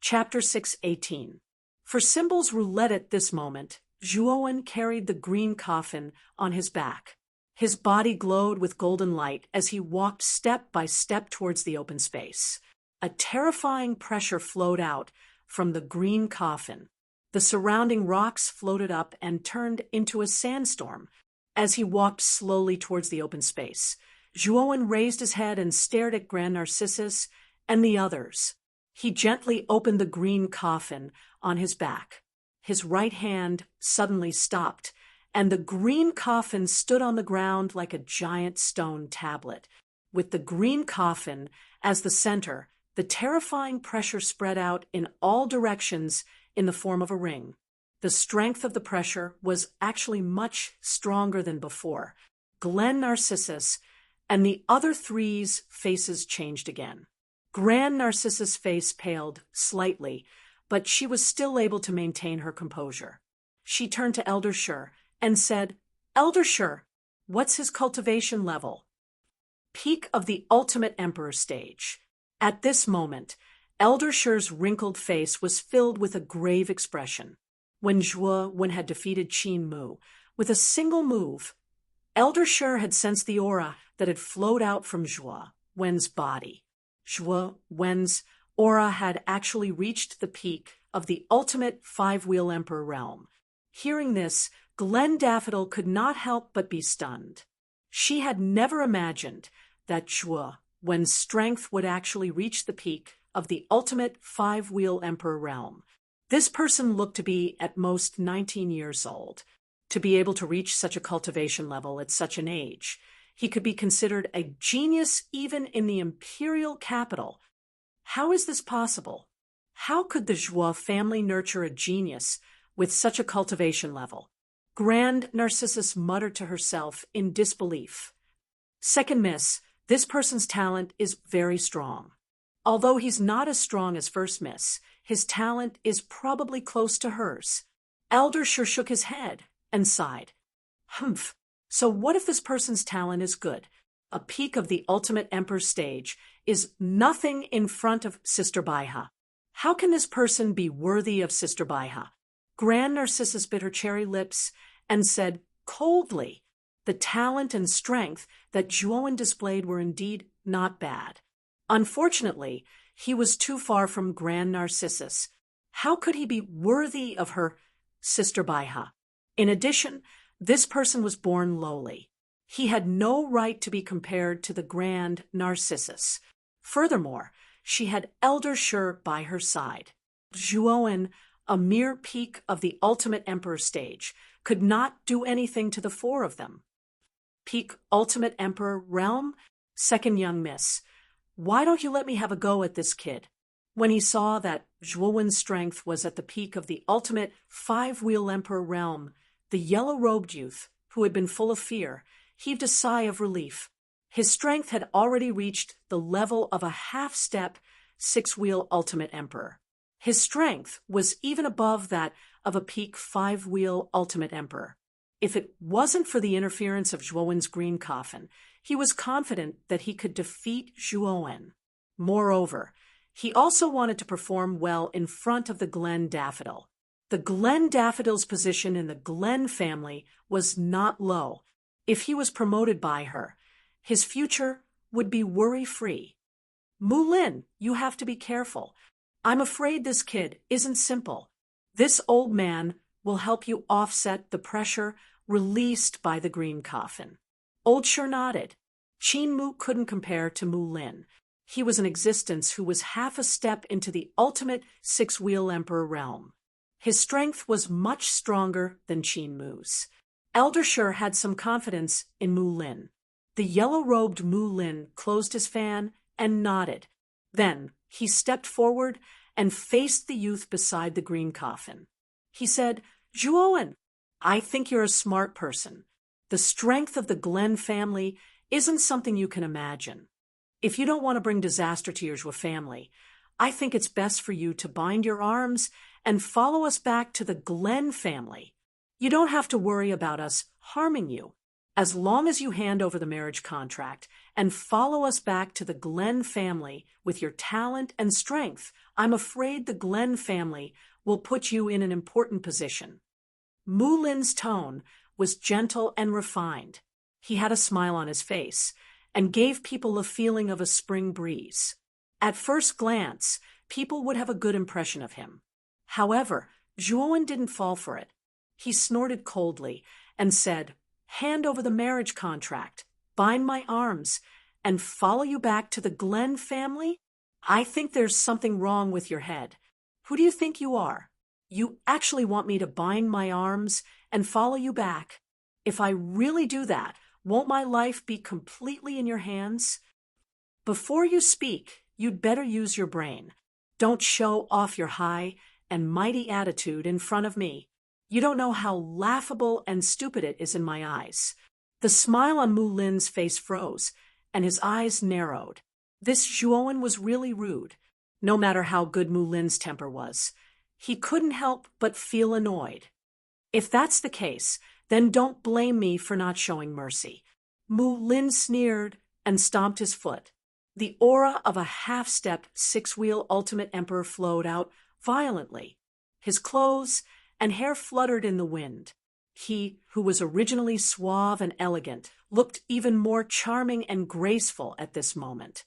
Chapter 6:18. For Symbol's roulette at this moment, Zhuowen carried the green coffin on his back. His body glowed with golden light as he walked step by step towards the open space. A terrifying pressure flowed out from the green coffin. The surrounding rocks floated up and turned into a sandstorm as he walked slowly towards the open space. Zhuowen raised his head and stared at Grand Narcissus and the others. He gently opened the green coffin on his back. His right hand suddenly stopped, and the green coffin stood on the ground like a giant stone tablet. With the green coffin as the center, the terrifying pressure spread out in all directions in the form of a ring. The strength of the pressure was actually much stronger than before. Grand Narcissus and the other three's faces changed again. Grand Narcissus' face paled slightly, but she was still able to maintain her composure. She turned to Elder Shur and said, "Elder Shur, what's his cultivation level?" Peak of the Ultimate Emperor stage. At this moment, Elder Shur's wrinkled face was filled with a grave expression. When Zhuowen had defeated Qin Mu with a single move, Elder Shur had sensed the aura that had flowed out from Zhuowen's body. Zhuowen's aura had actually reached the peak of the ultimate five-wheel emperor realm. Hearing this, Glen Daffodil could not help but be stunned. She had never imagined that Zhuowen's strength would actually reach the peak of the ultimate five-wheel emperor realm. This person looked to be at most 19 years old. To be able to reach such a cultivation level at such an age, he could be considered a genius even in the imperial capital. How is this possible? How could the Zhuo family nurture a genius with such a cultivation level? Grand Narcissus muttered to herself in disbelief. Second miss, this person's talent is very strong. Although he's not as strong as first miss, his talent is probably close to hers. Elder Shur shook his head and sighed. Humph. So what if this person's talent is good? A peak of the ultimate emperor stage is nothing in front of Sister Baiha. How can this person be worthy of Sister Baiha? Grand Narcissus bit her cherry lips and said coldly, the talent and strength that Zhuowen displayed were indeed not bad. Unfortunately, he was too far from Grand Narcissus. How could he be worthy of her Sister Baiha? In addition, this person was born lowly. He had no right to be compared to the Grand Narcissus. Furthermore, she had Elder Shur by her side. Zhuowen, a mere peak of the ultimate emperor stage, could not do anything to the four of them. Peak ultimate emperor realm? Second young miss. Why don't you let me have a go at this kid? When he saw that Zhuowen's strength was at the peak of the ultimate five-wheel emperor realm, the yellow-robed youth, who had been full of fear, heaved a sigh of relief. His strength had already reached the level of a half-step, six-wheel ultimate emperor. His strength was even above that of a peak five-wheel ultimate emperor. If it wasn't for the interference of Zhuowen's green coffin, he was confident that he could defeat Zhuowen. Moreover, he also wanted to perform well in front of the Glen Daffodil. The Glen Daffodil's position in the Glen family was not low. If he was promoted by her, his future would be worry-free. Mulin, you have to be careful. I'm afraid this kid isn't simple. This old man will help you offset the pressure released by the green coffin. Old Shur nodded. Qin Mu couldn't compare to Mulin. He was an existence who was half a step into the ultimate six-wheel emperor realm. His strength was much stronger than Qin Mu's. Elder Shur had some confidence in Mulin. The yellow-robed Mulin closed his fan and nodded. Then he stepped forward and faced the youth beside the green coffin. He said, Zhuowen, I think you're a smart person. The strength of the Glen family isn't something you can imagine. If you don't want to bring disaster to your Zhuo family, I think it's best for you to bind your arms and follow us back to the Glen family. You don't have to worry about us harming you. As long as you hand over the marriage contract and follow us back to the Glen family with your talent and strength, I'm afraid the Glen family will put you in an important position. Mu Lin's tone was gentle and refined. He had a smile on his face and gave people a feeling of a spring breeze. At first glance, people would have a good impression of him. However, Zhuowen didn't fall for it. He snorted coldly and said, "Hand over the marriage contract, bind my arms, and follow you back to the Glen family? I think there's something wrong with your head. Who do you think you are? You actually want me to bind my arms and follow you back? If I really do that, won't my life be completely in your hands? Before you speak, you'd better use your brain. Don't show off your high and mighty attitude in front of me. You don't know how laughable and stupid it is in my eyes." The smile on Mu Lin's face froze, and his eyes narrowed. This Zhuowen was really rude, no matter how good Mu Lin's temper was. He couldn't help but feel annoyed. "If that's the case, then don't blame me for not showing mercy." Mu Lin sneered and stomped his foot. The aura of a half-stepped six-wheel ultimate emperor flowed out violently. His clothes and hair fluttered in the wind. He, who was originally suave and elegant, looked even more charming and graceful at this moment.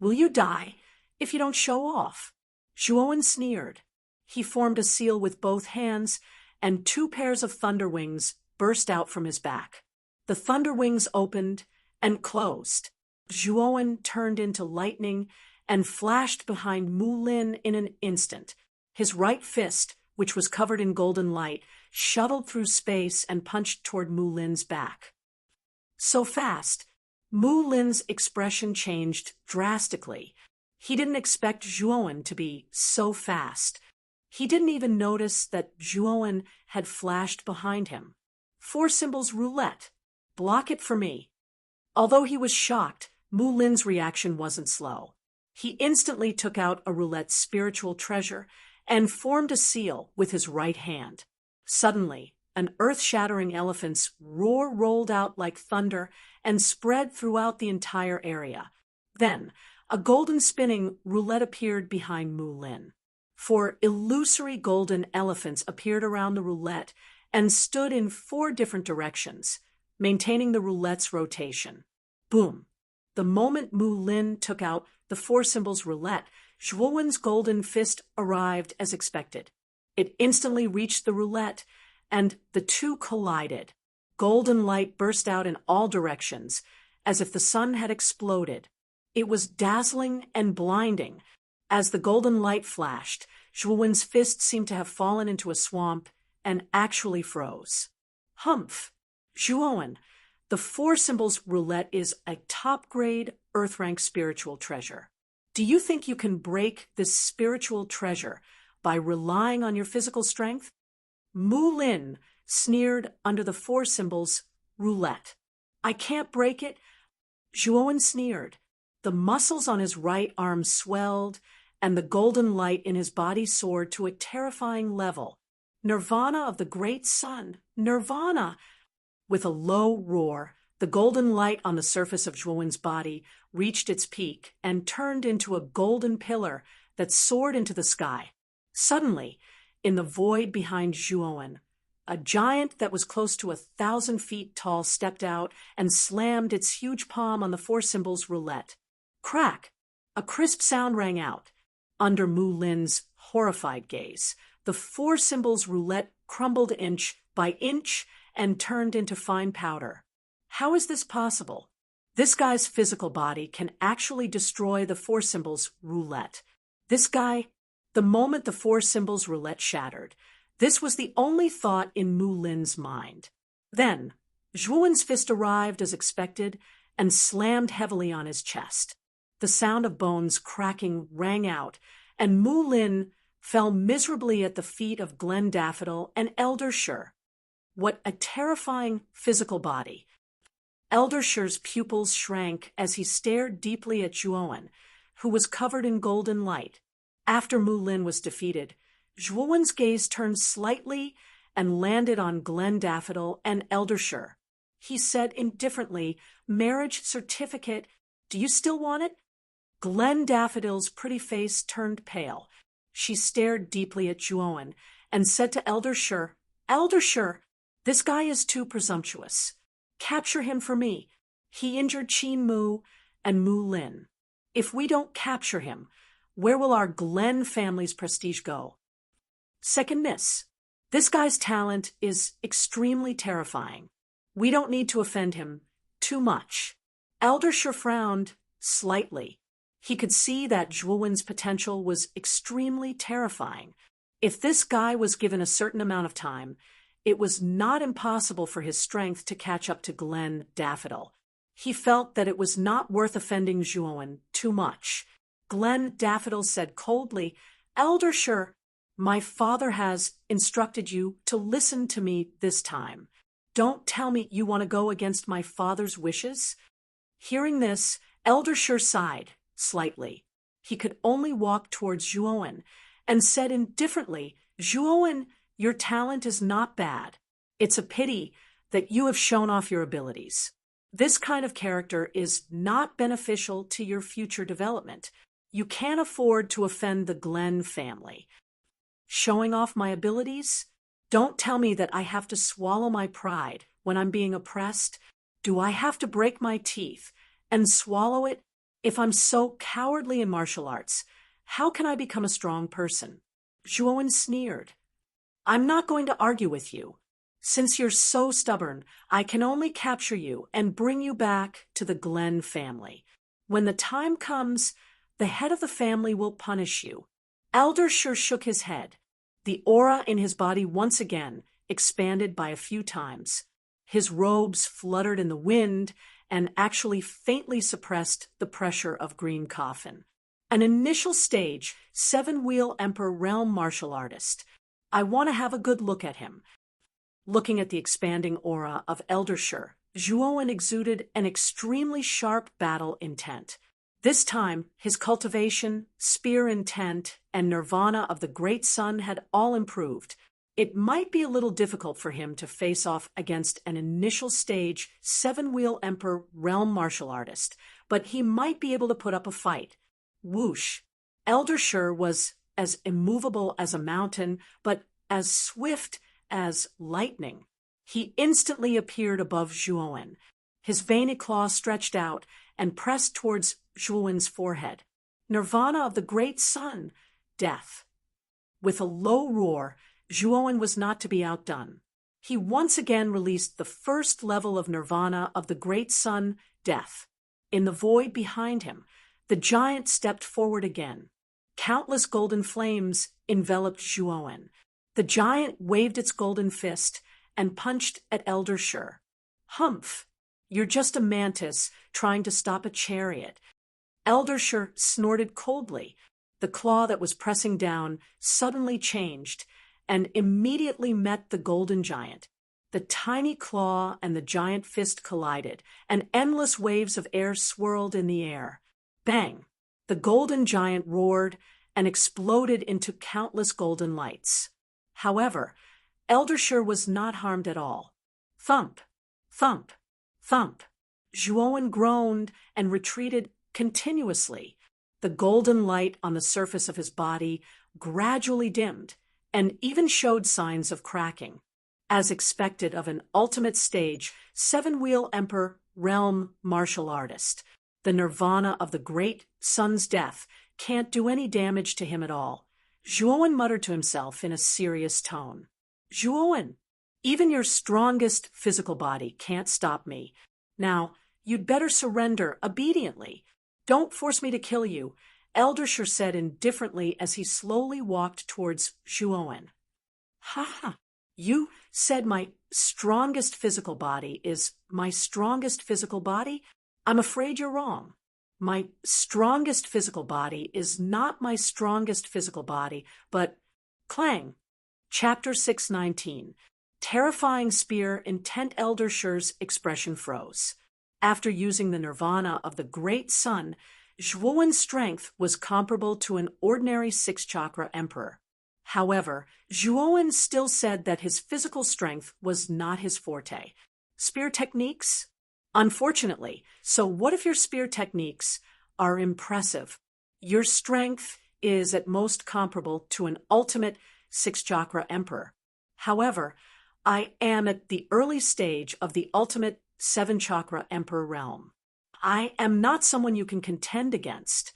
"Will you die if you don't show off?" Zhuowen sneered. He formed a seal with both hands, and 2 pairs of thunder wings burst out from his back. The thunder wings opened and closed. Zhuowen turned into lightning and flashed behind Mu Lin in an instant. His right fist, which was covered in golden light, shuttled through space and punched toward Mu Lin's back. So fast, Mu Lin's expression changed drastically. He didn't expect Zhuowen to be so fast. He didn't even notice that Zhuowen had flashed behind him. 4 symbols roulette. Block it for me. Although he was shocked, Mu Lin's reaction wasn't slow. He instantly took out a roulette's spiritual treasure and formed a seal with his right hand. Suddenly, an earth-shattering elephant's roar rolled out like thunder and spread throughout the entire area. Then, a golden spinning roulette appeared behind Mu Lin. 4 illusory golden elephants appeared around the roulette and stood in 4 different directions, maintaining the roulette's rotation. Boom! The moment Mu Lin took out the 4 symbols roulette, Zhuowen's golden fist arrived as expected. It instantly reached the roulette, and the 2 collided. Golden light burst out in all directions, as if the sun had exploded. It was dazzling and blinding. As the golden light flashed, Zhuowen's fist seemed to have fallen into a swamp and actually froze. Humph! Zhuowen, the 4 symbols roulette is a top-grade Earth-rank spiritual treasure. Do you think you can break this spiritual treasure by relying on your physical strength? Mu Lin sneered under the 4 symbols roulette. "I can't break it." Zhuowen sneered. The muscles on his right arm swelled, and the golden light in his body soared to a terrifying level. Nirvana of the great sun! Nirvana! With a low roar, the golden light on the surface of Zhuowen's body reached its peak and turned into a golden pillar that soared into the sky. Suddenly, in the void behind Zhuowen, a giant that was close to 1,000 feet tall stepped out and slammed its huge palm on the 4 symbols roulette. Crack! A crisp sound rang out. Under Mu Lin's horrified gaze, the 4 symbols roulette crumbled inch by inch and turned into fine powder. How is this possible? This guy's physical body can actually destroy the 4 symbols roulette. This guy, the moment the 4 symbols roulette shattered, this was the only thought in Mu Lin's mind. Then, Zhuowen's fist arrived as expected and slammed heavily on his chest. The sound of bones cracking rang out, and Mu Lin fell miserably at the feet of Glen Daffodil and Elder Shur. What a terrifying physical body! Elder Shur's pupils shrank as he stared deeply at Zhuowen, who was covered in golden light. After Mu Lin was defeated, Zhuowen's gaze turned slightly and landed on Glen Daffodil and Elder Shur. He said indifferently, "Marriage certificate. Do you still want it?" Glen Daffodil's pretty face turned pale. She stared deeply at Juoan and said to Elder Shur, "Elder Shur, this guy is too presumptuous. Capture him for me. He injured Qin Mu and Mu Lin. If we don't capture him, where will our Glen family's prestige go?" Second miss. This guy's talent is extremely terrifying. We don't need to offend him too much. Elder Shur frowned slightly. He could see that Juoan's potential was extremely terrifying. If this guy was given a certain amount of time, it was not impossible for his strength to catch up to Glen Daffodil. He felt that it was not worth offending Juoan too much. Glen Daffodil said coldly, "Elder Shur, my father has instructed you to listen to me this time. Don't tell me you want to go against my father's wishes." Hearing this, Elder Shur sighed slightly. He could only walk towards Juoan and said indifferently, "Juoan, your talent is not bad. It's a pity that you have shown off your abilities. This kind of character is not beneficial to your future development. You can't afford to offend the Glen family. Showing off my abilities? Don't tell me that I have to swallow my pride when I'm being oppressed. Do I have to break my teeth and swallow it? If I'm so cowardly in martial arts, how can I become a strong person?" Juoan sneered. "I'm not going to argue with you. Since you're so stubborn, I can only capture you and bring you back to the Glen family. When the time comes, the head of the family will punish you." Elder Shur shook his head. The aura in his body once again expanded by a few times. His robes fluttered in the wind and actually faintly suppressed the pressure of green coffin. An initial stage, 7-wheel Emperor realm martial artist. I want to have a good look at him. Looking at the expanding aura of Elder Shur, Juoan exuded an extremely sharp battle intent. This time, his cultivation, spear intent, and nirvana of the Great Sun had all improved. It might be a little difficult for him to face off against an initial stage 7-wheel Emperor realm martial artist, but he might be able to put up a fight. Whoosh! Elder Shur was as immovable as a mountain, but as swift as lightning. He instantly appeared above Juoan. His veiny claw stretched out and pressed towards Juoan's forehead. Nirvana of the Great Sun, death. With a low roar, Juoan was not to be outdone. He once again released the first level of Nirvana of the Great Sun, death. In the void behind him, the giant stepped forward again. Countless golden flames enveloped Juoan. The giant waved its golden fist and punched at Elder Shur. "Humph! You're just a mantis trying to stop a chariot." Elder Shur snorted coldly. The claw that was pressing down suddenly changed and immediately met the golden giant. The tiny claw and the giant fist collided, and endless waves of air swirled in the air. Bang! The golden giant roared and exploded into countless golden lights. However, Elder Shur was not harmed at all. Thump! Thump! Thump! Juoan groaned and retreated continuously. The golden light on the surface of his body gradually dimmed and even showed signs of cracking. As expected of an ultimate stage, 7-wheel Emperor realm martial artist, the nirvana of the Great Sun's death can't do any damage to him at all. Juoan muttered to himself in a serious tone. "Juoan, even your strongest physical body can't stop me. Now, you'd better surrender obediently. Don't force me to kill you," Elder Shur said indifferently as he slowly walked towards Juoan. "Ha ha! You said my strongest physical body is my strongest physical body? I'm afraid you're wrong. My strongest physical body is not my strongest physical body, but..." Clang! Chapter 619. Terrifying spear intent. Elder Shur's expression froze. After using the nirvana of the Great Sun, Juoan's strength was comparable to an ordinary 6-chakra emperor. However, Juoan still said that his physical strength was not his forte. spear techniques? Unfortunately. So what if your spear techniques are impressive? Your strength is at most comparable to an ultimate six-chakra emperor. However, I am at the early stage of the ultimate seven-chakra emperor realm. I am not someone you can contend against.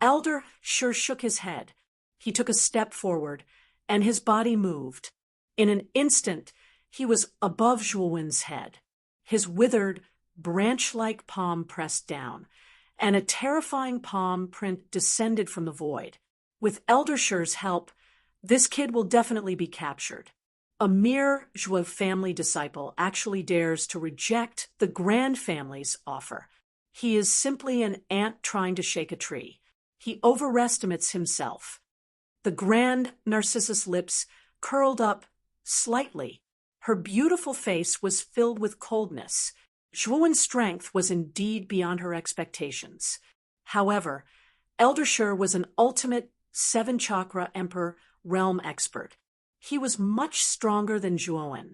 Elder sure shook his head. He took a step forward, and his body moved. In an instant, he was above Zhuowen's head, his withered, branch-like palm pressed down, and a terrifying palm print descended from the void. With Elder Shur's help, this kid will definitely be captured. A mere Zhuo family disciple actually dares to reject the Grand family's offer. He is simply an ant trying to shake a tree. He overestimates himself. The Grand Narcissus lips curled up slightly. Her beautiful face was filled with coldness. Zhuowen's strength was indeed beyond her expectations. However, Elder Shur was an ultimate seven-chakra emperor realm expert. He was much stronger than Zhuowen.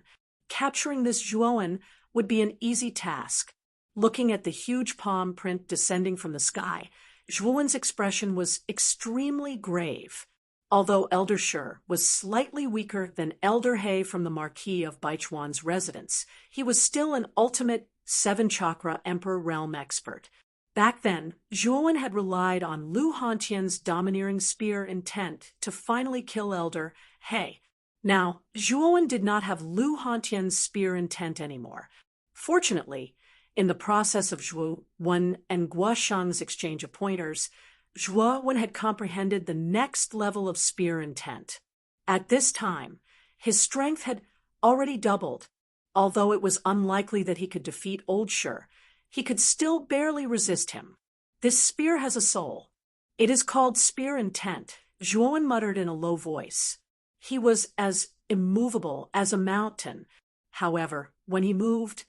Capturing this Zhuowen would be an easy task. Looking at the huge palm print descending from the sky, Zhuowen's expression was extremely grave. Although Elder Shur was slightly weaker than Elder He from the Marquis of Baichuan's residence, he was still an ultimate seven-chakra emperor realm expert. Back then, Zhuowen had relied on Lu Hantian's domineering spear intent to finally kill Elder He. Now, Zhuowen did not have Lu Hantian's spear intent anymore. Fortunately, in the process of Zhuowen and Guoshang's exchange of pointers, Zhuowen had comprehended the next level of spear intent. At this time, his strength had already doubled. Although it was unlikely that he could defeat Old Shur, he could still barely resist him. This spear has a soul. It is called spear intent, Zhuowen muttered in a low voice. He was as immovable as a mountain. However, when he moved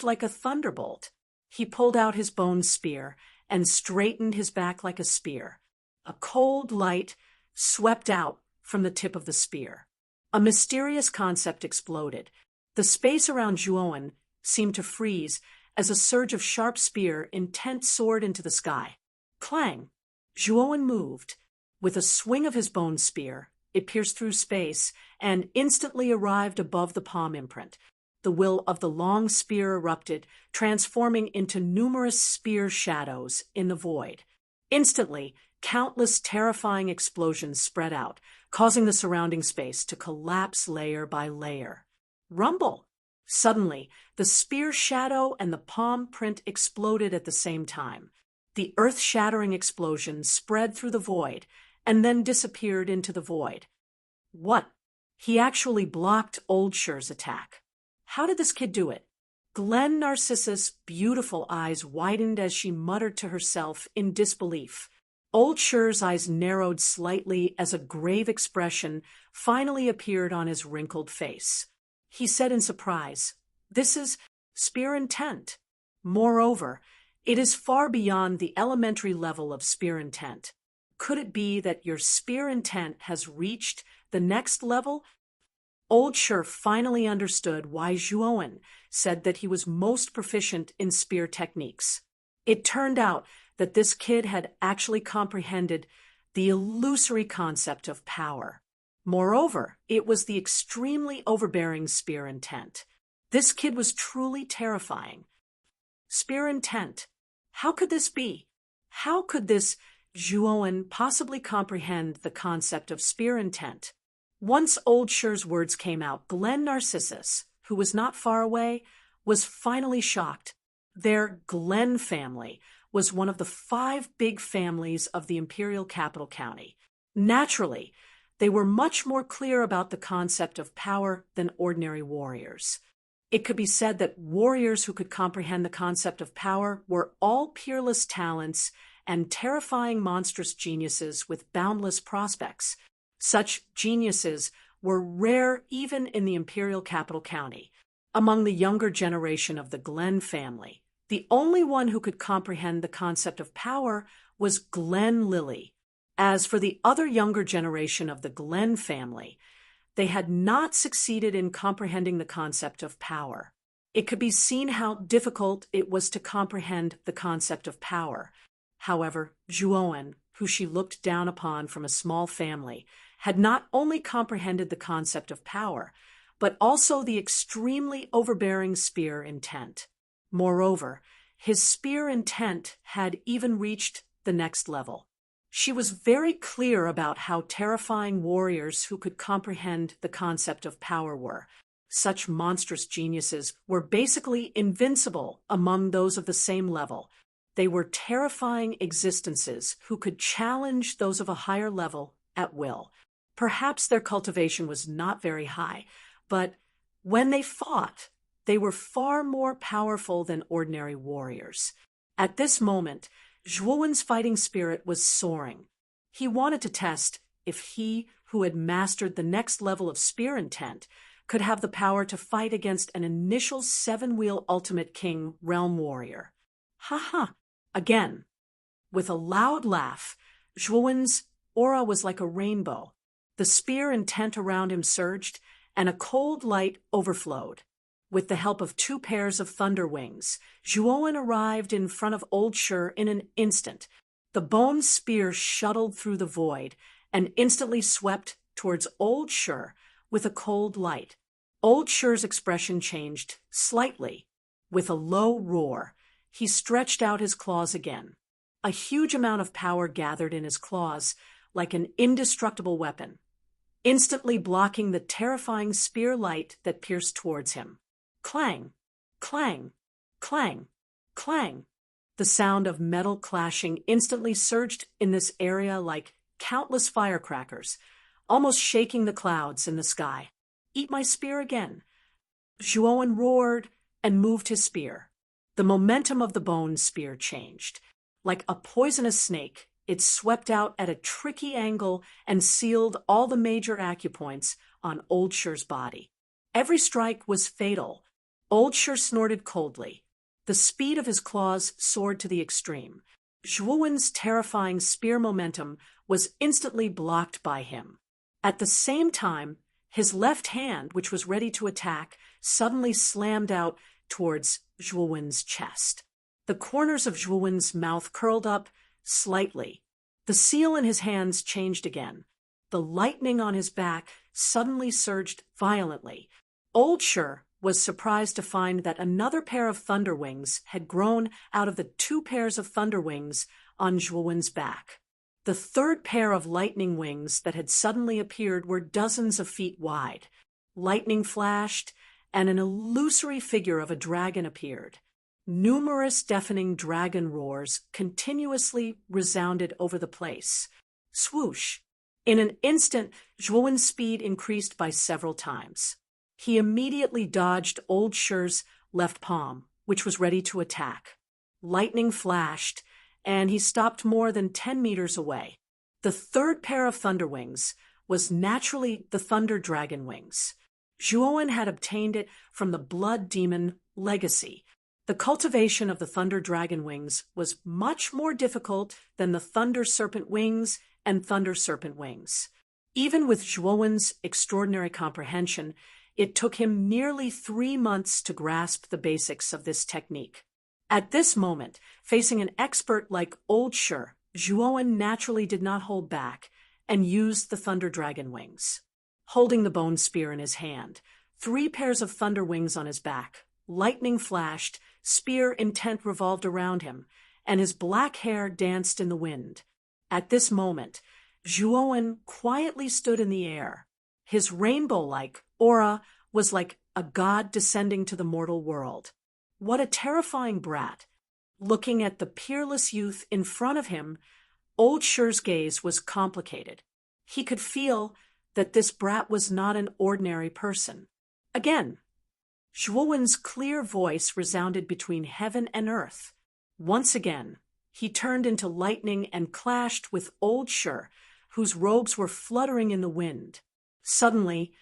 like a thunderbolt. He pulled out his bone spear and straightened his back like a spear. A cold light swept out from the tip of the spear. A mysterious concept exploded. The space around Zhuowen seemed to freeze as a surge of sharp spear intent soared into the sky. Clang! Zhuowen moved. With a swing of his bone spear, it pierced through space and instantly arrived above the palm imprint. The will of the long spear erupted, transforming into numerous spear shadows in the void. Instantly, countless terrifying explosions spread out, causing the surrounding space to collapse layer by layer. Rumble! Suddenly, the spear shadow and the palm print exploded at the same time. The earth-shattering explosion spread through the void and then disappeared into the void. What? He actually blocked Old Shur's attack. How did this kid do it? Glen Narcissus' beautiful eyes widened as she muttered to herself in disbelief. Old Shur's eyes narrowed slightly as a grave expression finally appeared on his wrinkled face. He said in surprise, "This is spear intent. Moreover, it is far beyond the elementary level of spear intent. Could it be that your spear intent has reached the next level?" Old Shur finally understood why Zhuowen said that he was most proficient in spear techniques. It turned out that this kid had actually comprehended the illusory concept of power. Moreover, it was the extremely overbearing spear intent. This kid was truly terrifying. Spear intent. How could this be? How could this Zhuowen possibly comprehend the concept of spear intent? Once Old Shur's words came out, Glen Narcissus, who was not far away, was finally shocked. Their Glen family was one of the 5 big families of the imperial capital county. Naturally, they were much more clear about the concept of power than ordinary warriors. It could be said that warriors who could comprehend the concept of power were all peerless talents and terrifying monstrous geniuses with boundless prospects. Such geniuses were rare even in the imperial capital county. Among the younger generation of the Glen family, the only one who could comprehend the concept of power was Glen Lily. As for the other younger generation of the Glen family, they had not succeeded in comprehending the concept of power. It could be seen how difficult it was to comprehend the concept of power. However, Zhuowen, who she looked down upon from a small family, had not only comprehended the concept of power, but also the extremely overbearing spear intent. Moreover, his spear intent had even reached the next level. She was very clear about how terrifying warriors who could comprehend the concept of power were. Such monstrous geniuses were basically invincible among those of the same level. They were terrifying existences who could challenge those of a higher level at will. Perhaps their cultivation was not very high, but when they fought, they were far more powerful than ordinary warriors. At this moment, Zhuowen's fighting spirit was soaring. He wanted to test if he, who had mastered the next level of spear intent, could have the power to fight against an initial 7-wheel Ultimate King realm warrior. Ha ha! Again. With a loud laugh, Zhuowen's aura was like a rainbow. The spear intent around him surged, and a cold light overflowed. With the help of 2 pairs of thunder wings, Zhuowen arrived in front of Old Shur in an instant. The bone spear shuttled through the void and instantly swept towards Old Shur with a cold light. Old Shur's expression changed slightly. With a low roar, he stretched out his claws again. A huge amount of power gathered in his claws, like an indestructible weapon, instantly blocking the terrifying spear light that pierced towards him. Clang, clang, clang, clang. The sound of metal clashing instantly surged in this area like countless firecrackers, almost shaking the clouds in the sky. Eat my spear again. Zhuowen roared and moved his spear. The momentum of the bone spear changed. Like a poisonous snake, it swept out at a tricky angle and sealed all the major acupoints on Old Shur's body. Every strike was fatal. Old Shur snorted coldly. The speed of his claws soared to the extreme. Zhuowen's terrifying spear momentum was instantly blocked by him. At the same time, his left hand, which was ready to attack, suddenly slammed out towards Zhuowen's chest. The corners of Zhuowen's mouth curled up slightly. The seal in his hands changed again. The lightning on his back suddenly surged violently. Old Shur was surprised to find that another pair of thunder wings had grown out of the 2 pairs of thunder wings on Zhuowen's back. The 3rd pair of lightning wings that had suddenly appeared were dozens of feet wide. Lightning flashed, and an illusory figure of a dragon appeared. Numerous deafening dragon roars continuously resounded over the place. Swoosh! In an instant, Zhuowen's speed increased by several times. He immediately dodged Old Shur's left palm, which was ready to attack. Lightning flashed, and he stopped more than 10 meters away. The 3rd pair of thunder wings was naturally the thunder dragon wings. Zhuowen had obtained it from the blood demon Legacy. The cultivation of the thunder dragon wings was much more difficult than the thunder serpent wings and thunder serpent wings. Even with Zhuowen's extraordinary comprehension, it took him nearly 3 months to grasp the basics of this technique. At this moment, facing an expert like Old Shur, Zhuowen naturally did not hold back and used the thunder dragon wings. Holding the bone spear in his hand, 3 pairs of thunder wings on his back, lightning flashed, spear intent revolved around him, and his black hair danced in the wind. At this moment, Zhuowen quietly stood in the air. His rainbow-like aura was like a god descending to the mortal world. What a terrifying brat! Looking at the peerless youth in front of him, Old Shur's gaze was complicated. He could feel that this brat was not an ordinary person. Again, Zhuowen's clear voice resounded between heaven and earth. Once again, he turned into lightning and clashed with Old Shur, whose robes were fluttering in the wind. Suddenly,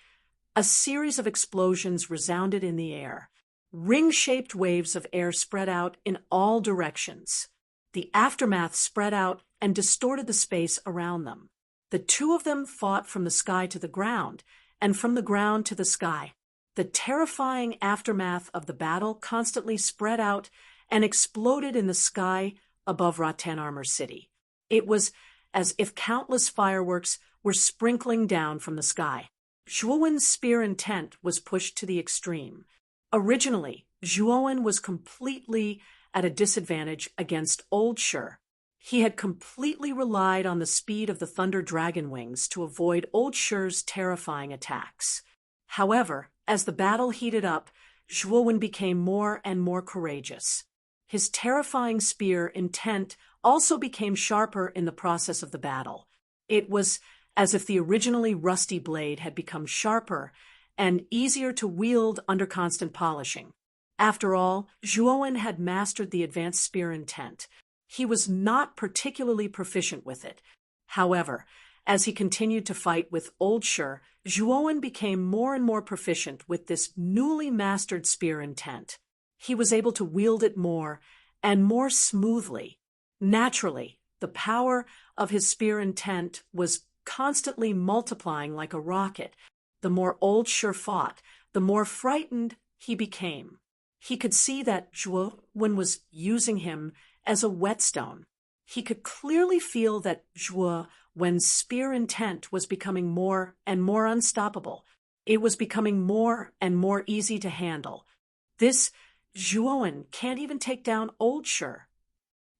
a series of explosions resounded in the air. Ring-shaped waves of air spread out in all directions. The aftermath spread out and distorted the space around them. The 2 of them fought from the sky to the ground, and from the ground to the sky. The terrifying aftermath of the battle constantly spread out and exploded in the sky above Rattan Armor City. It was as if countless fireworks were sprinkling down from the sky. Zhuowen's spear intent was pushed to the extreme. Originally, Zhuowen was completely at a disadvantage against Old Shur. He had completely relied on the speed of the Thunder Dragon Wings to avoid Old Shur's terrifying attacks. However, as the battle heated up, Zhuowen became more and more courageous. His terrifying spear intent also became sharper in the process of the battle. It was as if the originally rusty blade had become sharper and easier to wield under constant polishing. After all, Zhuowen had mastered the advanced spear intent. He was not particularly proficient with it. However, as he continued to fight with Old Shur, Zhuowen became more and more proficient with this newly mastered spear intent. He was able to wield it more and more smoothly. Naturally, the power of his spear intent was constantly multiplying like a rocket. The more Old Shur fought, the more frightened he became. He could see that Zhuowen was using him as a whetstone. He could clearly feel that Zhuowen's spear intent was becoming more and more unstoppable. It was becoming more and more easy to handle. This Zhuowen can't even take down Old Shur.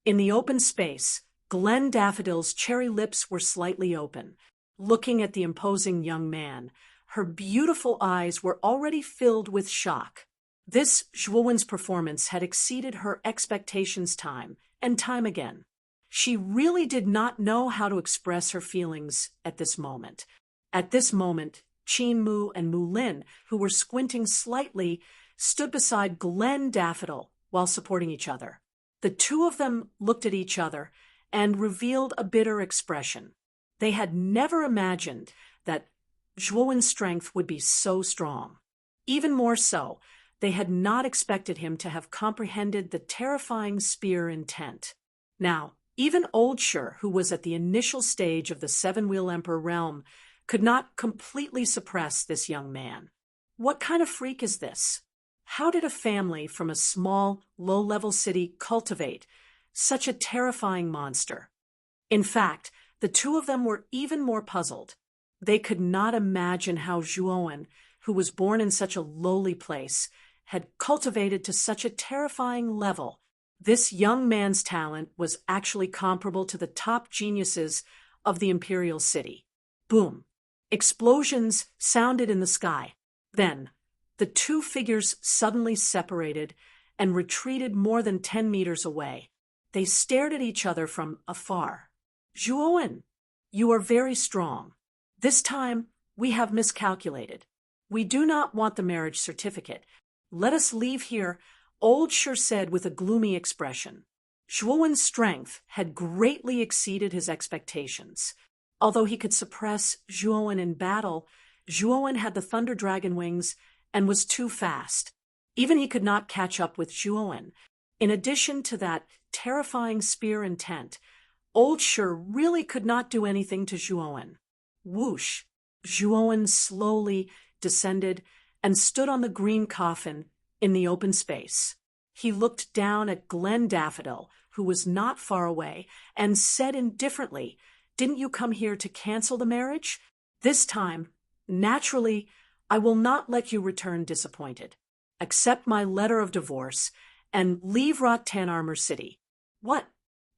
In the open space, Glen Daffodil's cherry lips were slightly open, looking at the imposing young man. Her beautiful eyes were already filled with shock. This Zhuowen's performance had exceeded her expectations time and time again. She really did not know how to express her feelings at this moment. At this moment, Qin Mu and Mu Lin, who were squinting slightly, stood beside Glen Daffodil while supporting each other. The two of them looked at each other and revealed a bitter expression. They had never imagined that Zhuowen's strength would be so strong. Even more so, they had not expected him to have comprehended the terrifying spear intent. Now, even Old Shur, who was at the initial stage of the Seven-Wheel Emperor realm, could not completely suppress this young man. What kind of freak is this? How did a family from a small, low-level city cultivate such a terrifying monster? In fact, the two of them were even more puzzled. They could not imagine how Zhuowen, who was born in such a lowly place, had cultivated to such a terrifying level. This young man's talent was actually comparable to the top geniuses of the imperial city. Boom! Explosions sounded in the sky. Then, the two figures suddenly separated and retreated more than 10 meters away. They stared at each other from afar. Zhuowen, you are very strong. This time, we have miscalculated. We do not want the marriage certificate. Let us leave here, Old Shur said with a gloomy expression. Zhuowen's strength had greatly exceeded his expectations. Although he could suppress Zhuowen in battle, Zhuowen had the Thunder Dragon Wings and was too fast. Even he could not catch up with Zhuowen. In addition to that terrifying spear intent, Old Shur really could not do anything to Zhuowen. Whoosh! Zhuowen slowly descended and stood on the green coffin in the open space. He looked down at Glen Daffodil, who was not far away, and said indifferently, "Didn't you come here to cancel the marriage? This time, naturally, I will not let you return disappointed. Accept my letter of divorce and leave Rattan Armor City." What?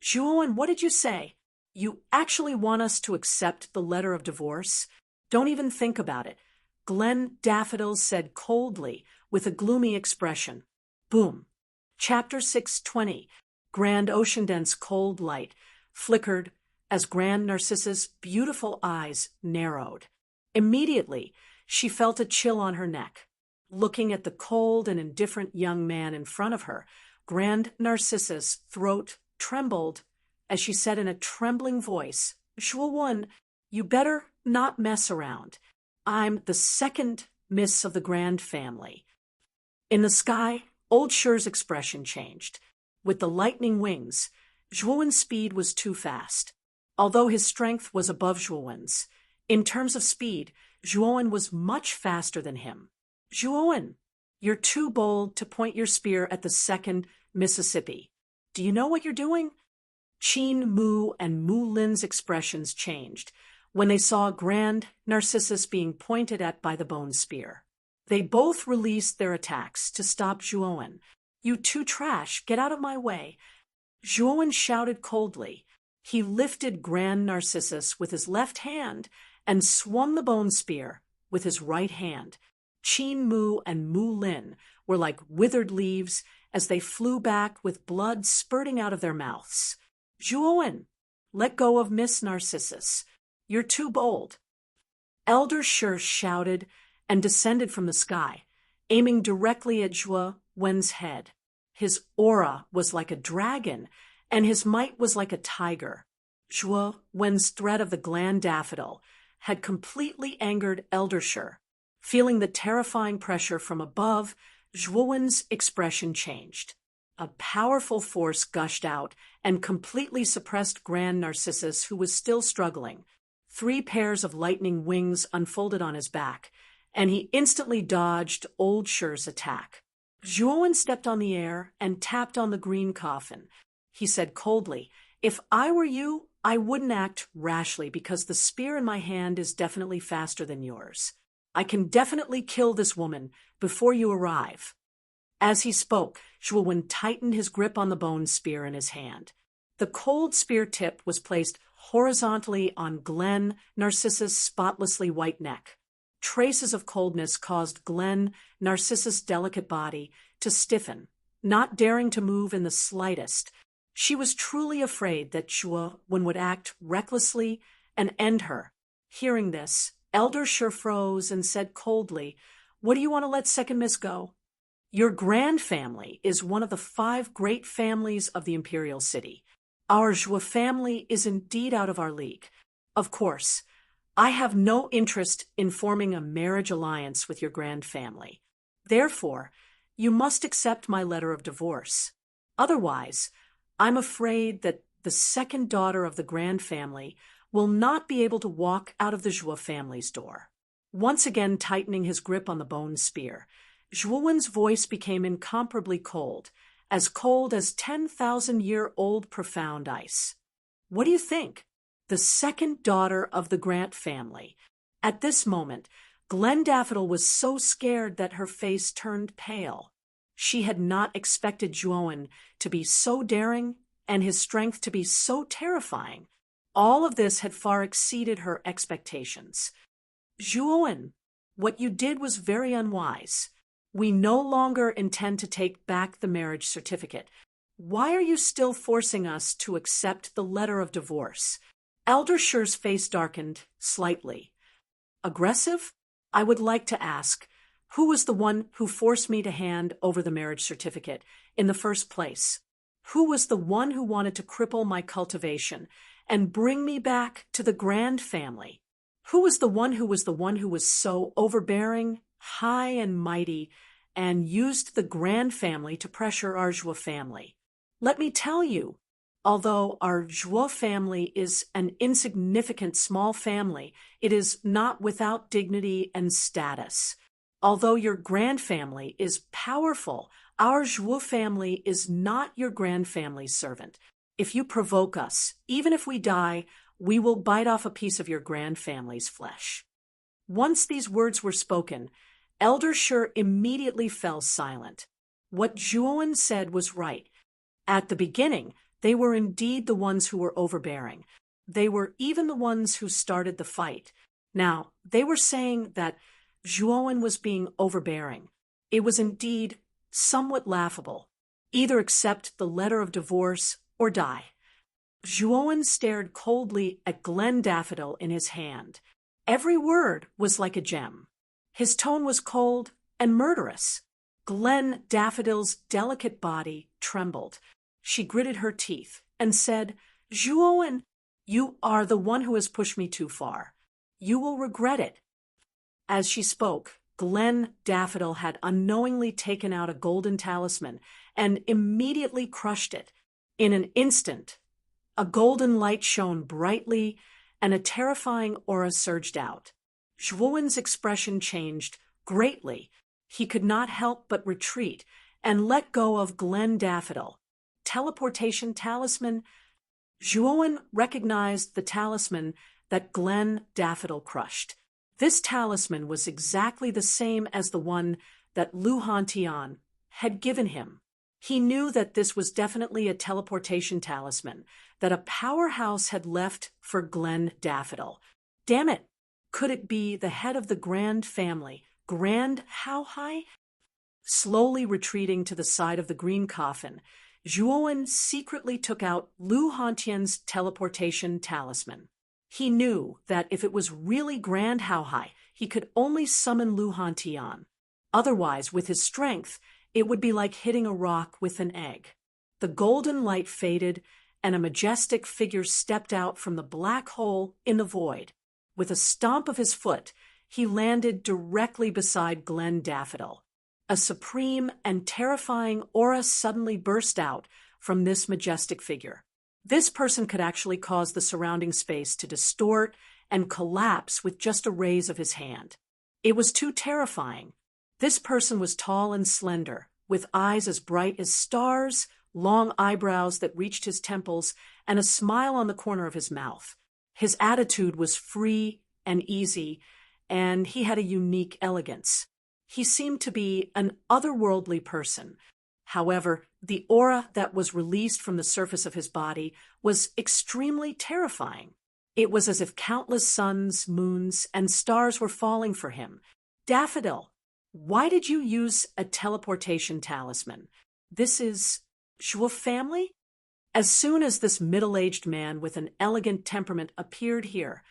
Zhuowen, what did you say? You actually want us to accept the letter of divorce? Don't even think about it. Glen Daffodil said coldly, with a gloomy expression. Boom. Chapter 620. Grand Oceanden's cold light flickered as Grand Narcissa's beautiful eyes narrowed. Immediately, she felt a chill on her neck. Looking at the cold and indifferent young man in front of her, Grand Narcissa's throat trembled as she said in a trembling voice, "Zhuowen, you better not mess around. I'm the second miss of the Grand family." In the sky, Old Shur's expression changed. With the lightning wings, Zhuowen's speed was too fast. Although his strength was above Zhuowen's, in terms of speed, Zhuowen was much faster than him. Juoen, you're too bold to point your spear at the second Mississippi. Do you know what you're doing? Qin Mu and Mu Lin's expressions changed when they saw Grand Narcissus being pointed at by the bone spear. They both released their attacks to stop Juoen. You two trash, get out of my way. Juoen shouted coldly. He lifted Grand Narcissus with his left hand and swung the bone spear with his right hand. Qin Mu and Mu Lin were like withered leaves as they flew back with blood spurting out of their mouths. Juoen, let go of Miss Narcissus. You're too bold. Elder Shi shouted and descended from the sky, aiming directly at Juoen's head. His aura was like a dragon, and his might was like a tiger. Juoen's threat of the gland daffodil had completely angered Elder Shi. Feeling the terrifying pressure from above, Juoen's expression changed. A powerful force gushed out and completely suppressed Grand Narcissus, who was still struggling. 3 pairs of lightning wings unfolded on his back, and he instantly dodged Old Shi's attack. Juoen stepped on the air and tapped on the green coffin. He said coldly, "If I were you, I wouldn't act rashly because the spear in my hand is definitely faster than yours. I can definitely kill this woman before you arrive." As he spoke, Juoen tightened his grip on the bone spear in his hand. The cold spear tip was placed horizontally on Glen Narcissus' spotlessly white neck. Traces of coldness caused Glen Narcissus' delicate body to stiffen, not daring to move in the slightest. She was truly afraid that Juoen would act recklessly and end her. Hearing this, Elder Shi froze and said coldly, "What do you want to let Second Miss go?" "Your grand family is one of the 5 great families of the Imperial City. Our Juoen family is indeed out of our league. Of course, I have no interest in forming a marriage alliance with your grand family. Therefore, you must accept my letter of divorce. Otherwise, I'm afraid that the second daughter of the grand family will not be able to walk out of the Juoen family's door." Once again tightening his grip on the bone spear, Juoen's voice became incomparably cold as 10,000-year-old profound ice. "What do you think? The second daughter of the Grant family." At this moment, Glen Daffodil was so scared that her face turned pale. She had not expected Juoen to be so daring and his strength to be so terrifying. All of this had far exceeded her expectations. "Juoen, what you did was very unwise. We no longer intend to take back the marriage certificate. Why are you still forcing us to accept the letter of divorce?" Elder Shi's face darkened slightly. "Aggressive? I would like to ask, who was the one who forced me to hand over the marriage certificate in the first place? Who was the one who wanted to cripple my cultivation and bring me back to the grand family? Who was the one who was so overbearing, high and mighty, and used the grand family to pressure our Juoen family? Let me tell you, although our Juoen family is an insignificant small family, it is not without dignity and status. Although your grand family is powerful, our Juoen family is not your grand family's servant. If you provoke us, even if we die, we will bite off a piece of your grand family's flesh." Once these words were spoken, Elder Shi immediately fell silent. What Juoen said was right. At the beginning, they were indeed the ones who were overbearing. They were even the ones who started the fight. Now, they were saying that Juoen was being overbearing. It was indeed somewhat laughable. Either accept the letter of divorce or die. Juoen stared coldly at Glen Daffodil in his hand. Every word was like a gem. His tone was cold and murderous. Glen Daffodil's delicate body trembled. She gritted her teeth and said, "Juoen, you are the one who has pushed me too far. You will regret it." As she spoke, Glen Daffodil had unknowingly taken out a golden talisman and immediately crushed it. In an instant, a golden light shone brightly and a terrifying aura surged out. Juoen's expression changed greatly He could not help but retreat and let go of Glen Daffodil. Teleportation talisman. Zhuowen recognized the talisman that Glen Daffodil crushed. This talisman was exactly the same as the one that Lu Hantian had given him. He knew that this was definitely a teleportation talisman that a powerhouse had left for Glen Daffodil. Damn it! Could it be the head of the Grand family, Grand How High? Slowly retreating to the side of the green coffin, Zhuowen secretly took out Lu Hantian's teleportation talisman. He knew that if it was really Grand How High, he could only summon Lu Hantian. Otherwise, with his strength, it would be like hitting a rock with an egg. The golden light faded, and a majestic figure stepped out from the black hole in the void. With a stomp of his foot, he landed directly beside Glen Daffodil. A supreme and terrifying aura suddenly burst out from this majestic figure. This person could actually cause the surrounding space to distort and collapse with just a raise of his hand. It was too terrifying. This person was tall and slender, with eyes as bright as stars, long eyebrows that reached his temples, and a smile on the corner of his mouth. His attitude was free and easy, and he had a unique elegance. He seemed to be an otherworldly person. However, the aura that was released from the surface of his body was extremely terrifying. It was as if countless suns, moons, and stars were falling for him. Daffodil, why did you use a teleportation talisman? This is Zhuo family? As soon as this middle-aged man with an elegant temperament appeared here,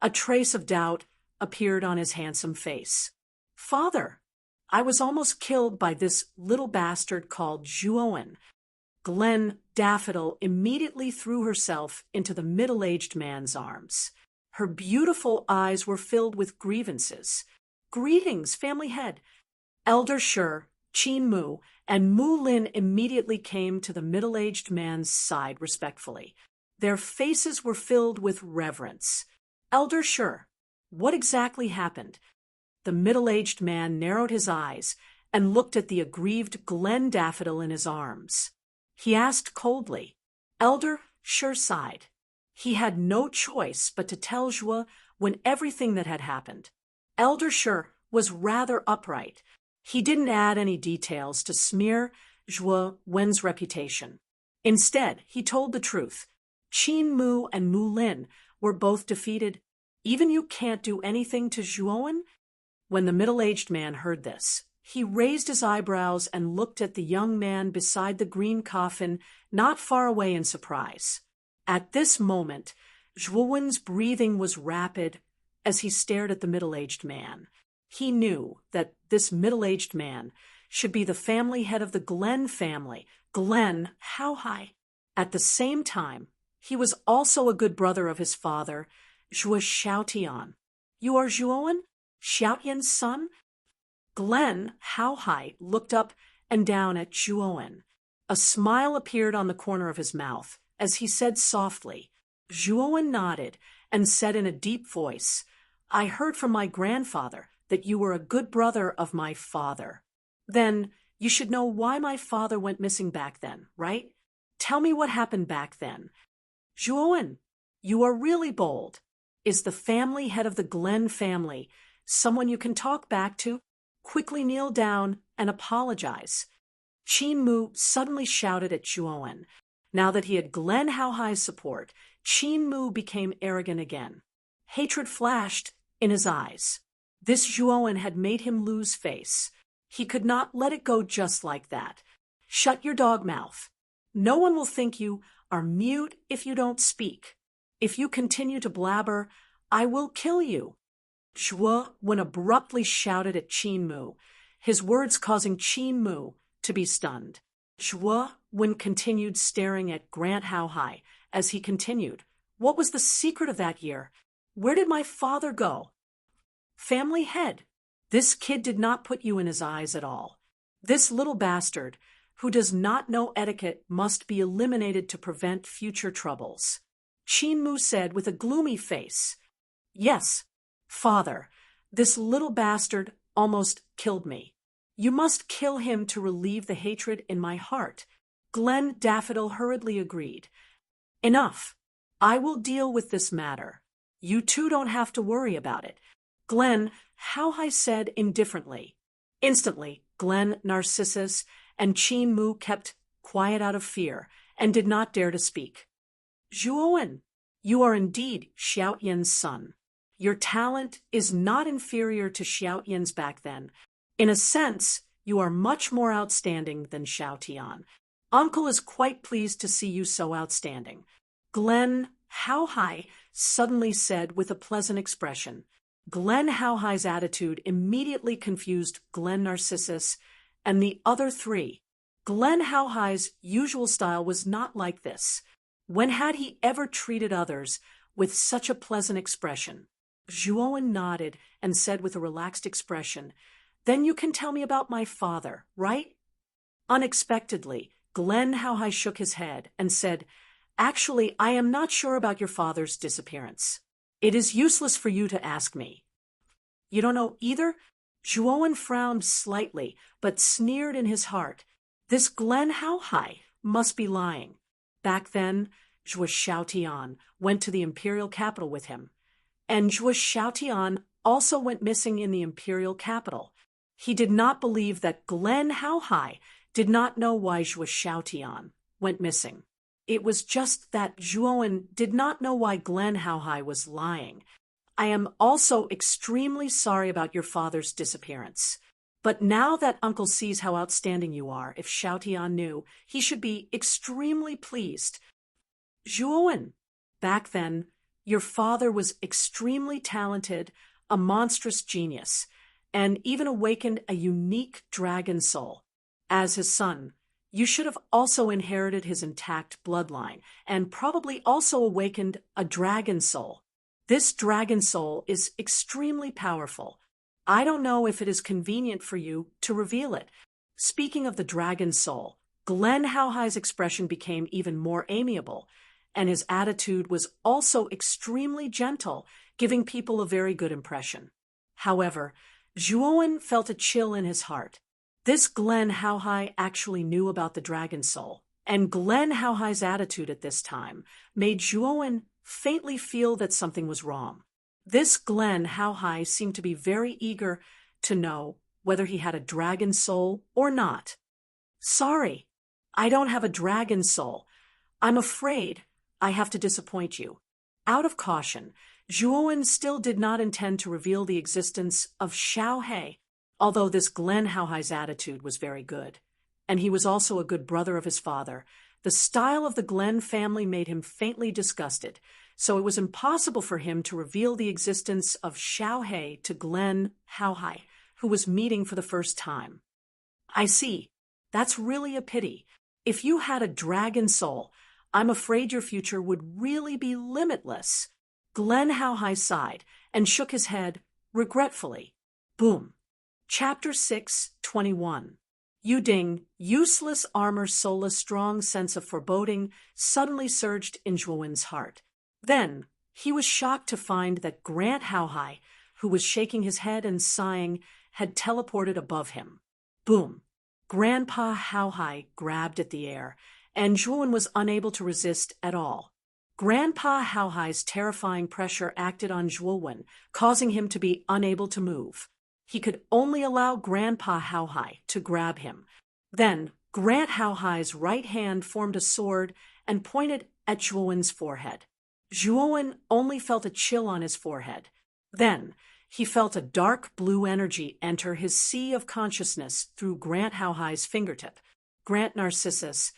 a trace of doubt appeared on his handsome face. Father, I was almost killed by this little bastard called Zhuowen. Glen Daffodil immediately threw herself into the middle-aged man's arms. Her beautiful eyes were filled with grievances. Greetings, family head. Elder Shi, Qin Mu, and Mu Lin immediately came to the middle-aged man's side respectfully. Their faces were filled with reverence. Elder Shi, what exactly happened? The middle-aged man narrowed his eyes and looked at the aggrieved Glen Daffodil in his arms. He asked coldly. Elder Shi sighed. He had no choice but to tell Zhuo everything that had happened. Elder Shi was rather upright. He didn't add any details to smear Zhuo Wen's reputation. Instead, he told the truth. Qin Mu and Mu Lin were both defeated. Even you can't do anything to Zhuowen? When the middle-aged man heard this, he raised his eyebrows and looked at the young man beside the green coffin not far away in surprise. At this moment, Zhuowen's breathing was rapid as he stared at the middle-aged man. He knew that this middle-aged man should be the family head of the Glen family, Glen How High. At the same time, he was also a good brother of his father, Zhuo Xiaotian. You are Zhuowen? Xiaotian's son? Glen How High looked up and down at Zhuowen. A smile appeared on the corner of his mouth as he said softly. Zhuowen nodded and said in a deep voice, I heard from my grandfather that you were a good brother of my father. Then you should know why my father went missing back then, right? Tell me what happened back then. Zhuowen, you are really bold. Is the family head of the Glen family someone you can talk back to? Quickly kneel down and apologize. Qin Mu suddenly shouted at Zhuowen. Now that he had Glen How High's support, Qin Mu became arrogant again. Hatred flashed in his eyes. This Zhuowen had made him lose face. He could not let it go just like that. Shut your dog mouth. No one will think you are mute if you don't speak. If you continue to blabber, I will kill you. Zhuowen abruptly shouted at Qin Mu, his words causing Qin Mu to be stunned. Zhuowen continued staring at Grant How High as he continued. What was the secret of that year? Where did my father go? Family head, this kid did not put you in his eyes at all. This little bastard, who does not know etiquette, must be eliminated to prevent future troubles. Qin Mu said with a gloomy face. Yes, father, this little bastard almost killed me. You must kill him to relieve the hatred in my heart. Glen Daffodil hurriedly agreed. Enough. I will deal with this matter. You two don't have to worry about it. Glen, Howhai said indifferently. Instantly, Glen, Narcissus, and Qin Mu kept quiet out of fear and did not dare to speak. Zhuowen, you are indeed Xiaoyan's son. Your talent is not inferior to Xiaoyan's back then. In a sense, you are much more outstanding than Xiaotian. Uncle is quite pleased to see you so outstanding. Glen Howhai suddenly said with a pleasant expression. Glen Howhai's attitude immediately confused Glen Narcissus and the other three. Glen Howhai's usual style was not like this. When had he ever treated others with such a pleasant expression? Zhuowen nodded and said with a relaxed expression, Then you can tell me about my father, right? Unexpectedly, Glen Howhai shook his head and said, Actually, I am not sure about your father's disappearance. It is useless for you to ask me. You don't know either? Zhuowen frowned slightly, but sneered in his heart. This Glen Howhai must be lying. Back then, Zhuo Xiaotian went to the imperial capital with him. And Zhuo Xiaotian also went missing in the imperial capital. He did not believe that Glen Howhai did not know why Zhuo Xiaotian went missing. It was just that Zhuowen did not know why Glen Howhai was lying. I am also extremely sorry about your father's disappearance. But now that Uncle sees how outstanding you are, if Xiaotian knew, he should be extremely pleased. Zhuowen, back then, your father was extremely talented, a monstrous genius, and even awakened a unique dragon soul. As his son, you should have also inherited his intact bloodline, and probably also awakened a dragon soul. This dragon soul is extremely powerful. I don't know if it is convenient for you to reveal it. Speaking of the dragon soul, Glen Howhai's expression became even more amiable, and his attitude was also extremely gentle, giving people a very good impression. However, Zhuowen felt a chill in his heart. This Glen Howhai actually knew about the dragon soul, and Glen Howhai's attitude at this time made Zhuowen faintly feel that something was wrong. This Glen Howhai seemed to be very eager to know whether he had a dragon soul or not. Sorry, I don't have a dragon soul. I'm afraid I have to disappoint you. Out of caution, Zhuowen still did not intend to reveal the existence of Xiaohe, although this Glen Howhai's attitude was very good, and he was also a good brother of his father. The style of the Glen family made him faintly disgusted, so it was impossible for him to reveal the existence of Xiaohe to Glen Howhai, who was meeting for the first time. I see. That's really a pity. If you had a dragon soul, I'm afraid your future would really be limitless. Glen Howhai sighed and shook his head regretfully. Boom. Chapter 6:21. Yuding, useless armor, soulless, strong sense of foreboding suddenly surged in Zhuowen's heart. Then he was shocked to find that Grant Howhai, who was shaking his head and sighing, had teleported above him. Boom! Grandpa Howhai grabbed at the air, and Zhuowen was unable to resist at all. Grandpa Howhai's terrifying pressure acted on Zhuowen, causing him to be unable to move. He could only allow Grandpa Howhai to grab him. Then Grant Howhai's right hand formed a sword and pointed at Zhuowen's forehead. Zhuowen only felt a chill on his forehead. Then he felt a dark blue energy enter his sea of consciousness through Grant Howhai's fingertip. Grant Narcissus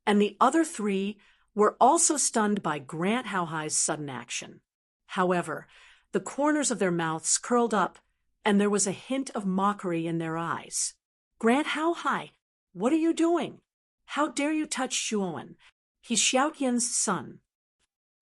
and the other three were also stunned by Grant Howhai's sudden action. However, the corners of their mouths curled up, and there was a hint of mockery in their eyes. Grant Howhai, what are you doing? How dare you touch Zhuowen? He's Xiaotian's son.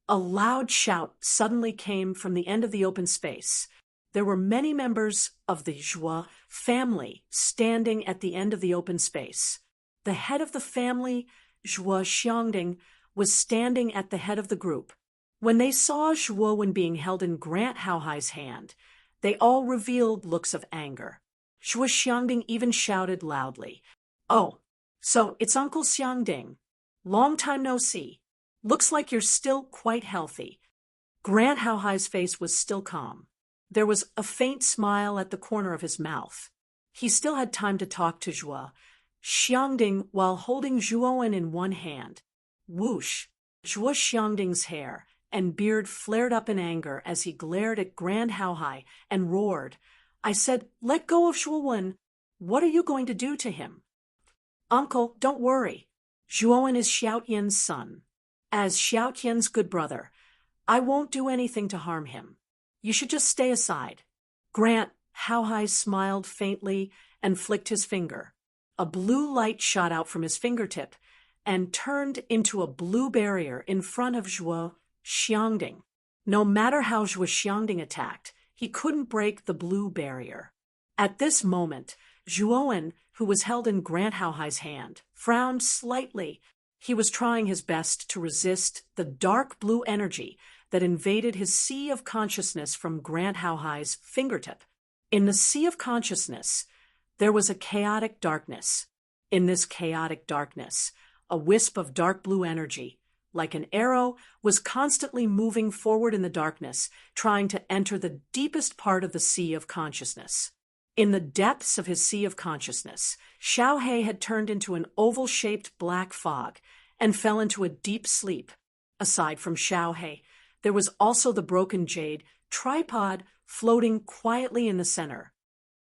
A loud shout suddenly came from the end of the open space. There were many members of the Zhuo family standing at the end of the open space. The head of the family, Zhuo Xiangding, was standing at the head of the group. When they saw Zhuowen being held in Grant Howhai's hand, they all revealed looks of anger. Zhuo Xiangding even shouted loudly. "Oh, so it's Uncle Xiangding. Long time no see. Looks like you're still quite healthy." Grant Haohai's face was still calm. There was a faint smile at the corner of his mouth. He still had time to talk to Zhuo Xiangding while holding Zhuowen in one hand. Whoosh! Zhuo Xiangding's hair and beard flared up in anger as he glared at Grand Haohai and roared, "I said, let go of Zhuowen. What are you going to do to him?" "Uncle, don't worry. Zhuowen is Xiaotian's son. As Xiaotian's good brother, I won't do anything to harm him. You should just stay aside." Grant Haohai smiled faintly and flicked his finger. A blue light shot out from his fingertip and turned into a blue barrier in front of Zhuo Xiangding. No matter how Zhuo Xiangding attacked, he couldn't break the blue barrier. At this moment, Zhuowen, who was held in Grant Haohai's hand, frowned slightly. He was trying his best to resist the dark blue energy that invaded his sea of consciousness from Grant Haohai's fingertip. In the sea of consciousness, there was a chaotic darkness. In this chaotic darkness, a wisp of dark blue energy, like an arrow, was constantly moving forward in the darkness, trying to enter the deepest part of the sea of consciousness. In the depths of his sea of consciousness, Xiaohei had turned into an oval-shaped black fog and fell into a deep sleep. Aside from Xiaohei, there was also the broken jade tripod floating quietly in the center.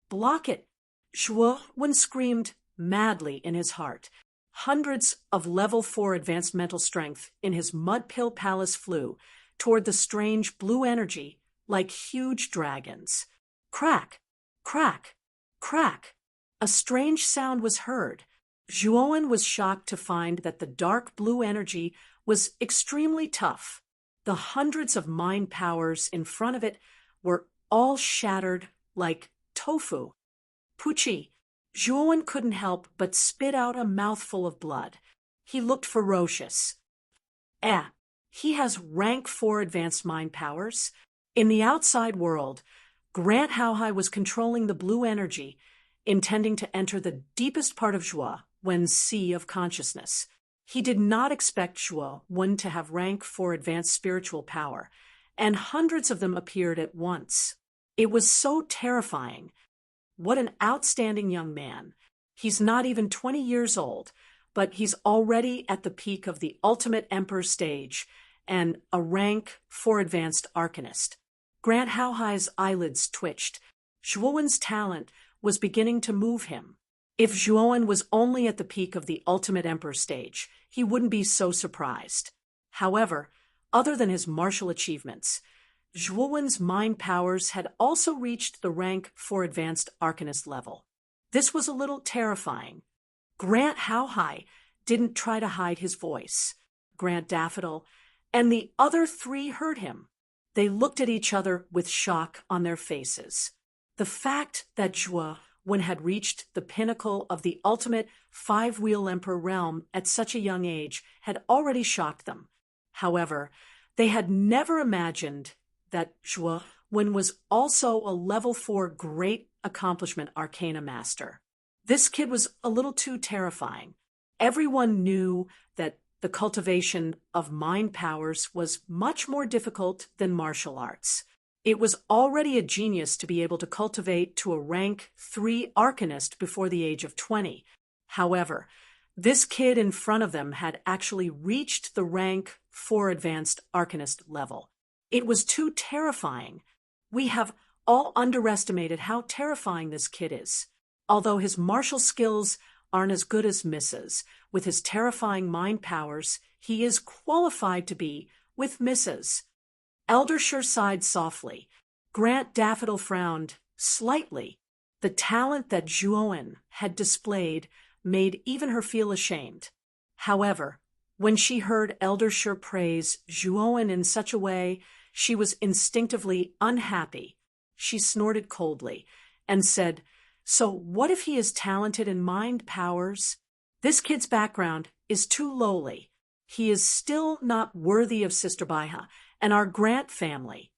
"Block it!" Zhuowen screamed madly in his heart. Hundreds of level 4 advanced mental strength in his mud pill palace flew toward the strange blue energy like huge dragons. Crack! Crack! Crack! A strange sound was heard. Zhuowen was shocked to find that the dark blue energy was extremely tough. The hundreds of mind powers in front of it were all shattered like tofu. Pucci! Zhuowen couldn't help but spit out a mouthful of blood. He looked ferocious. He has rank 4 advanced mind powers. In the outside world, Grant Haohai was controlling the blue energy, intending to enter the deepest part of Zhuowen's sea of consciousness. He did not expect Zhuowen to have rank 4 advanced spiritual power, and hundreds of them appeared at once. It was so terrifying. What an outstanding young man. He's not even 20 years old, but he's already at the peak of the ultimate emperor stage and a rank 4 advanced arcanist. Grant Haohai's eyelids twitched. Zhuowen's talent was beginning to move him. If Zhuowen was only at the peak of the ultimate emperor stage, he wouldn't be so surprised. However, other than his martial achievements, Zhuowen's mind powers had also reached the rank 4 advanced arcanist level. This was a little terrifying. Grant Haohai didn't try to hide his voice. Grant Daffodil and the other 3 heard him. They looked at each other with shock on their faces. The fact that Zhuowen had reached the pinnacle of the ultimate 5-wheel emperor realm at such a young age had already shocked them. However, they had never imagined that Zhuowen was also a level 4 great accomplishment arcana master. This kid was a little too terrifying. Everyone knew that the cultivation of mind powers was much more difficult than martial arts. It was already a genius to be able to cultivate to a rank 3 arcanist before the age of 20. However, this kid in front of them had actually reached the rank 4 advanced arcanist level. It was too terrifying. We have all underestimated how terrifying this kid is. Although his martial skills aren't as good as Mrs. With his terrifying mind powers, he is qualified to be with Mrs. Eldersher sighed softly. Grant Daffodil frowned slightly. The talent that Zhuowen had displayed made even her feel ashamed. However, when she heard Eldersher praise Zhuowen in such a way, she was instinctively unhappy. She snorted coldly and said, "So what if he is talented in mind powers? This kid's background is too lowly. He is still not worthy of Sister Baiha and our Grant family."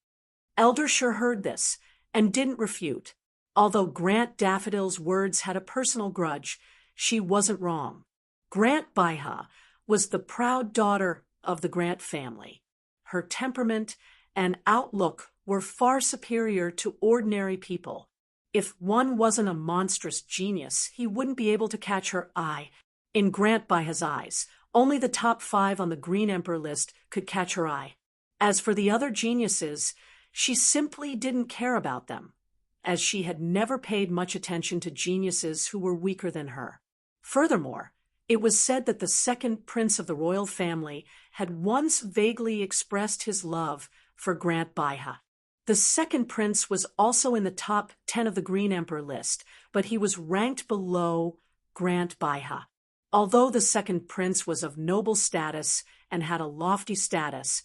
Eldersher heard this and didn't refute. Although Grant Daffodil's words had a personal grudge, she wasn't wrong. Grant Baiha was the proud daughter of the Grant family. Her temperament and outlook were far superior to ordinary people. If one wasn't a monstrous genius, he wouldn't be able to catch her eye. In Grant Baiha's eyes, only the top 5 on the Green Emperor list could catch her eye. As for the other geniuses, she simply didn't care about them, as she had never paid much attention to geniuses who were weaker than her. Furthermore, it was said that the second prince of the royal family had once vaguely expressed his love for Grant Baiha. The second prince was also in the top 10 of the Green Emperor list, but he was ranked below Grant Baiha. Although the second prince was of noble status and had a lofty status,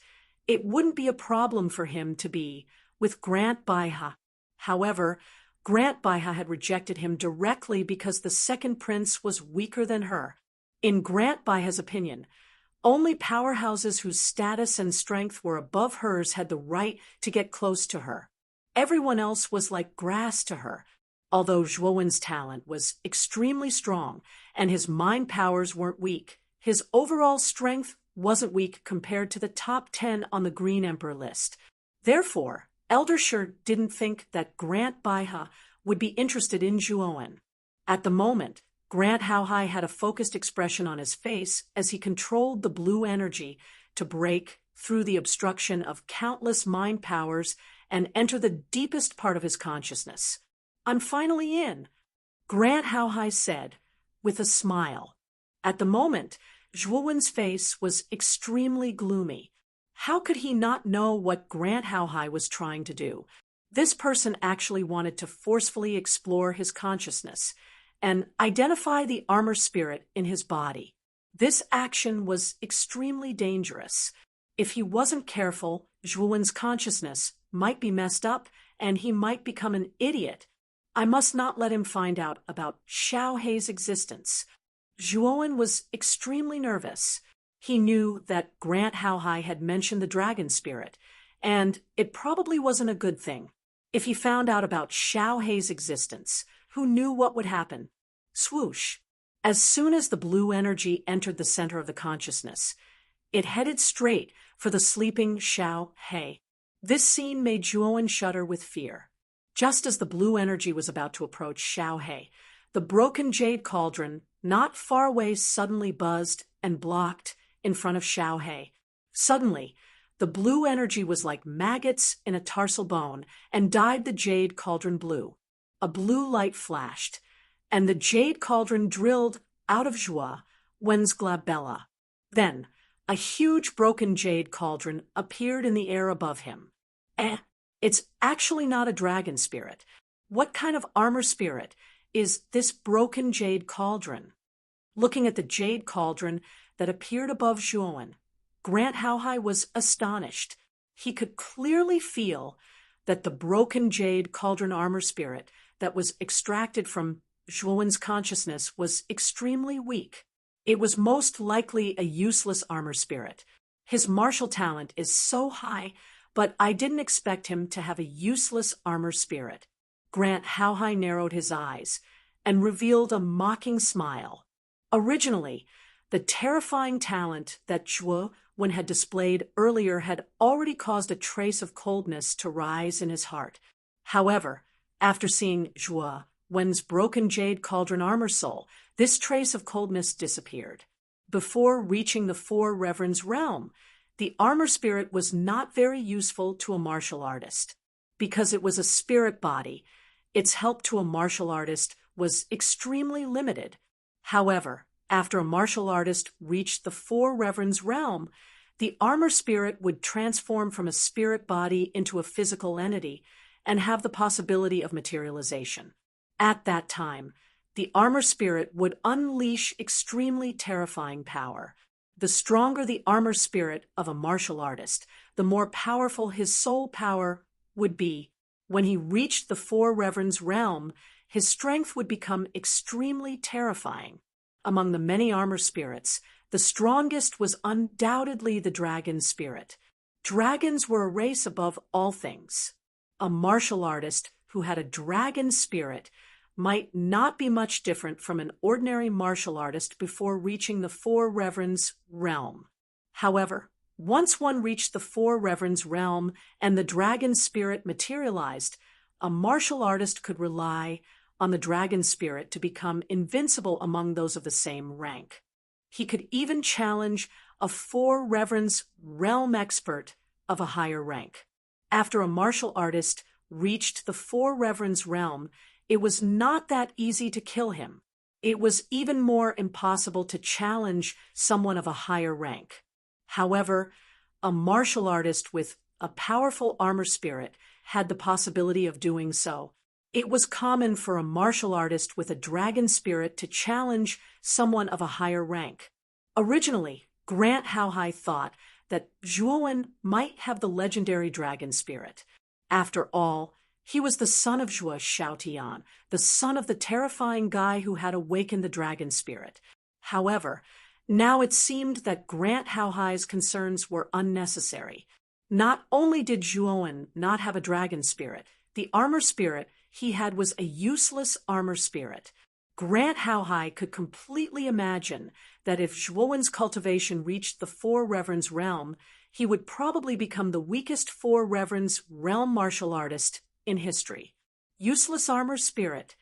it wouldn't be a problem for him to be with Grant Baiha. However, Grant Baiha had rejected him directly because the second prince was weaker than her. In Grant Baiha's opinion, only powerhouses whose status and strength were above hers had the right to get close to her. Everyone else was like grass to her. Although Zhuowen's talent was extremely strong and his mind powers weren't weak, his overall strength wasn't weak compared to the top 10 on the Green Emperor list. Therefore, Elder Shi didn't think that Grant Baiha would be interested in Zhuowen. At the moment, Grant Haohai had a focused expression on his face as he controlled the blue energy to break through the obstruction of countless mind powers and enter the deepest part of his consciousness. "I'm finally in," Grant Haohai said, with a smile. At the moment, Zhuowen's face was extremely gloomy. How could he not know what Grant Haohai was trying to do? This person actually wanted to forcefully explore his consciousness and identify the armor spirit in his body. This action was extremely dangerous. If he wasn't careful, Zhuowen's consciousness might be messed up and he might become an idiot. I must not let him find out about Xiao Hei's existence. Zhuowen was extremely nervous. He knew that Grant Haohai had mentioned the dragon spirit, and it probably wasn't a good thing. If he found out about Xiao Hei's existence, who knew what would happen? Swoosh! As soon as the blue energy entered the center of the consciousness, it headed straight for the sleeping Xiao Hei. This scene made Zhuowen shudder with fear. Just as the blue energy was about to approach Xiao Hei, the broken jade cauldron not far away suddenly buzzed and blocked in front of Xiao Hei. Suddenly, the blue energy was like maggots in a tarsal bone and dyed the jade cauldron blue. A blue light flashed, and the jade cauldron drilled out of Zhuowen's glabella. Then, a huge broken jade cauldron appeared in the air above him. It's actually not a dragon spirit. What kind of armor spirit is this broken jade cauldron? Looking at the jade cauldron that appeared above Zhuowen, Grant Haohai was astonished. He could clearly feel that the broken jade cauldron armor spirit that was extracted from Zhuowen's consciousness was extremely weak. It was most likely a useless armor spirit. His martial talent is so high, but I didn't expect him to have a useless armor spirit. Grant Haohai narrowed his eyes and revealed a mocking smile. Originally, the terrifying talent that Zhuowen had displayed earlier had already caused a trace of coldness to rise in his heart. However, after seeing Zhuowen's broken jade cauldron armor soul, this trace of coldness disappeared. Before reaching the Four Reverends realm, the armor spirit was not very useful to a martial artist. Because it was a spirit body, its help to a martial artist was extremely limited. However, after a martial artist reached the Four Reverends realm, the armor spirit would transform from a spirit body into a physical entity and have the possibility of materialization. At that time, the armor spirit would unleash extremely terrifying power. The stronger the armor spirit of a martial artist, the more powerful his soul power would be. When he reached the Four Reverends realm, his strength would become extremely terrifying. Among the many armor spirits, the strongest was undoubtedly the dragon spirit. Dragons were a race above all things. A martial artist who had a dragon spirit, might not be much different from an ordinary martial artist before reaching the Four Reverends realm. However, once one reached the Four Reverends realm and the dragon spirit materialized, a martial artist could rely on the dragon spirit to become invincible among those of the same rank. He could even challenge a Four Reverends realm expert of a higher rank. After a martial artist reached the Four Reverends realm, it was not that easy to kill him. It was even more impossible to challenge someone of a higher rank. However, a martial artist with a powerful armor spirit had the possibility of doing so. It was common for a martial artist with a dragon spirit to challenge someone of a higher rank. Originally, Grant Howhai thought that Zhuowen might have the legendary dragon spirit. After all, he was the son of Zhuo Xiaotian, the son of the terrifying guy who had awakened the dragon spirit. However, now it seemed that Grant Howhai's concerns were unnecessary. Not only did Zhuowen not have a dragon spirit, the armor spirit he had was a useless armor spirit. Grant Howhai could completely imagine that if Zhuowen's cultivation reached the Four Reverends realm, he would probably become the weakest Four Reverends realm martial artist in history. Useless armor spirit,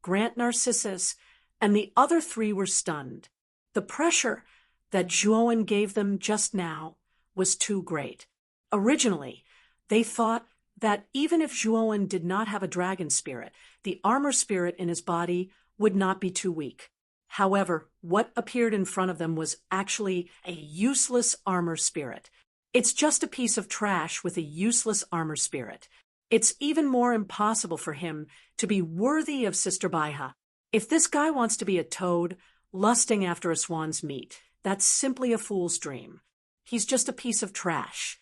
Grant Narcissus, and the other three were stunned. The pressure that Zhuowen gave them just now was too great. Originally, they thought that even if Zhuowen did not have a dragon spirit, the armor spirit in his body would not be too weak. However, what appeared in front of them was actually a useless armor spirit. It's just a piece of trash with a useless armor spirit. It's even more impossible for him to be worthy of Sister Baiha. If this guy wants to be a toad, lusting after a swan's meat, that's simply a fool's dream. He's just a piece of trash.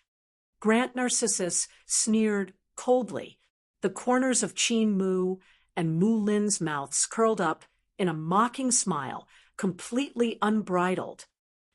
Grant Narcissus sneered coldly. The corners of Qin Mu and Mu Lin's mouths curled up in a mocking smile, completely unbridled.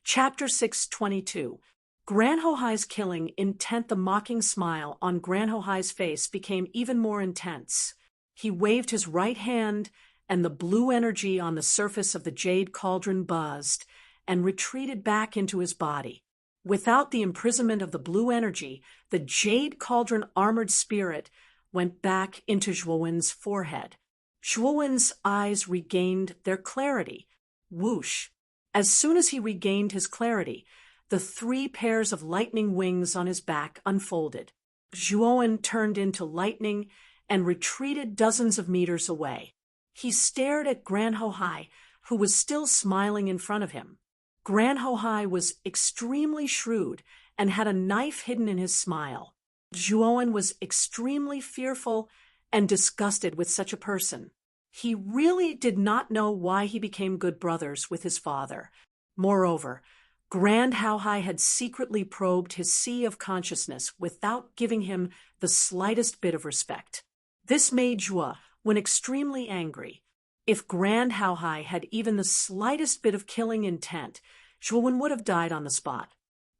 Chapter 622. Grant Howhai's killing intent. The mocking smile on Grant Howhai's face became even more intense. He waved his right hand, and the blue energy on the surface of the jade cauldron buzzed and retreated back into his body. Without the imprisonment of the blue energy, the jade cauldron armored spirit went back into Zhuowen's forehead. Zhuowen's eyes regained their clarity. Whoosh! As soon as he regained his clarity, the three pairs of lightning wings on his back unfolded. Zhuowen turned into lightning and retreated dozens of meters away. He stared at Grant Howhai, who was still smiling in front of him. Grant Howhai was extremely shrewd and had a knife hidden in his smile. Zhuowen was extremely fearful and disgusted with such a person. He really did not know why he became good brothers with his father. Moreover, Grant Howhai had secretly probed his sea of consciousness without giving him the slightest bit of respect. This made Zhuo extremely angry. If Grant Howhai had even the slightest bit of killing intent, Zhuowen would have died on the spot.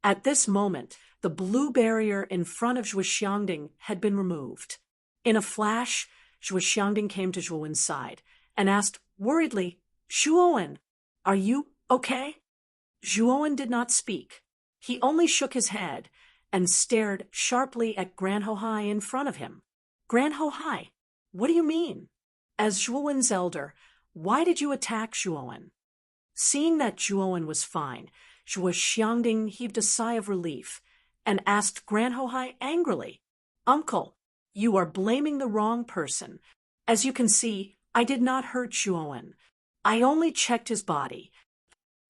At this moment, the blue barrier in front of Zhuo Xiangding had been removed. In a flash, Zhuo Xiangding came to Zhuowen's side and asked worriedly, "Zhuowen, are you okay?" Zhuowen did not speak. He only shook his head and stared sharply at Grant Howhai in front of him. "Grant Howhai, what do you mean? As Zhuowen's elder, why did you attack Zhuowen?" Seeing that Zhuowen was fine, Zhuo Xiangding heaved a sigh of relief and asked Grant Howhai angrily, "Uncle, you are blaming the wrong person. As you can see, I did not hurt Zhuowen. I only checked his body."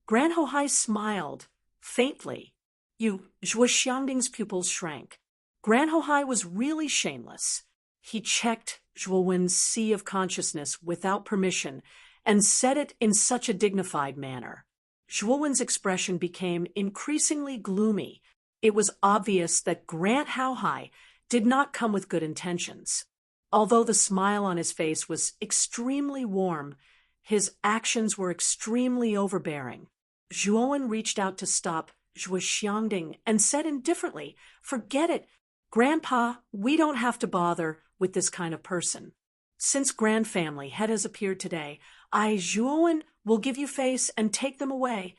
Grant Howhai smiled, faintly. Zhuo Xiangding's pupils shrank. Grant Howhai was really shameless. He checked Zhuowen's sea of consciousness without permission and said it in such a dignified manner. Zhuowen's expression became increasingly gloomy. It was obvious that Grant Howhai did not come with good intentions. Although the smile on his face was extremely warm, his actions were extremely overbearing. Zhuowen reached out to stop Zhuo Xiangding and said indifferently, "Forget it. Grandpa, we don't have to bother with this kind of person. Since Grand Family head has appeared today, I, Zhuowen, will give you face and take them away.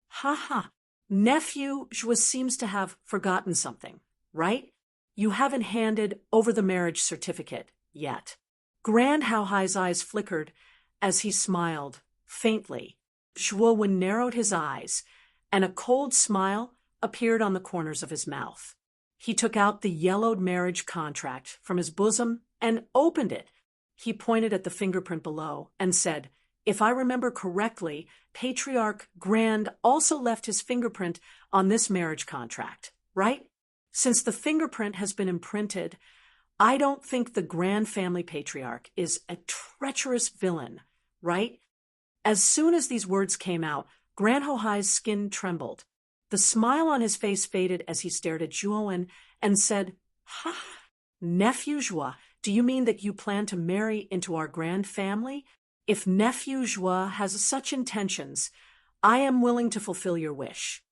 Ha ha. Nephew Zhua seems to have forgotten something, right? You haven't handed over the marriage certificate yet. Grand Haohai's eyes flickered as he smiled, faintly. Zhuowen narrowed his eyes, and a cold smile appeared on the corners of his mouth. He took out the yellowed marriage contract from his bosom and opened it. He pointed at the fingerprint below and said, "If I remember correctly, Patriarch Grand also left his fingerprint on this marriage contract, right? Since the fingerprint has been imprinted, I don't think the Grand Family Patriarch is a treacherous villain, right?" As soon as these words came out, Grand Haohai's skin trembled. The smile on his face faded as he stared at Zhuowen and said, "Ha, Nephew Zhua, do you mean that you plan to marry into our grand family? If Nephew Zhua has such intentions, I am willing to fulfill your wish."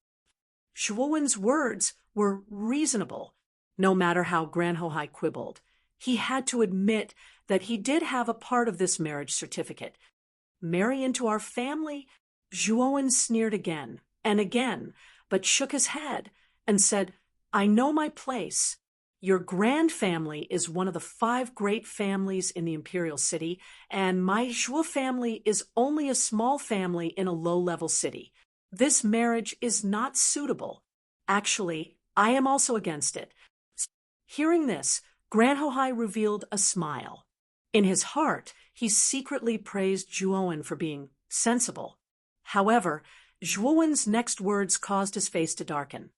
Zhuowen's words were reasonable, no matter how Grand Haohai quibbled. He had to admit that he did have a part of this marriage certificate. Marry into our family? Zhuowen sneered again and again, but shook his head and said, "I know my place. Your grand family is one of the 5 great families in the imperial city, and my Zhua family is only a small family in a low-level city. This marriage is not suitable. Actually, I am also against it." Hearing this, Grand Haohai revealed a smile. In his heart, he secretly praised Zhuowen for being sensible. However, Zhuowen's next words caused his face to darken.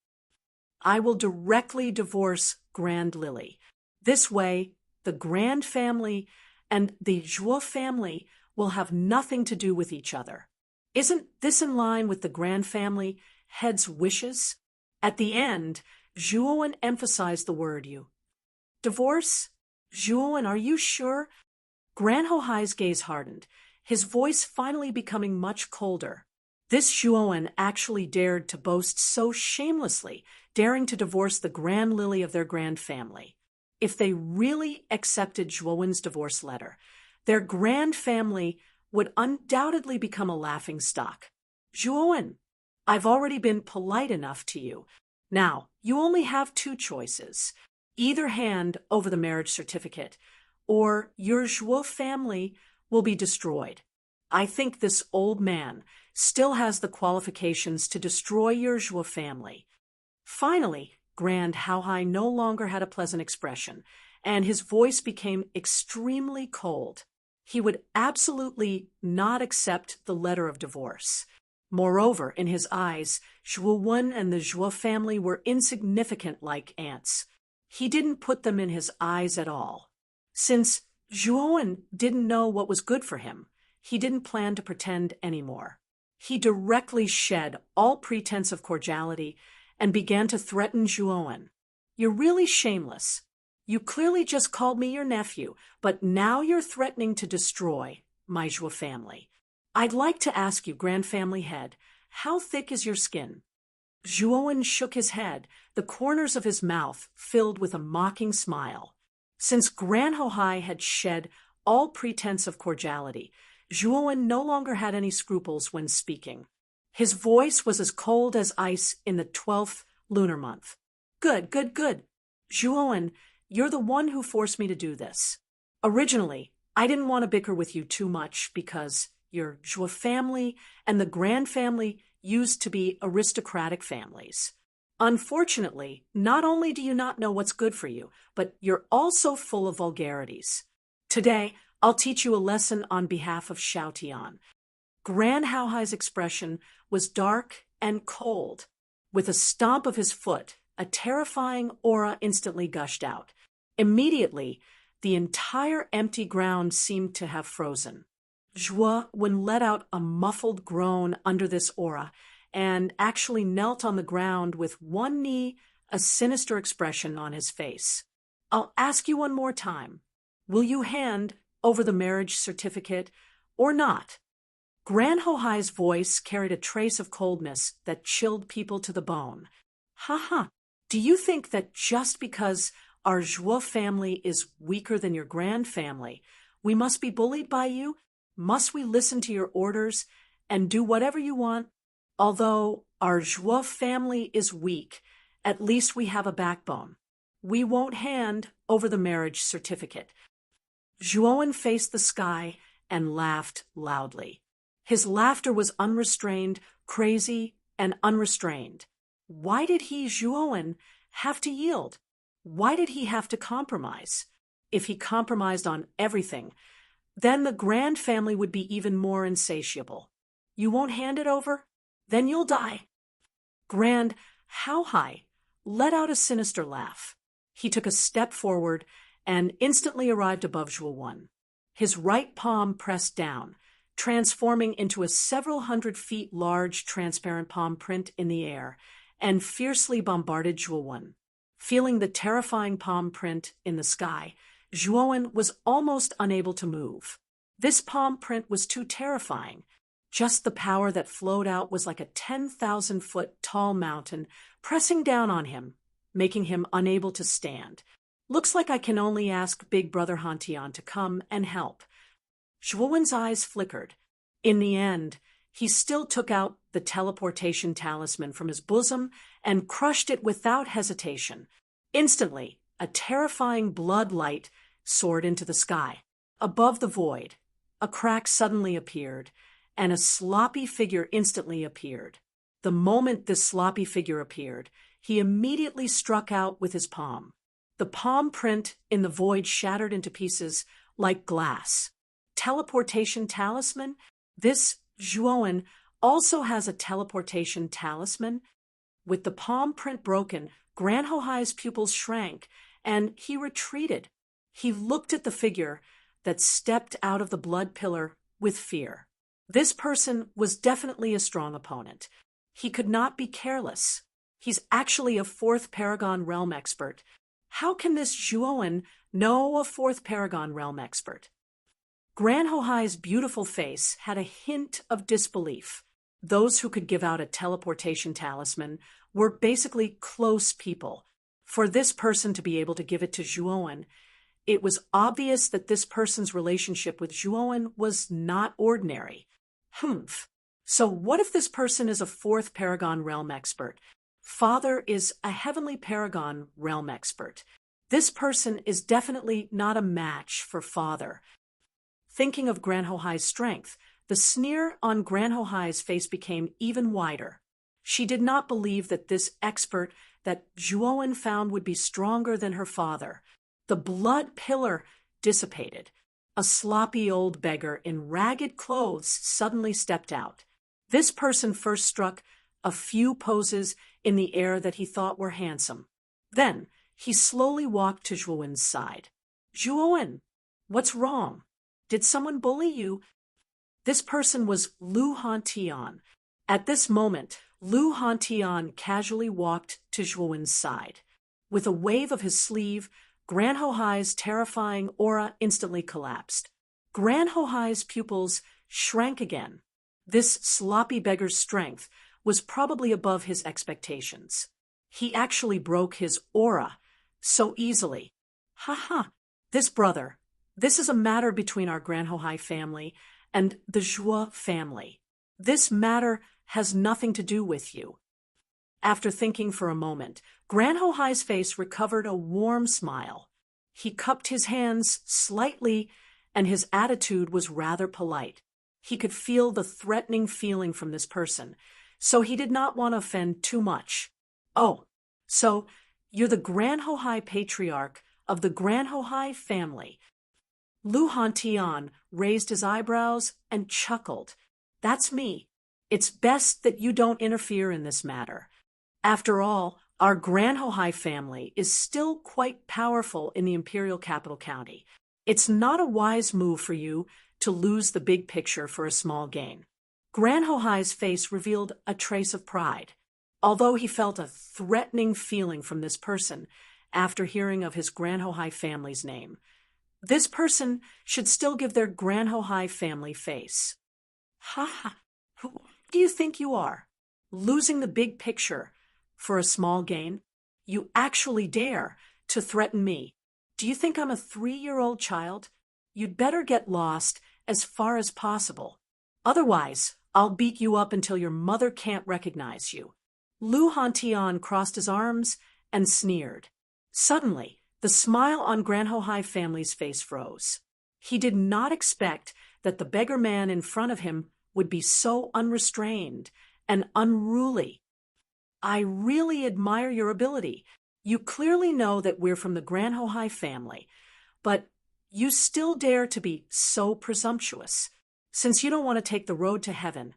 "I will directly divorce Grand Lily. This way, the Grand family and the Zhuo family will have nothing to do with each other. Isn't this in line with the Grand family head's wishes?" At the end, Zhuowen emphasized the word "you." "Divorce? Zhuowen, are you sure?" Grand Haohai's gaze hardened, his voice finally becoming much colder. This Zhuowen actually dared to boast so shamelessly, daring to divorce the Grand Lily of their grand family. If they really accepted Zhuowen's divorce letter, their grand family would undoubtedly become a laughingstock. "Zhuowen, I've already been polite enough to you. Now, you only have 2 choices. Either hand over the marriage certificate, or your Zhuo family will be destroyed. I think this old man still has the qualifications to destroy your Zhuo family." Finally, Grand Haohai no longer had a pleasant expression, and his voice became extremely cold. He would absolutely not accept the letter of divorce. Moreover, in his eyes, Zhuowen and the Zhuo family were insignificant like ants. He didn't put them in his eyes at all. Since Zhuowen didn't know what was good for him, he didn't plan to pretend anymore. He directly shed all pretense of cordiality and began to threaten Zhuowen. "You're really shameless. You clearly just called me your nephew, but now you're threatening to destroy my Zhuo family. I'd like to ask you, Grand Family Head, how thick is your skin?" Zhuowen shook his head, the corners of his mouth filled with a mocking smile. Since Grand Haohai had shed all pretense of cordiality, Zhuowen no longer had any scruples when speaking. His voice was as cold as ice in the 12th lunar month. "Good, good, good. Zhuowen, you're the one who forced me to do this. Originally, I didn't want to bicker with you too much because your Zhuo family and the Grand family used to be aristocratic families. Unfortunately, not only do you not know what's good for you, but you're also full of vulgarities. Today, I'll teach you a lesson on behalf of Xiaotian." Grand Haohai's expression was dark and cold. With a stomp of his foot, a terrifying aura instantly gushed out. Immediately, the entire empty ground seemed to have frozen. Zhuowen let out a muffled groan under this aura and actually knelt on the ground with one knee, a sinister expression on his face. "I'll ask you one more time. Will you hand over the marriage certificate or not?" Grand Haohai's voice carried a trace of coldness that chilled people to the bone. "Ha ha! Do you think that just because our Zhuo family is weaker than your grand family. We must be bullied by you? Must we listen to your orders and do whatever you want? Although our Zhuo family is weak, at least we have a backbone. We won't hand over the marriage certificate. Zhuowen faced the sky and laughed loudly. His laughter was unrestrained, crazy, and unrestrained. Why did he, Zhuowen, have to yield? Why did he have to compromise? If he compromised on everything, then the grand family would be even more insatiable. You won't hand it over? Then you'll die. Grand, how high? Let out a sinister laugh. He took a step forward and instantly arrived above Zhuo. His right palm pressed down, transforming into a several hundred feet large transparent palm print in the air, and fiercely bombarded Zhuo. Feeling the terrifying palm print in the sky, Zhuo was almost unable to move. This palm print was too terrifying. Just the power that flowed out was like a 10,000-foot tall mountain pressing down on him, making him unable to stand. Looks like I can only ask Big Brother Hantian to come and help. Zhuowen's eyes flickered. In the end, he still took out the teleportation talisman from his bosom and crushed it without hesitation. Instantly, a terrifying blood light soared into the sky. Above the void, a crack suddenly appeared, and a sloppy figure instantly appeared. The moment this sloppy figure appeared, he immediately struck out with his palm. The palm print in the void shattered into pieces like glass. Teleportation talisman? This Zhuowen also has a teleportation talisman. With the palm print broken, Gran Hohai's pupils shrank, and he retreated. He looked at the figure that stepped out of the blood pillar with fear. This person was definitely a strong opponent. He could not be careless. He's actually a fourth Paragon Realm expert. How can this Zhuowen know a fourth Paragon Realm expert? Gran Hohai's beautiful face had a hint of disbelief. Those who could give out a teleportation talisman were basically close people. For this person to be able to give it to Zhuowen, it was obvious that this person's relationship with Zhuowen was not ordinary. So what if this person is a fourth Paragon Realm expert? Father is a heavenly Paragon Realm expert. This person is definitely not a match for Father. Thinking of Gran Hohai's strength, the sneer on Gran Hohai's face became even wider. She did not believe that this expert that Zhuowen found would be stronger than her father. The blood pillar dissipated. A sloppy old beggar in ragged clothes suddenly stepped out. This person first struck a few poses in the air that he thought were handsome. Then he slowly walked to Zhuowen's side. Zhuowen, what's wrong? Did someone bully you? This person was Lu Hantian. At this moment, Lu Hantian casually walked to Zhuowen's side. With a wave of his sleeve, Gran Hohai's terrifying aura instantly collapsed. Gran Hohai's pupils shrank again. This sloppy beggar's strength was probably above his expectations. He actually broke his aura so easily. This brother, this is a matter between our Gran Hohai family and the Zhuo family. This matter has nothing to do with you. After thinking for a moment, Gran Hohai's face recovered a warm smile. He cupped his hands slightly, and his attitude was rather polite. He could feel the threatening feeling from this person, so he did not want to offend too much. Oh, so you're the Gran Hohai patriarch of the Gran Hohai family. Lu Hantian raised his eyebrows and chuckled. That's me. It's best that you don't interfere in this matter. After all, our Gran Hohai family is still quite powerful in the Imperial Capital County. It's not a wise move for you to lose the big picture for a small gain. Gran Hohai's face revealed a trace of pride. Although he felt a threatening feeling from this person after hearing of his Gran Hohai family's name, this person should still give their Gran Hohai family face. Who do you think you are? Losing the big picture for a small gain? You actually dare to threaten me. Do you think I'm a 3-year-old child? You'd better get lost as far as possible. Otherwise, I'll beat you up until your mother can't recognize you." Lu Hantian crossed his arms and sneered. Suddenly, the smile on Granhohai family's face froze. He did not expect that the beggar man in front of him would be so unrestrained and unruly. "I really admire your ability. You clearly know that we're from the Granhohai family, but you still dare to be so presumptuous. Since you don't want to take the road to heaven,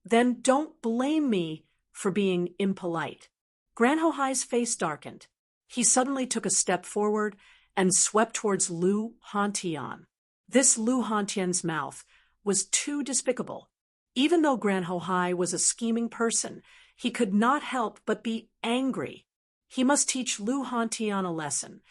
then don't blame me for being impolite." Granhohai's face darkened. He suddenly took a step forward and swept towards Lu Hantian. This Lu Hantian's mouth was too despicable. Even though Granhohai was a scheming person, he could not help but be angry. He must teach Lu Hantian a lesson.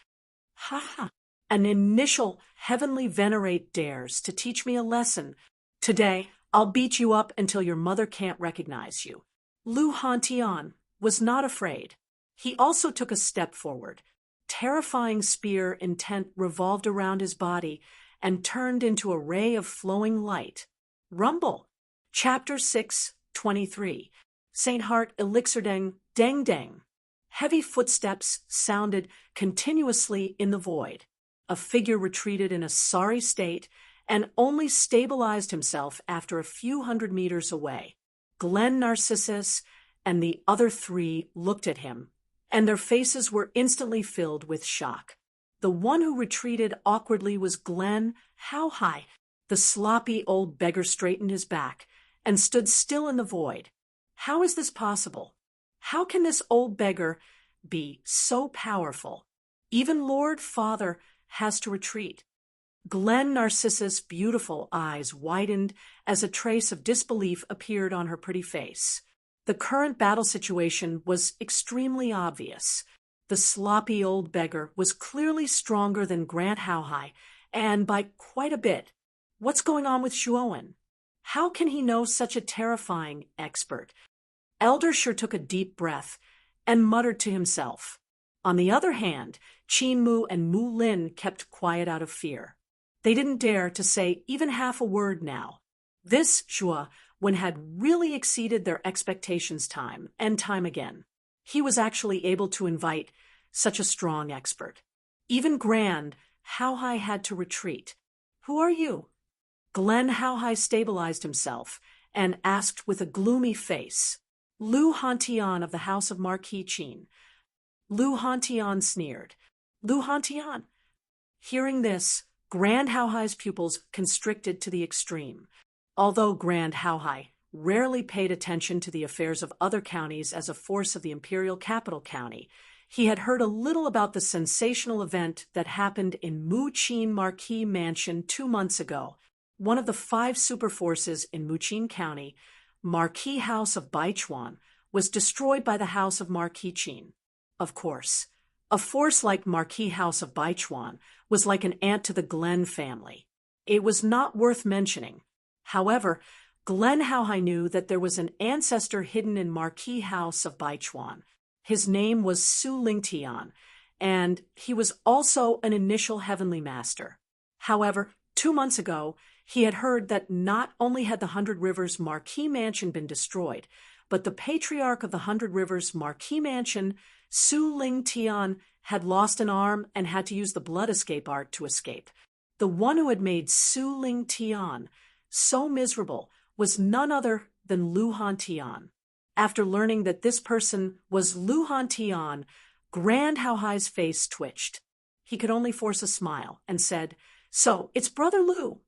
"Ha ha! An initial heavenly venerate dares to teach me a lesson. Today, I'll beat you up until your mother can't recognize you." Lu Hantian was not afraid. He also took a step forward. Terrifying spear intent revolved around his body and turned into a ray of flowing light. Rumble. Chapter 6:23. Saint Heart Elixir Deng Deng. Heavy footsteps sounded continuously in the void. A figure retreated in a sorry state and only stabilized himself after a few hundred meters away. Glenn Narcissus and the other 3 looked at him, and their faces were instantly filled with shock. The one who retreated awkwardly was Glenn Howhai. The sloppy old beggar straightened his back and stood still in the void. How is this possible? How can this old beggar be so powerful? Even Lord Father has to retreat. Glenn Narcissus' beautiful eyes widened as a trace of disbelief appeared on her pretty face. The current battle situation was extremely obvious. The sloppy old beggar was clearly stronger than Grant Howhai, and by quite a bit. What's going on with Zhuowen? How can he know such a terrifying expert? Elder sure took a deep breath and muttered to himself. On the other hand, Qin Mu and Mu Lin kept quiet out of fear. They didn't dare to say even half a word now. This Zhuowen had really exceeded their expectations time and time again. He was actually able to invite such a strong expert. Even Grand Howhai had to retreat. "Who are you?" Glenn Howhai stabilized himself and asked with a gloomy face. "Lu Hantian of the House of Marquis Qin." Lu Hantian sneered. "Lu Hantian." Hearing this, Grand Howhai's pupils constricted to the extreme. Although Grand Howhai rarely paid attention to the affairs of other counties as a force of the imperial capital county, he had heard a little about the sensational event that happened in Muqin Marquis Mansion 2 months ago. One of the 5 superforces in Muqin County, Marquis House of Baichuan, was destroyed by the House of Marquis Qin. Of course, a force like Marquis House of Baichuan was like an ant to the Glenn family. It was not worth mentioning. However, Glenn Howhai knew that there was an ancestor hidden in Marquis House of Baichuan. His name was Su Lingtian, and he was also an initial heavenly master. However, 2 months ago, he had heard that not only had the 100 Rivers Marquis Mansion been destroyed, but the patriarch of the 100 Rivers Marquis Mansion, Su Lingtian, had lost an arm and had to use the blood escape art to escape. The one who had made Su Lingtian so miserable was none other than Lu Hantian. After learning that this person was Lu Hantian, Grand Howhai's face twitched. He could only force a smile and said, "So, it's Brother Lu."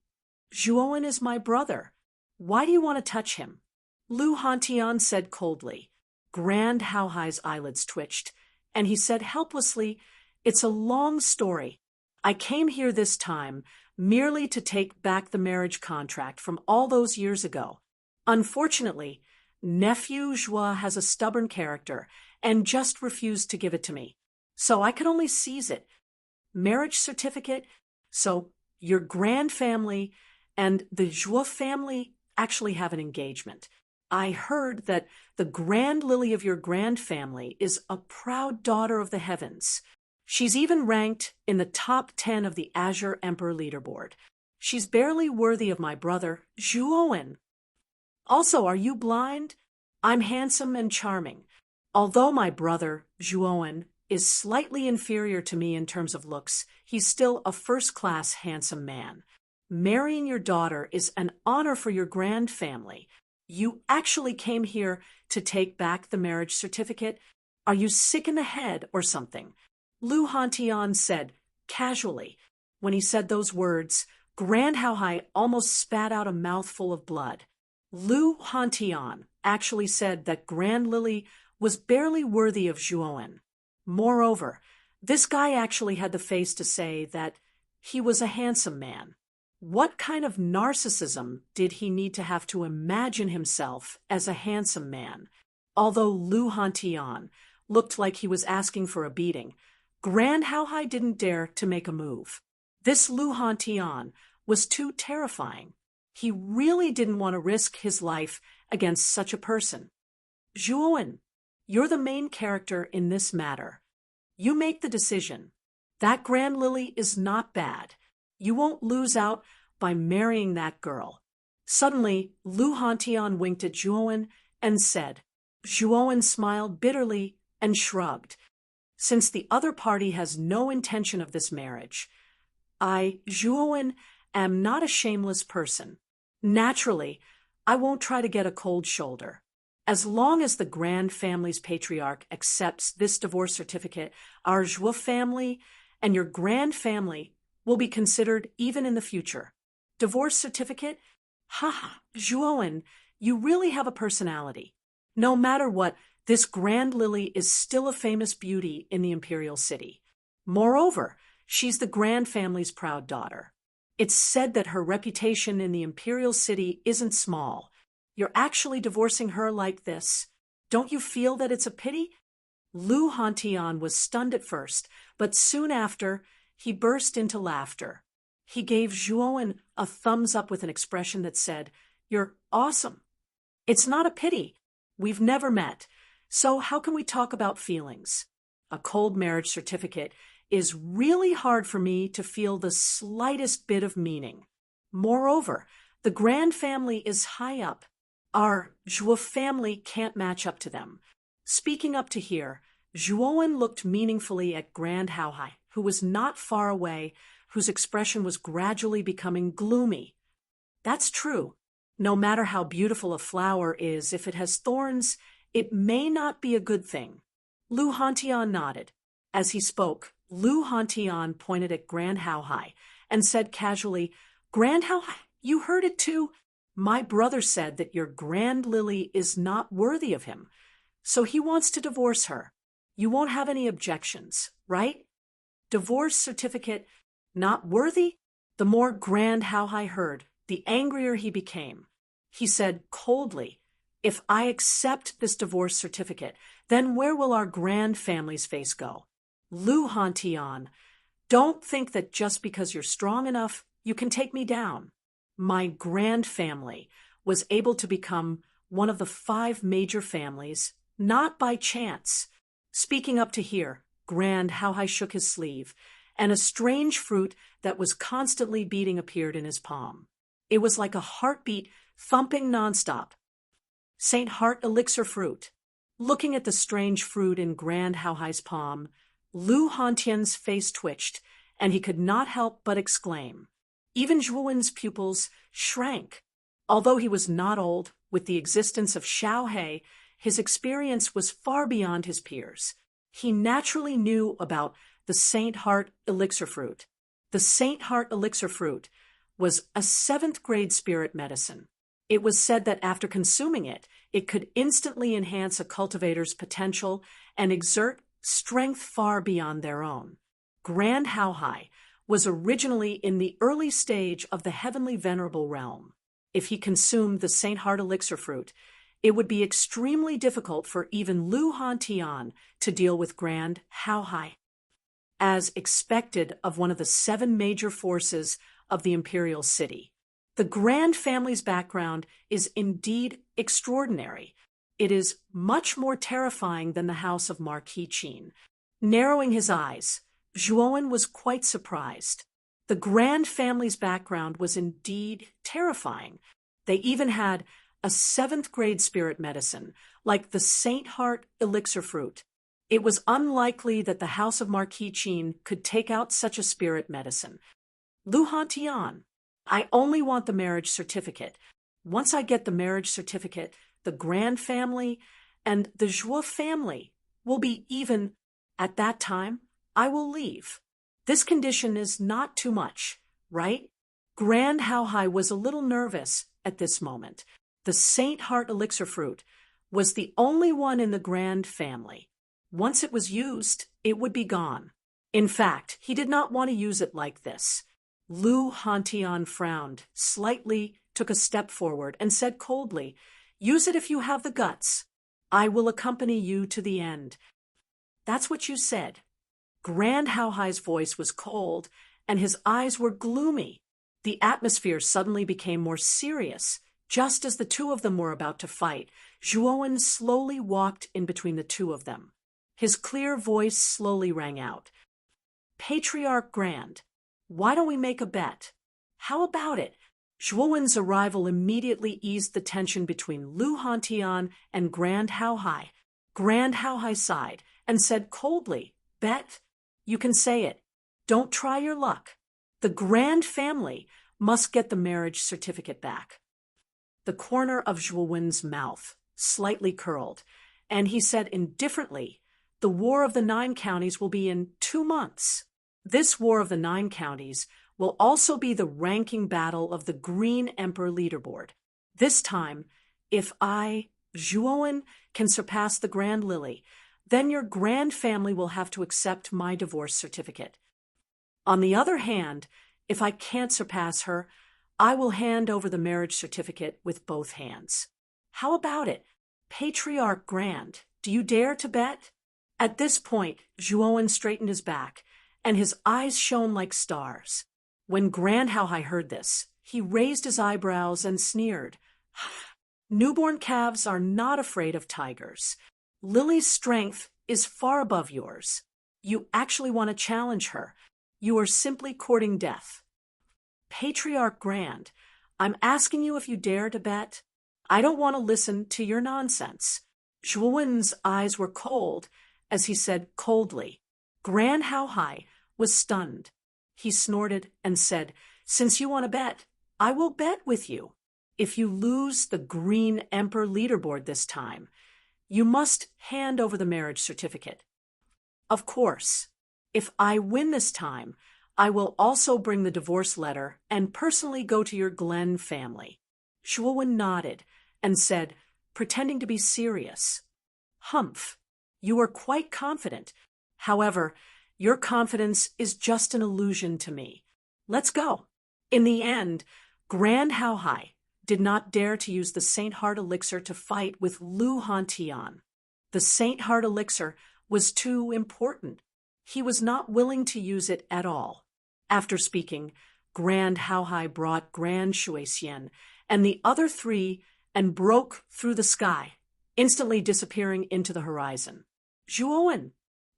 "Zhuowen is my brother. Why do you want to touch him?" Lu Hantian said coldly. Grand Howhai's eyelids twitched, and he said helplessly, "It's a long story. I came here this time merely to take back the marriage contract from all those years ago. Unfortunately, nephew Zhuo has a stubborn character and just refused to give it to me. So I could only seize it. Marriage certificate? So your grand family and the Zhuo family actually have an engagement. I heard that the grand lily of your grand family is a proud daughter of the heavens. She's even ranked in the top 10 of the Azure Emperor leaderboard. She's barely worthy of my brother, Zhuowen. Also, are you blind? I'm handsome and charming. Although my brother, Zhuowen, is slightly inferior to me in terms of looks, he's still a first-class handsome man. Marrying your daughter is an honor for your grand family. You actually came here to take back the marriage certificate? Are you sick in the head or something? Lu Hantian said, casually. When he said those words, Grand Haohai almost spat out a mouthful of blood. Lu Hantian actually said that Grand Lily was barely worthy of Zhuowen. Moreover, this guy actually had the face to say that he was a handsome man. What kind of narcissism did he need to have to imagine himself as a handsome man? Although Lu Hantian looked like he was asking for a beating, Grand Haohai didn't dare to make a move. This Lu Hantian was too terrifying. He really didn't want to risk his life against such a person. Zhuowen, you're the main character in this matter. You make the decision. That Grand Lily is not bad. You won't lose out by marrying that girl. Suddenly, Lu Hantian winked at Zhuowen and said. Zhuowen smiled bitterly and shrugged. Since the other party has no intention of this marriage, I, Zhuowen, am not a shameless person. Naturally, I won't try to get a cold shoulder. As long as the Grand family's patriarch accepts this divorce certificate, our Zhuo family and your Grand family will be considered even in the future. Divorce certificate? Haha, Zhuowen, you really have a personality. No matter what, this Grand Lily is still a famous beauty in the Imperial City. Moreover, she's the Grand family's proud daughter. It's said that her reputation in the Imperial City isn't small. You're actually divorcing her like this. Don't you feel that it's a pity? Lu Hantian was stunned at first, but soon after, he burst into laughter. He gave Zhuowen a thumbs up with an expression that said, "You're awesome. It's not a pity. We've never met. So how can we talk about feelings? A cold marriage certificate is really hard for me to feel the slightest bit of meaning. Moreover, the Grand family is high up. Our Zhuo family can't match up to them." Speaking up to here, Zhuowen looked meaningfully at Grand Haohai, who was not far away, whose expression was gradually becoming gloomy. That's true. No matter how beautiful a flower is, if it has thorns, it may not be a good thing. Lu Hantian nodded. As he spoke, Lu Hantian pointed at Grand Haohai and said casually, "Grand Haohai, you heard it too? My brother said that your Grand Lily is not worthy of him, so he wants to divorce her. You won't have any objections, right?" Divorce certificate not worthy? The more Grand Haohai heard, the angrier he became. He said coldly, "If I accept this divorce certificate, then where will our Grand family's face go?" Lu Hantian, don't think that just because you're strong enough, you can take me down. My Grand family was able to become one of the 5 major families, not by chance. Speaking up to here, Grand Haohai shook his sleeve, and a strange fruit that was constantly beating appeared in his palm. It was like a heartbeat thumping nonstop. Saint Heart elixir fruit. Looking at the strange fruit in Grand Haohai's palm, Lu Hantian's face twitched, and he could not help but exclaim. Even Zhuowen's pupils shrank. Although he was not old, with the existence of Xiaohe, his experience was far beyond his peers. He naturally knew about the Saint Heart elixir fruit. The Saint Heart elixir fruit was a 7th grade spirit medicine. It was said that after consuming it, it could instantly enhance a cultivator's potential and exert strength far beyond their own. Grand Haohai was originally in the early stage of the heavenly venerable realm. If he consumed the Saint Heart elixir fruit, it would be extremely difficult for even Lu Hantian to deal with Grand Haohai. As expected of one of the 7 major forces of the Imperial City, the Grand family's background is indeed extraordinary. It is much more terrifying than the house of Marquis Qin. Narrowing his eyes, Zhuowen was quite surprised. The Grand family's background was indeed terrifying. They even had a seventh-grade spirit medicine, like the Saint Heart elixir fruit. It was unlikely that the House of Marquis Qin could take out such a spirit medicine. Lu Hantian, I only want the marriage certificate. Once I get the marriage certificate, the Grand family and the Zhuo family will be even. At that time, I will leave. This condition is not too much, right? Grand Haohai was a little nervous at this moment. The Saint Heart elixir fruit was the only one in the Grand family. Once it was used, it would be gone. In fact, he did not want to use it like this. Lu Hantian frowned, slightly took a step forward, and said coldly, "Use it if you have the guts. I will accompany you to the end." That's what you said. Grand Haohai's voice was cold, and his eyes were gloomy. The atmosphere suddenly became more serious. Just as the two of them were about to fight, Zhuowen slowly walked in between the two of them. His clear voice slowly rang out. "Patriarch Grand, why don't we make a bet? How about it?" Zhuowen's arrival immediately eased the tension between Lu Hantian and Grand Haohai. Grand Haohai sighed and said coldly, "Bet? You can say it. Don't try your luck. The Grand family must get the marriage certificate back." The corner of Zhuowen's mouth slightly curled, and he said indifferently, "The War of the Nine Counties will be in 2 months. This War of the Nine Counties will also be the ranking battle of the Green Emperor leaderboard. This time, if I, Zhuowen, can surpass the Grand Lily, then your Grand family will have to accept my divorce certificate. On the other hand, if I can't surpass her, I will hand over the marriage certificate with both hands. How about it? Patriarch Grand, do you dare to bet?" At this point, Zhuowen straightened his back, and his eyes shone like stars. When Grand Haohai heard this, he raised his eyebrows and sneered. "Newborn calves are not afraid of tigers. Lily's strength is far above yours. You actually want to challenge her. You are simply courting death. Patriarch Grand, I'm asking you if you dare to bet. I don't want to listen to your nonsense." Zhuowen's eyes were cold as he said coldly. Grand Haohai was stunned. He snorted and said, "Since you want to bet, I will bet with you. If you lose the Green Emperor leaderboard this time, you must hand over the marriage certificate. Of course, if I win this time, I will also bring the divorce letter and personally go to your Glen family." Zhuowen nodded and said, pretending to be serious, "Humph, you are quite confident. However, your confidence is just an illusion to me. Let's go." In the end, Grand Haohai did not dare to use the Saint Heart elixir to fight with Lu Hantian. The Saint Heart elixir was too important. He was not willing to use it at all. After speaking, Grand Haohai brought Grand Shuixian and the other 3 and broke through the sky, instantly disappearing into the horizon. "Zhuowen,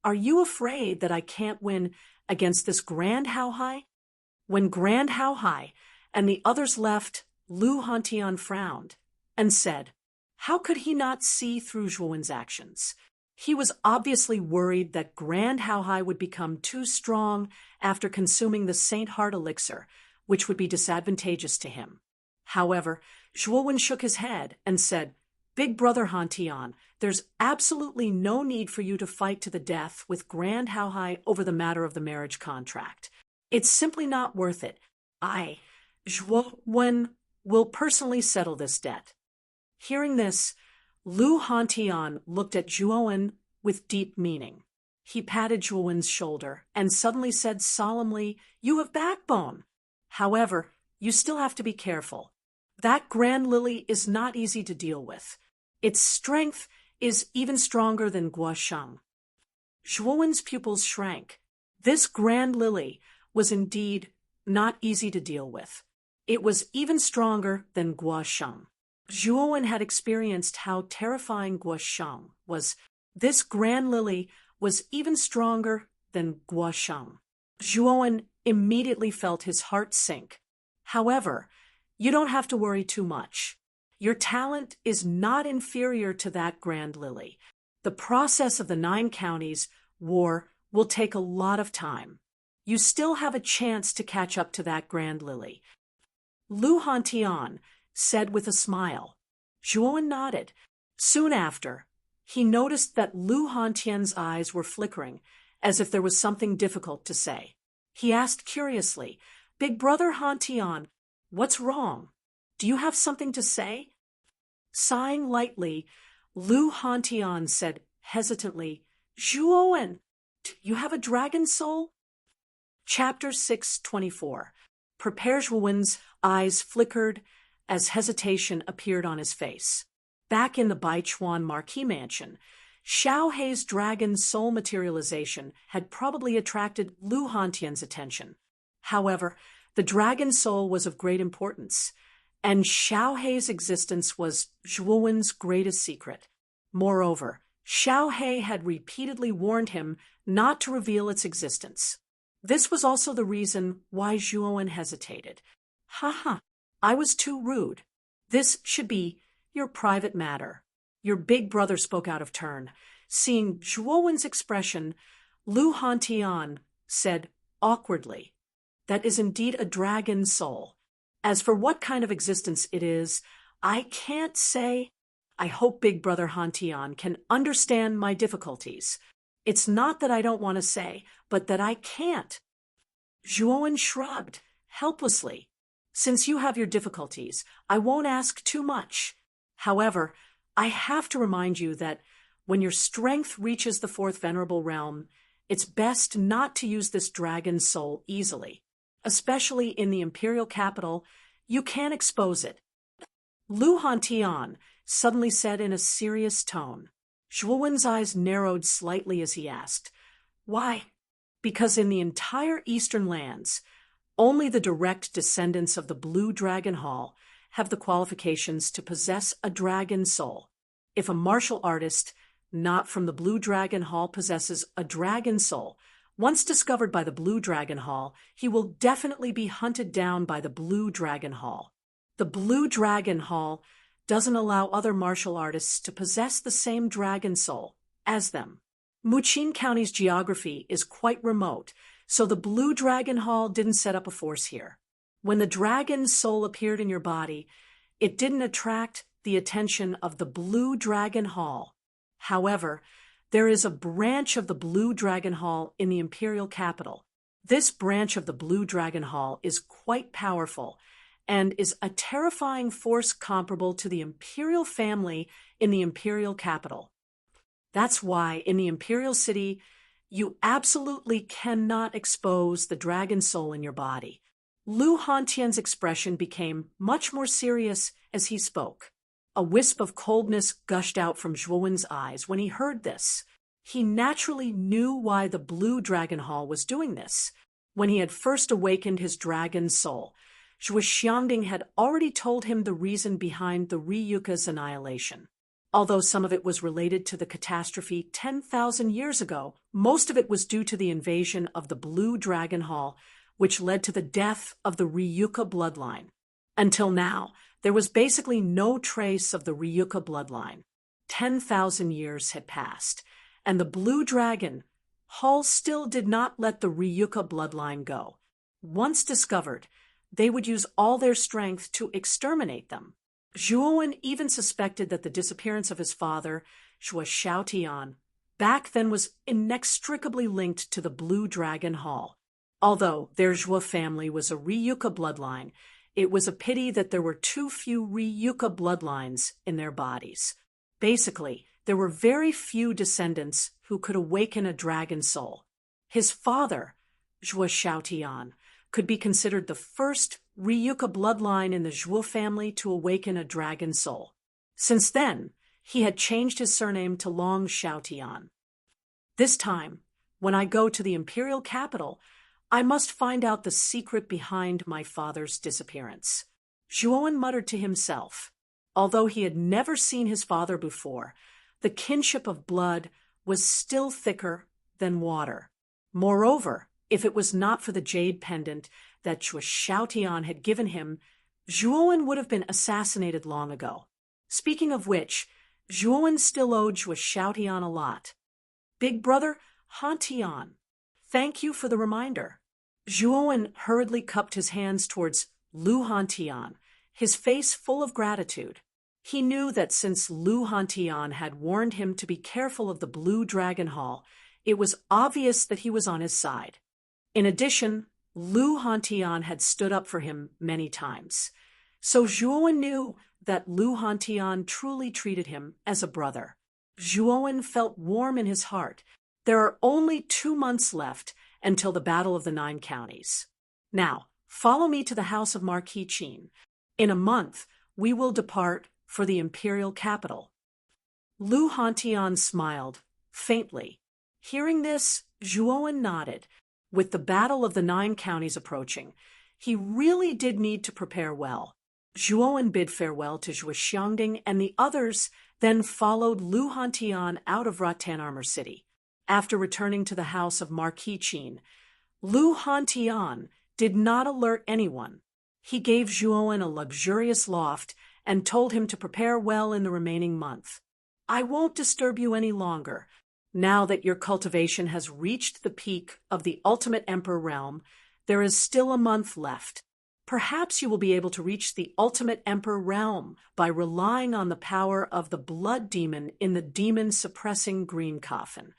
are you afraid that I can't win against this Grand Haohai?" When Grand Haohai and the others left, Lu Hantian frowned and said, how could he not see through Zhuowen's actions? He was obviously worried that Grand Haohai would become too strong after consuming the Saint Heart elixir, which would be disadvantageous to him. However, Zhuowen shook his head and said, "Big brother Hantian, there's absolutely no need for you to fight to the death with Grand Haohai over the matter of the marriage contract. It's simply not worth it. I, Zhuowen, will personally settle this debt." Hearing this, Lu Hantian looked at Zhuowen with deep meaning. He patted Zhuowen's shoulder and suddenly said solemnly, "You have backbone. However, you still have to be careful. That Grand Lily is not easy to deal with. Its strength is even stronger than Guosheng." Zhuowen's pupils shrank. This Grand Lily was indeed not easy to deal with. It was even stronger than Guosheng. Zhuowen had experienced how terrifying Guosheng was. This Grand Lily was even stronger than Guosheng. Zhuowen immediately felt his heart sink. However, you don't have to worry too much. Your talent is not inferior to that Grand Lily. The process of the 9 counties war will take a lot of time. You still have a chance to catch up to that Grand Lily. Lu Hantian said with a smile. Zhuowen nodded. Soon after, he noticed that Lu Hantian's eyes were flickering, as if there was something difficult to say. He asked curiously, "Big brother Hantian, what's wrong? Do you have something to say?" Sighing lightly, Lu Hantian said hesitantly, "Zhuowen, you have a dragon soul?" Chapter 624. Prepare Zhuowen's eyes flickered as hesitation appeared on his face. Back in the Baichuan Marquis Mansion, Xiao Hei's dragon soul materialization had probably attracted Lu Hantian's attention. However, the dragon soul was of great importance, and Xiao Hei's existence was Zhuowen's greatest secret. Moreover, Xiao Hei had repeatedly warned him not to reveal its existence. This was also the reason why Zhuowen hesitated. "Haha, I was too rude. This should be your private matter." Your big brother spoke out of turn. Seeing Zhuowen's expression, Lu Hantian said awkwardly, "That is indeed a dragon soul. As for what kind of existence it is, I can't say. I hope big brother Hantian can understand my difficulties. It's not that I don't want to say, but that I can't." Zhuowen shrugged, helplessly. "Since you have your difficulties, I won't ask too much. However, I have to remind you that when your strength reaches the 4th Venerable Realm, it's best not to use this dragon soul easily. Especially in the imperial capital, you can't expose it." Lu Hantian suddenly said in a serious tone. Zhuowen's eyes narrowed slightly as he asked, "Why?" "Because in the entire eastern lands, only the direct descendants of the Blue Dragon Hall have the qualifications to possess a dragon soul. If a martial artist not from the Blue Dragon Hall possesses a dragon soul, once discovered by the Blue Dragon Hall, he will definitely be hunted down by the Blue Dragon Hall. The Blue Dragon Hall doesn't allow other martial artists to possess the same dragon soul as them. Muqin County's geography is quite remote, so the Blue Dragon Hall didn't set up a force here. When the dragon soul appeared in your body, it didn't attract the attention of the Blue Dragon Hall. However, there is a branch of the Blue Dragon Hall in the imperial capital. This branch of the Blue Dragon Hall is quite powerful and is a terrifying force comparable to the imperial family in the imperial capital. That's why in the imperial city, you absolutely cannot expose the dragon soul in your body." Lu Hantian's expression became much more serious as he spoke. A wisp of coldness gushed out from Zhuowen's eyes when he heard this. He naturally knew why the Blue Dragon Hall was doing this. When he had first awakened his dragon soul, Zhuo Xiangding had already told him the reason behind the Ryuka's annihilation. Although some of it was related to the catastrophe 10,000 years ago, most of it was due to the invasion of the Blue Dragon Hall, which led to the death of the Ryuka bloodline. Until now, there was basically no trace of the Ryuka bloodline. 10,000 years had passed, and the Blue Dragon Hall still did not let the Ryuka bloodline go. Once discovered, they would use all their strength to exterminate them. Zhuowen even suspected that the disappearance of his father, Zhuo Xiaotian, back then was inextricably linked to the Blue Dragon Hall. Although their Zhuo family was a Ryuka bloodline, it was a pity that there were too few Ryuka bloodlines in their bodies. Basically, there were very few descendants who could awaken a dragon soul. His father, Zhuo Xiaotian, could be considered the first Ryuka bloodline in the Zhuo family to awaken a dragon soul. Since then, he had changed his surname to Long Xiaotian. This time, when I go to the imperial capital, I must find out the secret behind my father's disappearance. Zhuowen muttered to himself. Although he had never seen his father before, the kinship of blood was still thicker than water. Moreover, if it was not for the jade pendant that Zhuo Xiaotian had given him, Zhuowen would have been assassinated long ago. Speaking of which, Zhuowen still owed Zhuo Xiaotian a lot. Big brother, Han Tian, thank you for the reminder. Zhuowen hurriedly cupped his hands towards Lu Hantian, his face full of gratitude. He knew that since Lu Hantian had warned him to be careful of the Blue Dragon Hall, it was obvious that he was on his side. In addition, Lu Hantian had stood up for him many times. So Zhuowen knew that Lu Hantian truly treated him as a brother. Zhuowen felt warm in his heart. There are only 2 months left until the Battle of the 9 Counties. Now, follow me to the house of Marquis Qin. In a month, we will depart for the imperial capital. Lu Hantian smiled, faintly. Hearing this, Zhuowen nodded. With the Battle of the 9 Counties approaching, he really did need to prepare well. Zhuowen bid farewell to Zhuo Xiangding and the others, then followed Lu Hantian out of Rattan Armor City. After returning to the house of Marquis Qin, Lu Hantian did not alert anyone. He gave Zhuowen a luxurious loft and told him to prepare well in the remaining month. I won't disturb you any longer. Now that your cultivation has reached the peak of the ultimate emperor realm, there is still a month left. Perhaps you will be able to reach the ultimate emperor realm by relying on the power of the blood demon in the demon-suppressing green coffin.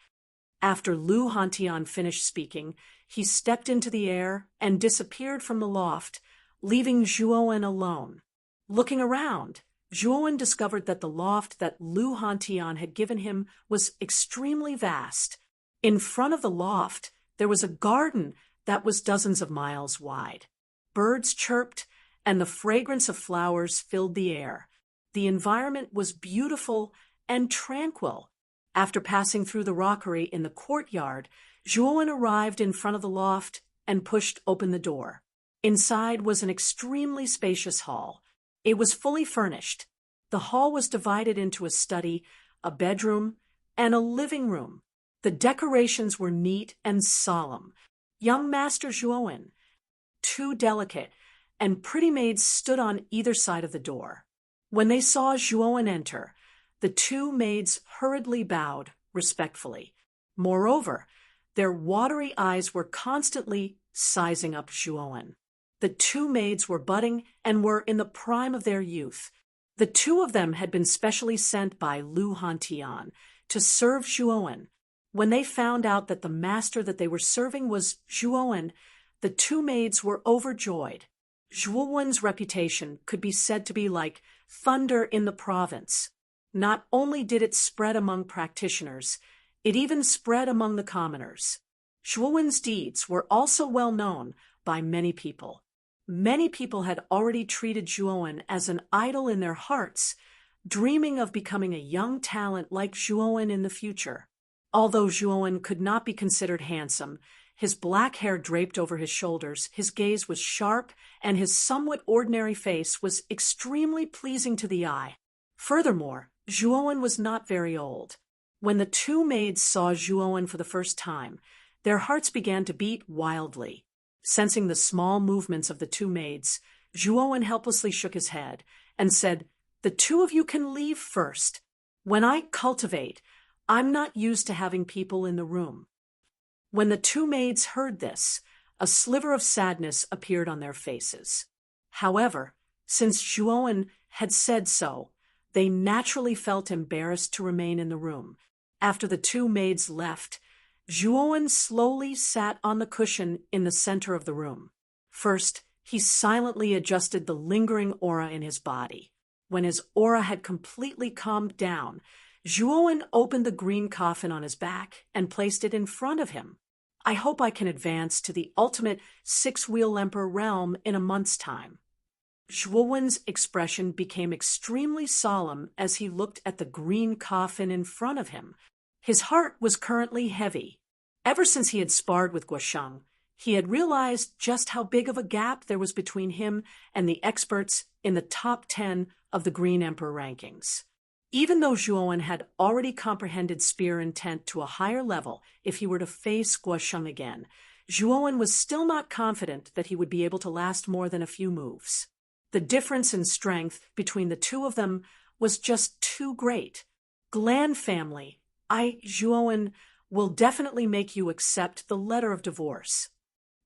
After Lu Hantian finished speaking, he stepped into the air and disappeared from the loft, leaving Zhuowen alone. Looking around, Zhuowen discovered that the loft that Lu Hantian had given him was extremely vast. In front of the loft, there was a garden that was dozens of miles wide. Birds chirped, and the fragrance of flowers filled the air. The environment was beautiful and tranquil. After passing through the rockery in the courtyard, Zhuowen arrived in front of the loft and pushed open the door. Inside was an extremely spacious hall. It was fully furnished. The hall was divided into a study, a bedroom, and a living room. The decorations were neat and solemn. Young Master Zhuowen, 2 delicate and pretty maids stood on either side of the door. When they saw Zhuowen enter, the 2 maids hurriedly bowed respectfully. Moreover, their watery eyes were constantly sizing up Zhuowen. The 2 maids were budding and were in the prime of their youth. The 2 of them had been specially sent by Lu Hantian to serve Zhuowen. When they found out that the master that they were serving was Zhuowen, the 2 maids were overjoyed. Zhuowen's reputation could be said to be like thunder in the province. Not only did it spread among practitioners, it even spread among the commoners. Zhuowen's deeds were also well known by many people. Many people had already treated Zhuowen as an idol in their hearts, dreaming of becoming a young talent like Zhuowen in the future. Although Zhuowen could not be considered handsome, his black hair draped over his shoulders, his gaze was sharp, and his somewhat ordinary face was extremely pleasing to the eye. Furthermore, Zhuowen was not very old. When the 2 maids saw Zhuowen for the first time, their hearts began to beat wildly. Sensing the small movements of the 2 maids, Zhuowen helplessly shook his head and said, "The 2 of you can leave first. When I cultivate, I'm not used to having people in the room." When the 2 maids heard this, a sliver of sadness appeared on their faces. However, since Zhuowen had said so, they naturally felt embarrassed to remain in the room. After the 2 maids left, Zhuowen slowly sat on the cushion in the center of the room. First, he silently adjusted the lingering aura in his body. When his aura had completely calmed down, Zhuowen opened the green coffin on his back and placed it in front of him. "I hope I can advance to the ultimate 6-wheel emperor realm in a month's time." Zhuowen's expression became extremely solemn as he looked at the green coffin in front of him. His heart was currently heavy. Ever since he had sparred with Guosheng, he had realized just how big of a gap there was between him and the experts in the top 10 of the Green Emperor rankings. Even though Zhuowen had already comprehended spear intent to a higher level if he were to face Guosheng again, Zhuowen was still not confident that he would be able to last more than a few moves. The difference in strength between the two of them was just too great. Glan family, Zhuowen, will definitely make you accept the letter of divorce.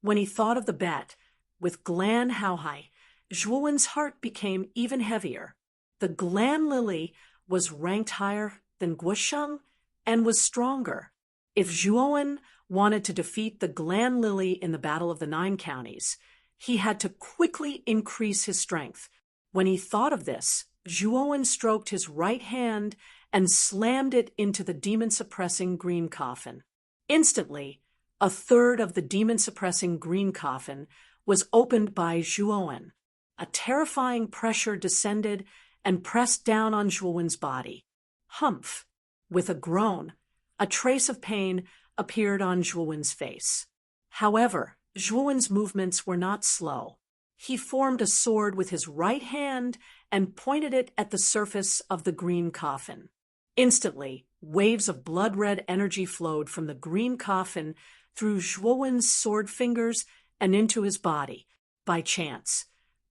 When he thought of the bet with Glan Haohai, Zhuowen's heart became even heavier. The Glan Lily was ranked higher than Guosheng and was stronger. If Zhuowen wanted to defeat the Glan Lily in the Battle of the Nine Counties, he had to quickly increase his strength. When he thought of this, Zhuowen stroked his right hand and slammed it into the demon-suppressing green coffin. Instantly, a third of the demon-suppressing green coffin was opened by Zhuowen. A terrifying pressure descended and pressed down on Zhuowen's body. Humph! With a groan, a trace of pain appeared on Zhuowen's face. However, Zhuowen's movements were not slow. He formed a sword with his right hand and pointed it at the surface of the green coffin. Instantly, waves of blood-red energy flowed from the green coffin through Zhuowen's sword fingers and into his body. By chance,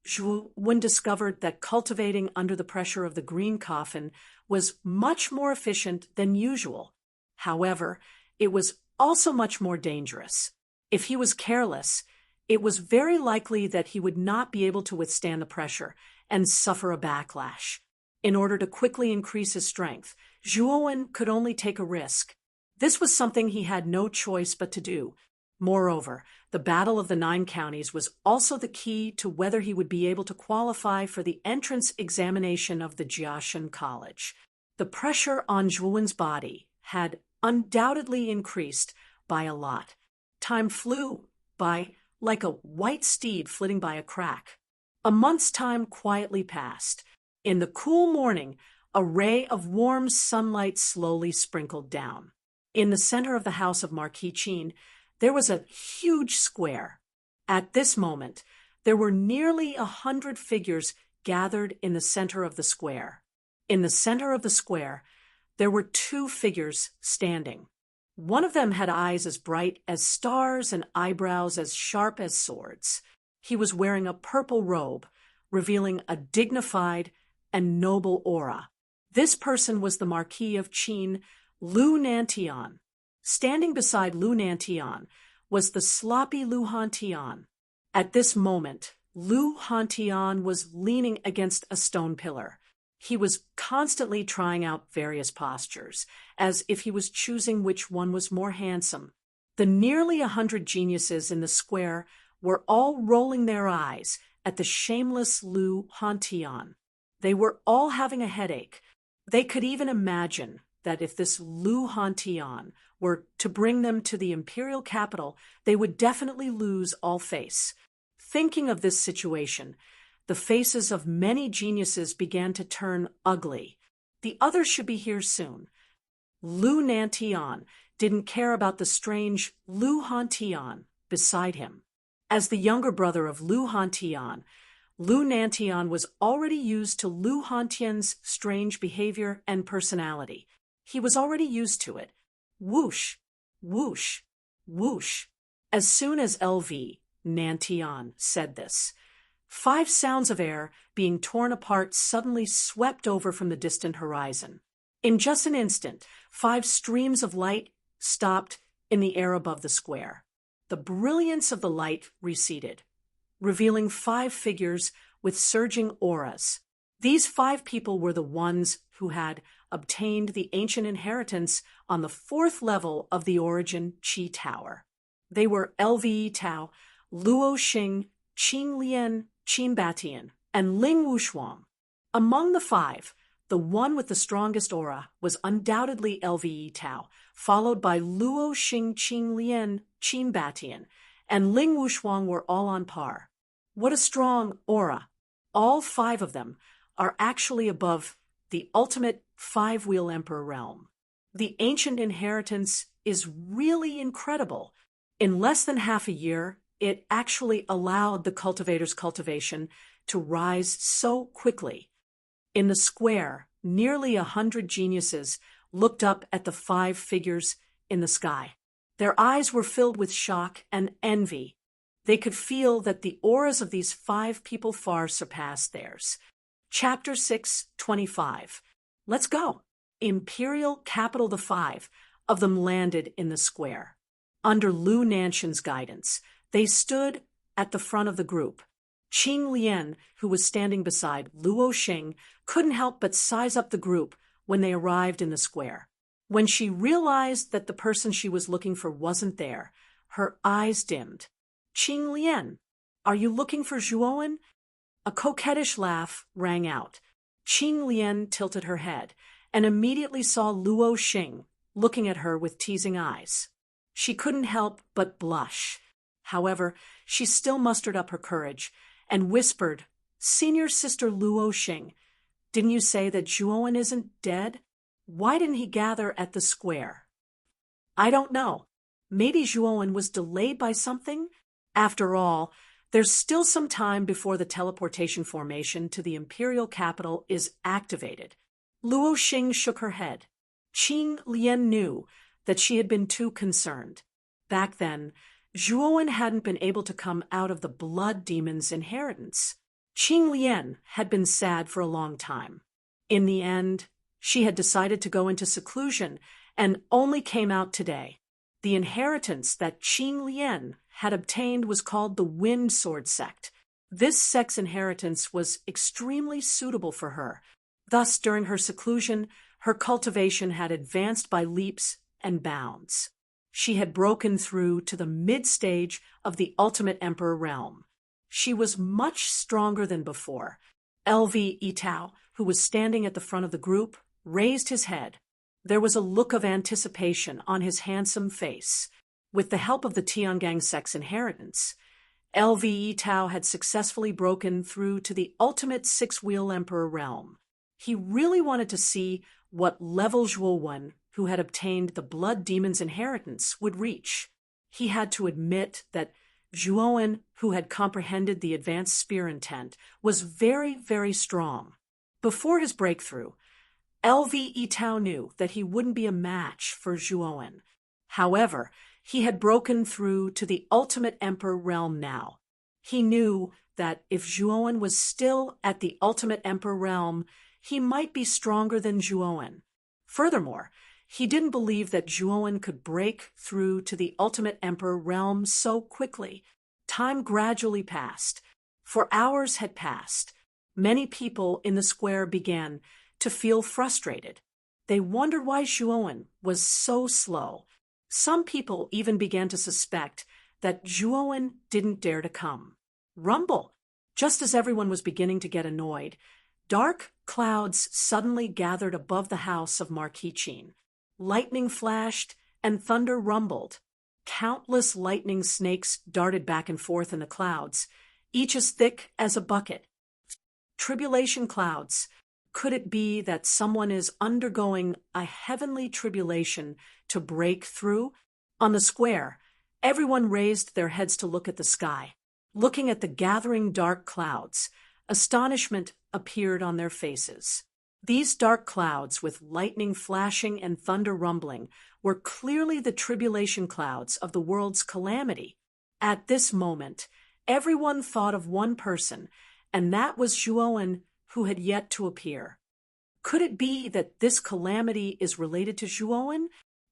Zhuowen discovered that cultivating under the pressure of the green coffin was much more efficient than usual. However, it was also much more dangerous. If he was careless, it was very likely that he would not be able to withstand the pressure and suffer a backlash. In order to quickly increase his strength, Zhuowen could only take a risk. This was something he had no choice but to do. Moreover, the Battle of the Nine Counties was also the key to whether he would be able to qualify for the entrance examination of the Jiaxin College. The pressure on Zhuowen's body had undoubtedly increased by a lot. Time flew by like a white steed flitting by a crack. A month's time quietly passed. In the cool morning, a ray of warm sunlight slowly sprinkled down. In the center of the house of Marquis Qin, there was a huge square. At this moment, there were nearly 100 figures gathered in the center of the square. In the center of the square, there were two figures standing. One of them had eyes as bright as stars and eyebrows as sharp as swords. He was wearing a purple robe, revealing a dignified and noble aura. This person was the Marquis of Qin, Lu Nantian. Standing beside Lu Nantian was the sloppy Lu Hantian. At this moment, Lu Hantian was leaning against a stone pillar. He was constantly trying out various postures, as if he was choosing which one was more handsome. The nearly 100 geniuses in the square were all rolling their eyes at the shameless Lu Hantian. They were all having a headache. They could even imagine that if this Lu Hantian were to bring them to the imperial capital, they would definitely lose all face. Thinking of this situation, the faces of many geniuses began to turn ugly. The others should be here soon. Lu Nantian didn't care about the strange Lu Hantian beside him. As the younger brother of Lu Hantian, Lu Nantian was already used to Lu Hantian's strange behavior and personality. He was already used to it. Whoosh, whoosh, whoosh. As soon as LV Nantian said this, 5 sounds of air being torn apart suddenly swept over from the distant horizon. In just an instant, 5 streams of light stopped in the air above the square. The brilliance of the light receded, revealing 5 figures with surging auras. These 5 people were the ones who had obtained the ancient inheritance on the 4th level of the Origin Qi Tower. They were LVE Tao, Luo Xing, Qing Lian, Qin Batian, and Ling Wushuang. Among the 5, the one with the strongest aura was undoubtedly LVE Tao, followed by Luo Xing, Qing Lian, Qin Batian, and Ling Wushuang were all on par. What a strong aura! All 5 of them are actually above the ultimate 5-wheel emperor realm. The ancient inheritance is really incredible. In less than half a year, it actually allowed the cultivator's cultivation to rise so quickly. In the square, Nearly 100 geniuses looked up at the 5 figures in the sky. Their eyes were filled with shock and envy. They could feel that the auras of these 5 people far surpassed theirs. Chapter 6:25. Let's go. Imperial capital. The 5 of them landed in the square. Under Lu Nanshan's guidance, they stood at the front of the group. Qing Lian, who was standing beside Luo Xing, couldn't help but size up the group when they arrived in the square. When she realized that the person she was looking for wasn't there, her eyes dimmed. Qing Lian, are you looking for Zhuowen? A coquettish laugh rang out. Qing Lian tilted her head and immediately saw Luo Xing looking at her with teasing eyes. She couldn't help but blush. However, she still mustered up her courage and whispered, "Senior Sister Luo Xing, didn't you say that Zhuowen isn't dead? Why didn't he gather at the square?" "I don't know. Maybe Zhuowen was delayed by something? After all, there's still some time before the teleportation formation to the imperial capital is activated." Luo Xing shook her head. Qing Lian knew that she had been too concerned. Back then, Zhuowen hadn't been able to come out of the blood demon's inheritance. Qing Lian had been sad for a long time. In the end, she had decided to go into seclusion and only came out today. The inheritance that Qing Lian had obtained was called the Wind Sword Sect. This sect's inheritance was extremely suitable for her. Thus, during her seclusion, her cultivation had advanced by leaps and bounds. She had broken through to the mid-stage of the Ultimate Emperor realm. She was much stronger than before. LV Yitao, who was standing at the front of the group, raised his head. There was a look of anticipation on his handsome face. With the help of the Tiangang sect's inheritance, LV Yitao had successfully broken through to the Ultimate Six-Wheel Emperor realm. He really wanted to see what level Zhuowen, who had obtained the Blood Demon's inheritance, would reach. He had to admit that Zhuowen, who had comprehended the advanced spear intent, was very, very strong. Before his breakthrough, LV Yitao knew that he wouldn't be a match for Zhuowen. However, he had broken through to the Ultimate Emperor realm now. He knew that if Zhuowen was still at the Ultimate Emperor realm, he might be stronger than Zhuowen. Furthermore, he didn't believe that Zhuowen could break through to the Ultimate Emperor realm so quickly. Time gradually passed. For hours had passed. Many people in the square began to feel frustrated. They wondered why Zhuowen was so slow. Some people even began to suspect that Zhuowen didn't dare to come. Rumble! Just as everyone was beginning to get annoyed, dark clouds suddenly gathered above the house of Marquis Qin. Lightning flashed and thunder rumbled. Countless lightning snakes darted back and forth in the clouds, each as thick as a bucket. Tribulation clouds. Could it be that someone is undergoing a heavenly tribulation to break through? On the square, everyone raised their heads to look at the sky. Looking at the gathering dark clouds, astonishment appeared on their faces. These dark clouds, with lightning flashing and thunder rumbling, were clearly the tribulation clouds of the world's calamity. At this moment, everyone thought of one person, and that was Zhuowen, who had yet to appear. Could it be that this calamity is related to Zhuowen?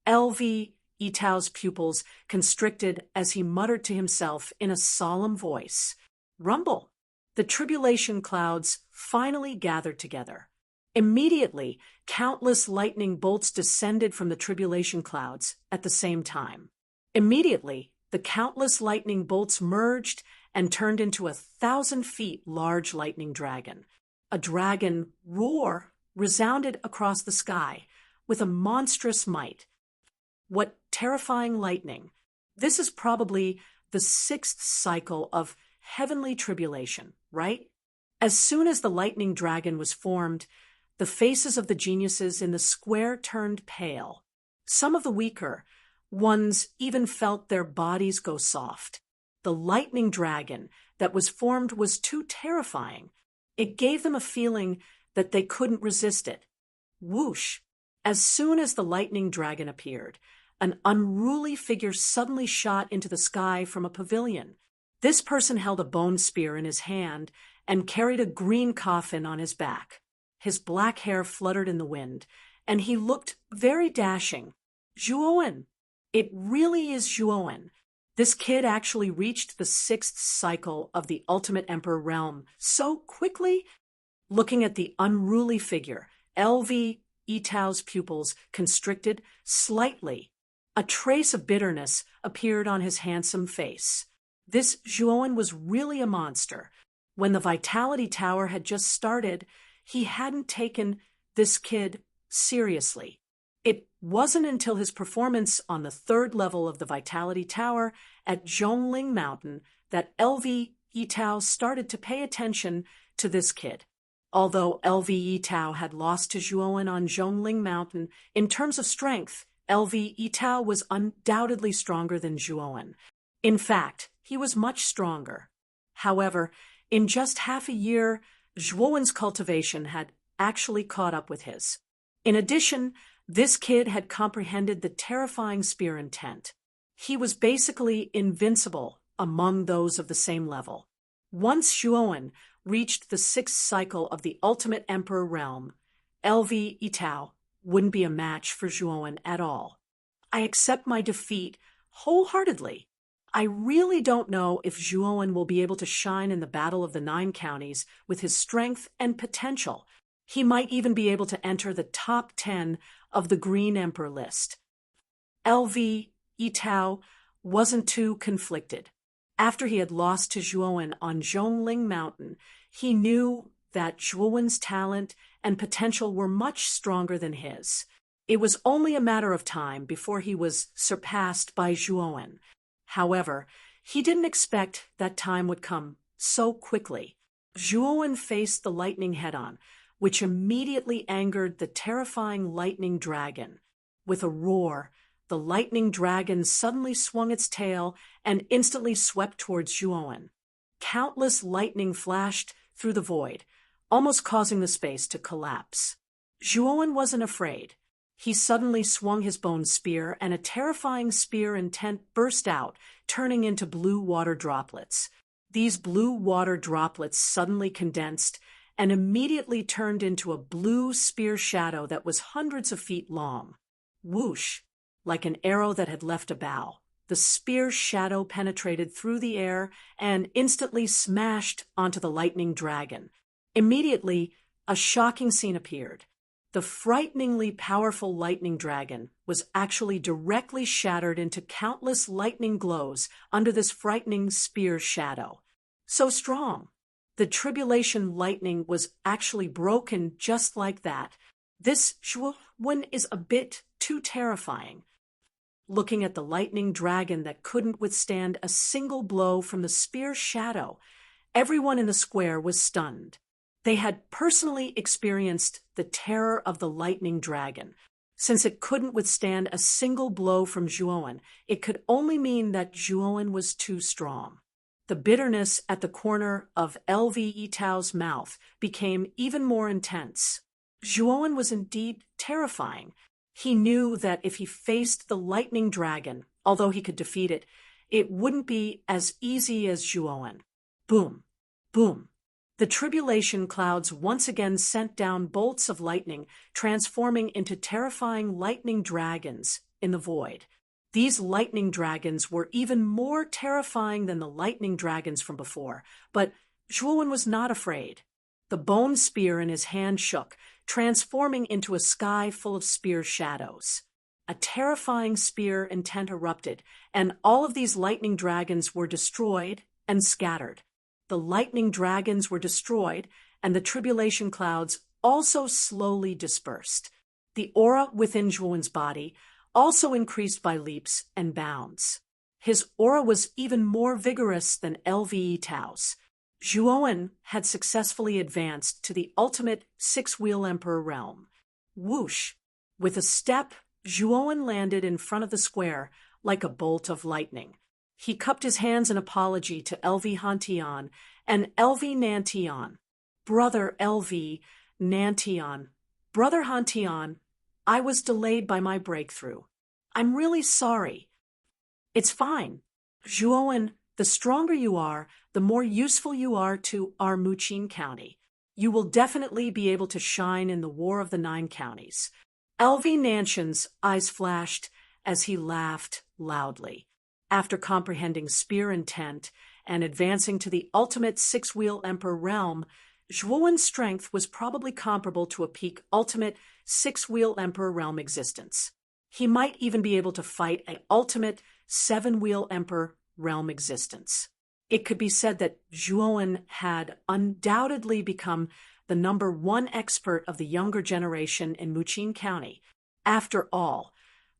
LV Yitao's pupils constricted as he muttered to himself in a solemn voice. Rumble! The tribulation clouds finally gathered together. Immediately, countless lightning bolts descended from the tribulation clouds at the same time. Immediately, the countless lightning bolts merged and turned into a 1,000 feet large lightning dragon. A dragon roar resounded across the sky with a monstrous might. What terrifying lightning! This is probably the 6th cycle of heavenly tribulation, right? As soon as the lightning dragon was formed, the faces of the geniuses in the square turned pale. Some of the weaker ones even felt their bodies go soft. The lightning dragon that was formed was too terrifying. It gave them a feeling that they couldn't resist it. Whoosh! As soon as the lightning dragon appeared, an unruly figure suddenly shot into the sky from a pavilion. This person held a bone spear in his hand and carried a green coffin on his back. His black hair fluttered in the wind, and he looked very dashing. Zhuowen! It really is Zhuowen. This kid actually reached the 6th cycle of the Ultimate Emperor realm so quickly. Looking at the unruly figure, LV Yitao's pupils constricted slightly. A trace of bitterness appeared on his handsome face. This Zhuowen was really a monster. When the Vitality Tower had just started, he hadn't taken this kid seriously. It wasn't until his performance on the 3rd level of the Vitality Tower at Zhongling Mountain that LV Yitao started to pay attention to this kid. Although LV Yitao had lost to Zhuowen on Zhongling Mountain, in terms of strength, LV Yitao was undoubtedly stronger than Zhuowen. In fact, he was much stronger. However, in just half a year, Zhuowen's cultivation had actually caught up with his. In addition, this kid had comprehended the terrifying spear intent. He was basically invincible among those of the same level. Once Zhuowen reached the 6th cycle of the Ultimate Emperor realm, LV Yitao wouldn't be a match for Zhuowen at all. I accept my defeat wholeheartedly. I really don't know if Zhuowen will be able to shine in the Battle of the 9 Counties with his strength and potential. He might even be able to enter the top 10 of the Green Emperor list. LV Yitao wasn't too conflicted. After he had lost to Zhuowen on Zhongling Mountain, he knew that Zhuowen's talent and potential were much stronger than his. It was only a matter of time before he was surpassed by Zhuowen. However, he didn't expect that time would come so quickly. Zhuowen faced the lightning head-on, which immediately angered the terrifying lightning dragon. With a roar, the lightning dragon suddenly swung its tail and instantly swept towards Zhuowen. Countless lightning flashed through the void, almost causing the space to collapse. Zhuowen wasn't afraid. He suddenly swung his bone spear, and a terrifying spear intent burst out, turning into blue water droplets. These blue water droplets suddenly condensed and immediately turned into a blue spear shadow that was hundreds of feet long. Whoosh! Like an arrow that had left a bow, the spear shadow penetrated through the air and instantly smashed onto the lightning dragon. Immediately, a shocking scene appeared. The frighteningly powerful lightning dragon was actually directly shattered into countless lightning glows under this frightening spear shadow. So strong. The tribulation lightning was actually broken just like that. This Zhuowen is a bit too terrifying. Looking at the lightning dragon that couldn't withstand a single blow from the spear shadow, everyone in the square was stunned. They had personally experienced the terror of the lightning dragon. Since it couldn't withstand a single blow from Zhuowen, it could only mean that Zhuowen was too strong. The bitterness at the corner of LV Yitao's mouth became even more intense. Zhuowen was indeed terrifying. He knew that if he faced the lightning dragon, although he could defeat it, it wouldn't be as easy as Zhuowen. Boom! Boom! The tribulation clouds once again sent down bolts of lightning, transforming into terrifying lightning dragons in the void. These lightning dragons were even more terrifying than the lightning dragons from before, but Zhuowen was not afraid. The bone spear in his hand shook, transforming into a sky full of spear shadows. A terrifying spear intent erupted, and all of these lightning dragons were destroyed and scattered. The lightning dragons were destroyed, and the tribulation clouds also slowly dispersed. The aura within Zhuowen's body also increased by leaps and bounds. His aura was even more vigorous than LV Yitao's. Zhuowen had successfully advanced to the ultimate 6-wheel emperor realm. Whoosh! With a step, Zhuowen landed in front of the square like a bolt of lightning. He cupped his hands in apology to LV Hantian and LV Nantian. Brother LV Nantian, Brother Hantian, I was delayed by my breakthrough. I'm really sorry. It's fine. Zhuowen, the stronger you are, the more useful you are to our Muqin County. You will definitely be able to shine in the War of the Nine Counties. LV Nanshan's eyes flashed as he laughed loudly. After comprehending Spear intent and advancing to the ultimate six-wheel Emperor realm, Zhuowen's strength was probably comparable to a peak ultimate six-wheel Emperor realm existence. He might even be able to fight an ultimate seven-wheel Emperor realm existence. It could be said that Zhuowen had undoubtedly become the #1 expert of the younger generation in Muqin County. After all,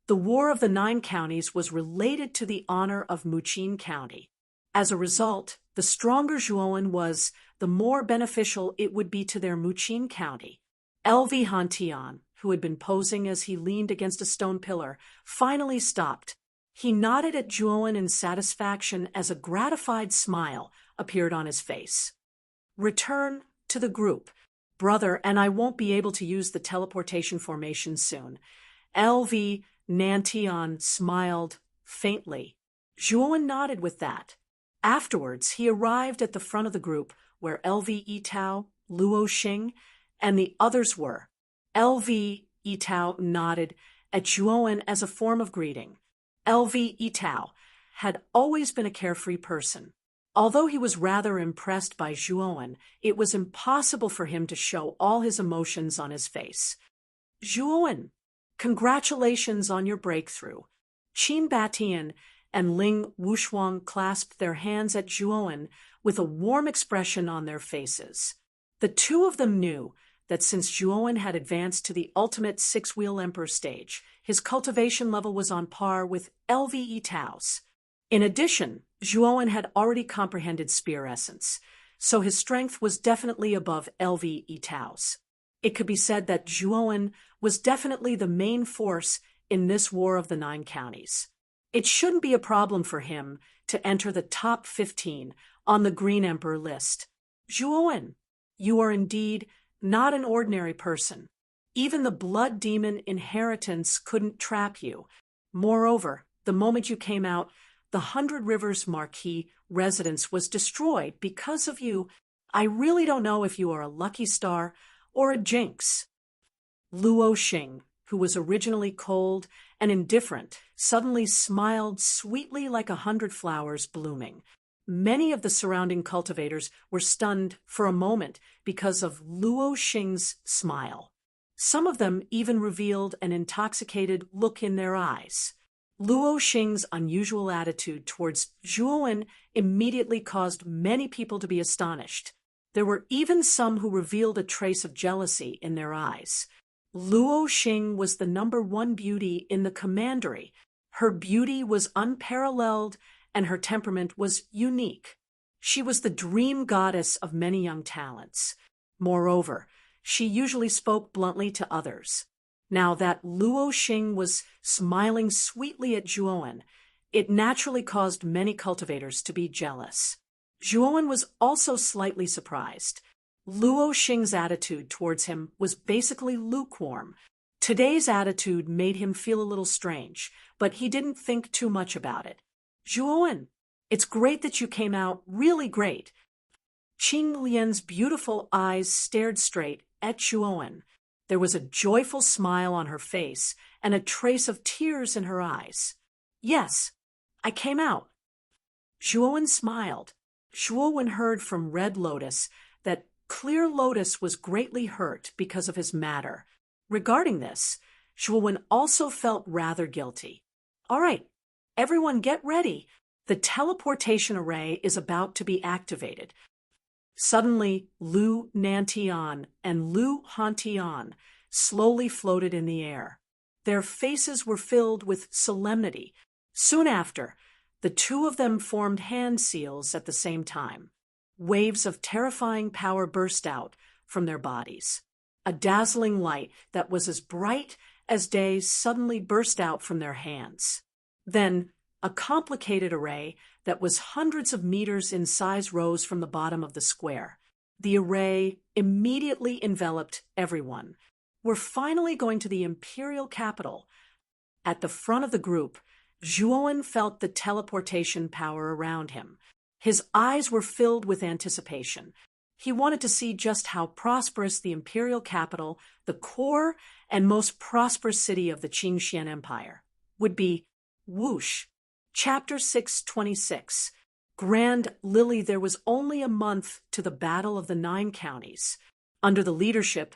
the War of the Nine Counties was related to the honor of Muqin County. As a result, the stronger Zhuowen was, the more beneficial it would be to their Muqin County. LV Hantian, who had been posing as he leaned against a stone pillar, finally stopped. He nodded at Zhuowen in satisfaction as a gratified smile appeared on his face. Return to the group, brother, and I won't be able to use the teleportation formation soon. LV Nantian smiled faintly. Zhuowen nodded with that. Afterwards, he arrived at the front of the group where LV Yitao, Luo Xing, and the others were. LV Yitao nodded at Zhuowen as a form of greeting. LV Yitao had always been a carefree person. Although he was rather impressed by Zhuowen, it was impossible for him to show all his emotions on his face. Zhuowen, congratulations on your breakthrough. Qin Batian and Ling Wushuang clasped their hands at Zhuowen with a warm expression on their faces. The two of them knew that since Zhuowen had advanced to the ultimate six-wheel Emperor stage, his cultivation level was on par with LV Yitao's. In addition, Zhuowen had already comprehended Spear Essence, so his strength was definitely above LV Yitao's. It could be said that Zhuowen was definitely the main force in this War of the Nine Counties. It shouldn't be a problem for him to enter the top 15 on the Green Emperor list. Zhuowen, you are indeed not an ordinary person. Even the blood demon inheritance couldn't trap you. Moreover, the moment you came out, the 100 Rivers Marquis residence was destroyed because of you. I really don't know if you are a lucky star or a jinx. Luo Xing, who was originally cold and indifferent, suddenly smiled sweetly like 100 flowers blooming. Many of the surrounding cultivators were stunned for a moment because of Luo Xing's smile. Some of them even revealed an intoxicated look in their eyes. Luo Xing's unusual attitude towards Zhuowen immediately caused many people to be astonished. There were even some who revealed a trace of jealousy in their eyes. Luo Xing was the #1 beauty in the commandery. Her beauty was unparalleled and her temperament was unique. She was the dream goddess of many young talents. Moreover, she usually spoke bluntly to others. Now that Luo Xing was smiling sweetly at Zhuowen, it naturally caused many cultivators to be jealous. Zhuowen was also slightly surprised. Luo Xing's attitude towards him was basically lukewarm. Today's attitude made him feel a little strange, but he didn't think too much about it. Zhuowen, it's great that you came out, really great. Qing Lian's beautiful eyes stared straight at Zhuowen. There was a joyful smile on her face and a trace of tears in her eyes. Yes, I came out. Zhuowen smiled. Zhuowen heard from Red Lotus that Clear Lotus was greatly hurt because of his matter. Regarding this, Zhuowen also felt rather guilty. All right, everyone get ready. The teleportation array is about to be activated. Suddenly, Lu Nantian and Lu Hantian slowly floated in the air. Their faces were filled with solemnity. Soon after, the two of them formed hand seals at the same time. Waves of terrifying power burst out from their bodies. A dazzling light that was as bright as day suddenly burst out from their hands. Then, a complicated array that was hundreds of meters in size rose from the bottom of the square. The array immediately enveloped everyone. We're finally going to the imperial capital. At the front of the group, Zhuowen felt the teleportation power around him. His eyes were filled with anticipation. He wanted to see just how prosperous the imperial capital, the core and most prosperous city of the Qingxian Empire, would be. Whoosh. Chapter 626. Grand Lily. There was only a month to the Battle of the Nine Counties. Under the leadership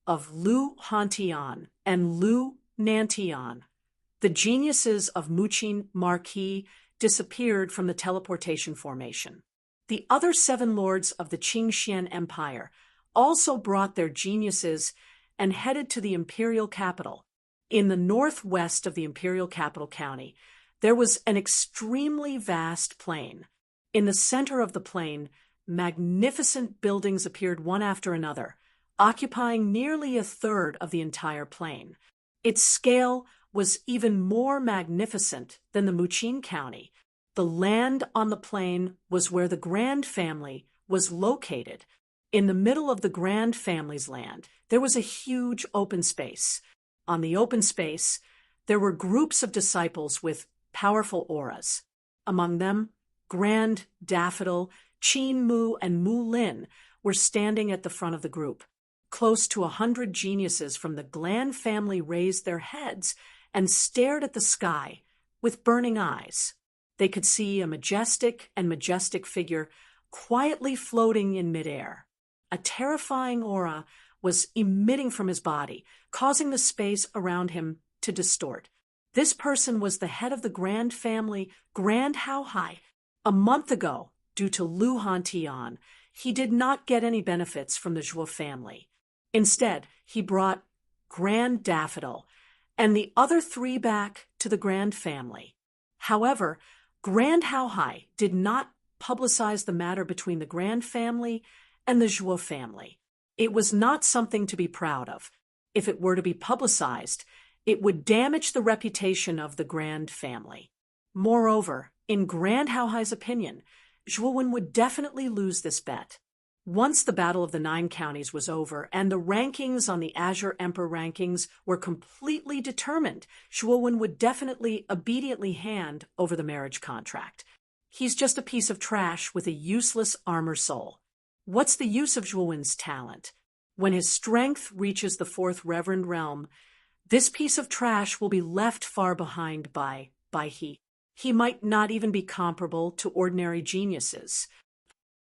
of Lu Hantian and Lu Nantian, the geniuses of Muqin Marquis disappeared from the teleportation formation. The other 7 lords of the Qingxian Empire also brought their geniuses and headed to the imperial capital. In the northwest of the imperial capital county, there was an extremely vast plain. In the center of the plain, magnificent buildings appeared one after another, occupying nearly a third of the entire plain. Its scale was even more magnificent than the Muqin County. The land on the plain was where the Grand Family was located. In the middle of the Grand Family's land, there was a huge open space. On the open space, there were groups of disciples with powerful auras. Among them, Grand Daffodil, Qin Mu, and Mu Lin were standing at the front of the group. Close to 100 geniuses from the Grand Family raised their heads and stared at the sky with burning eyes. They could see a majestic figure quietly floating in midair. A terrifying aura was emitting from his body, causing the space around him to distort. This person was the head of the Grand Family, Grand Haohai. A month ago, due to Lu Hantian, he did not get any benefits from the Zhuo family. Instead, he brought Grand Daffodil and the other 3 back to the Grand Family. However, Grand Haohai did not publicize the matter between the Grand Family and the Zhuo family. It was not something to be proud of. If it were to be publicized, it would damage the reputation of the Grand Family. Moreover, in Grand Haohai's opinion, Zhuowen would definitely lose this bet. Once the Battle of the Nine Counties was over and the rankings on the Azure Emperor rankings were completely determined, Zhuowen would definitely obediently hand over the marriage contract. He's just a piece of trash with a useless armor soul. What's the use of Zhuowen's talent? When his strength reaches the 4th Reverend Realm, this piece of trash will be left far behind by he. He might not even be comparable to ordinary geniuses.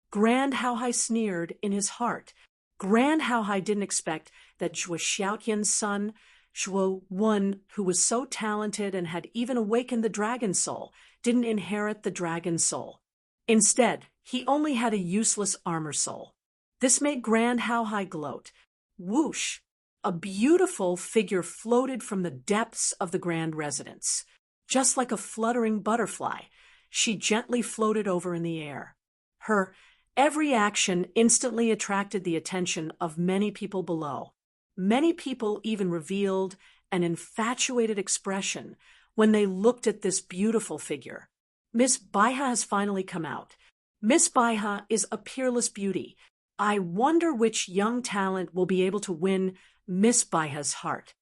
Grand Haohai sneered in his heart. Grand Haohai didn't expect that Zhuo Xiaotian's son, Zhuo Wen, who was so talented and had even awakened the dragon soul, didn't inherit the dragon soul. Instead, he only had a useless armor soul. This made Grand Haohai gloat. Whoosh! A beautiful figure floated from the depths of the grand residence. Just like a fluttering butterfly, she gently floated over in the air. Her every action instantly attracted the attention of many people below. Many people even revealed an infatuated expression when they looked at this beautiful figure. Miss Baiha has finally come out. Miss Baiha is a peerless beauty. I wonder which young talent will be able to win Miss Baiha's heart.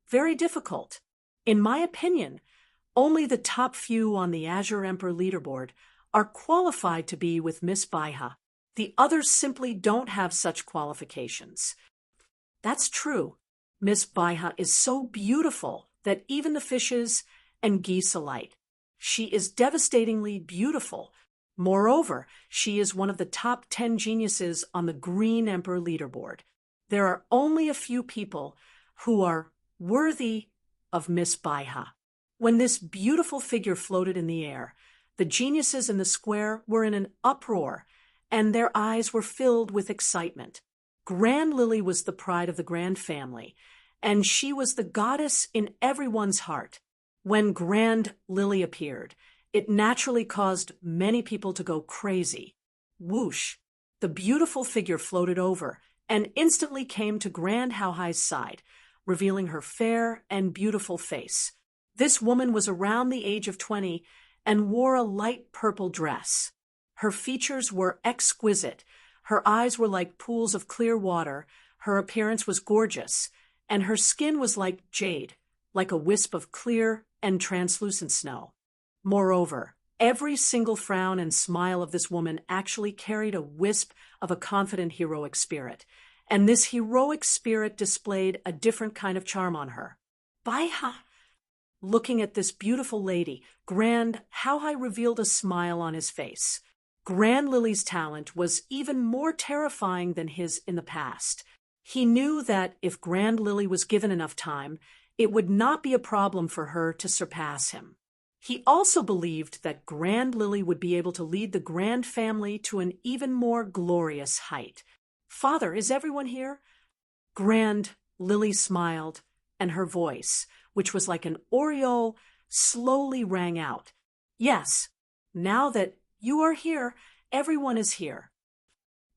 Very difficult. In my opinion, only the top few on the Azure Emperor leaderboard are qualified to be with Miss Baiha. The others simply don't have such qualifications. That's true. Miss Baiha is so beautiful that even the fishes and geese alight. She is devastatingly beautiful. Moreover, she is one of the top 10 geniuses on the Green Emperor leaderboard. There are only a few people who are worthy of Miss Baiha. When this beautiful figure floated in the air, the geniuses in the square were in an uproar, and their eyes were filled with excitement. Grand Lily was the pride of the Grand Family, and she was the goddess in everyone's heart. When Grand Lily appeared, it naturally caused many people to go crazy. Whoosh! The beautiful figure floated over and instantly came to Grand Haohai's side, revealing her fair and beautiful face. This woman was around the age of 20 and wore a light purple dress. Her features were exquisite. Her eyes were like pools of clear water. Her appearance was gorgeous, and her skin was like jade, like a wisp of clear and translucent snow. Moreover, every single frown and smile of this woman actually carried a wisp of a confident, heroic spirit, and this heroic spirit displayed a different kind of charm on her. Baiha! Looking at this beautiful lady, Grand Hauhai revealed a smile on his face. Grand Lily's talent was even more terrifying than his in the past. He knew that if Grand Lily was given enough time, it would not be a problem for her to surpass him. He also believed that Grand Lily would be able to lead the Grand family to an even more glorious height. "Father, is everyone here?" Grand Lily smiled, and her voice, which was like an aureole, slowly rang out. "Yes, now that you are here, everyone is here."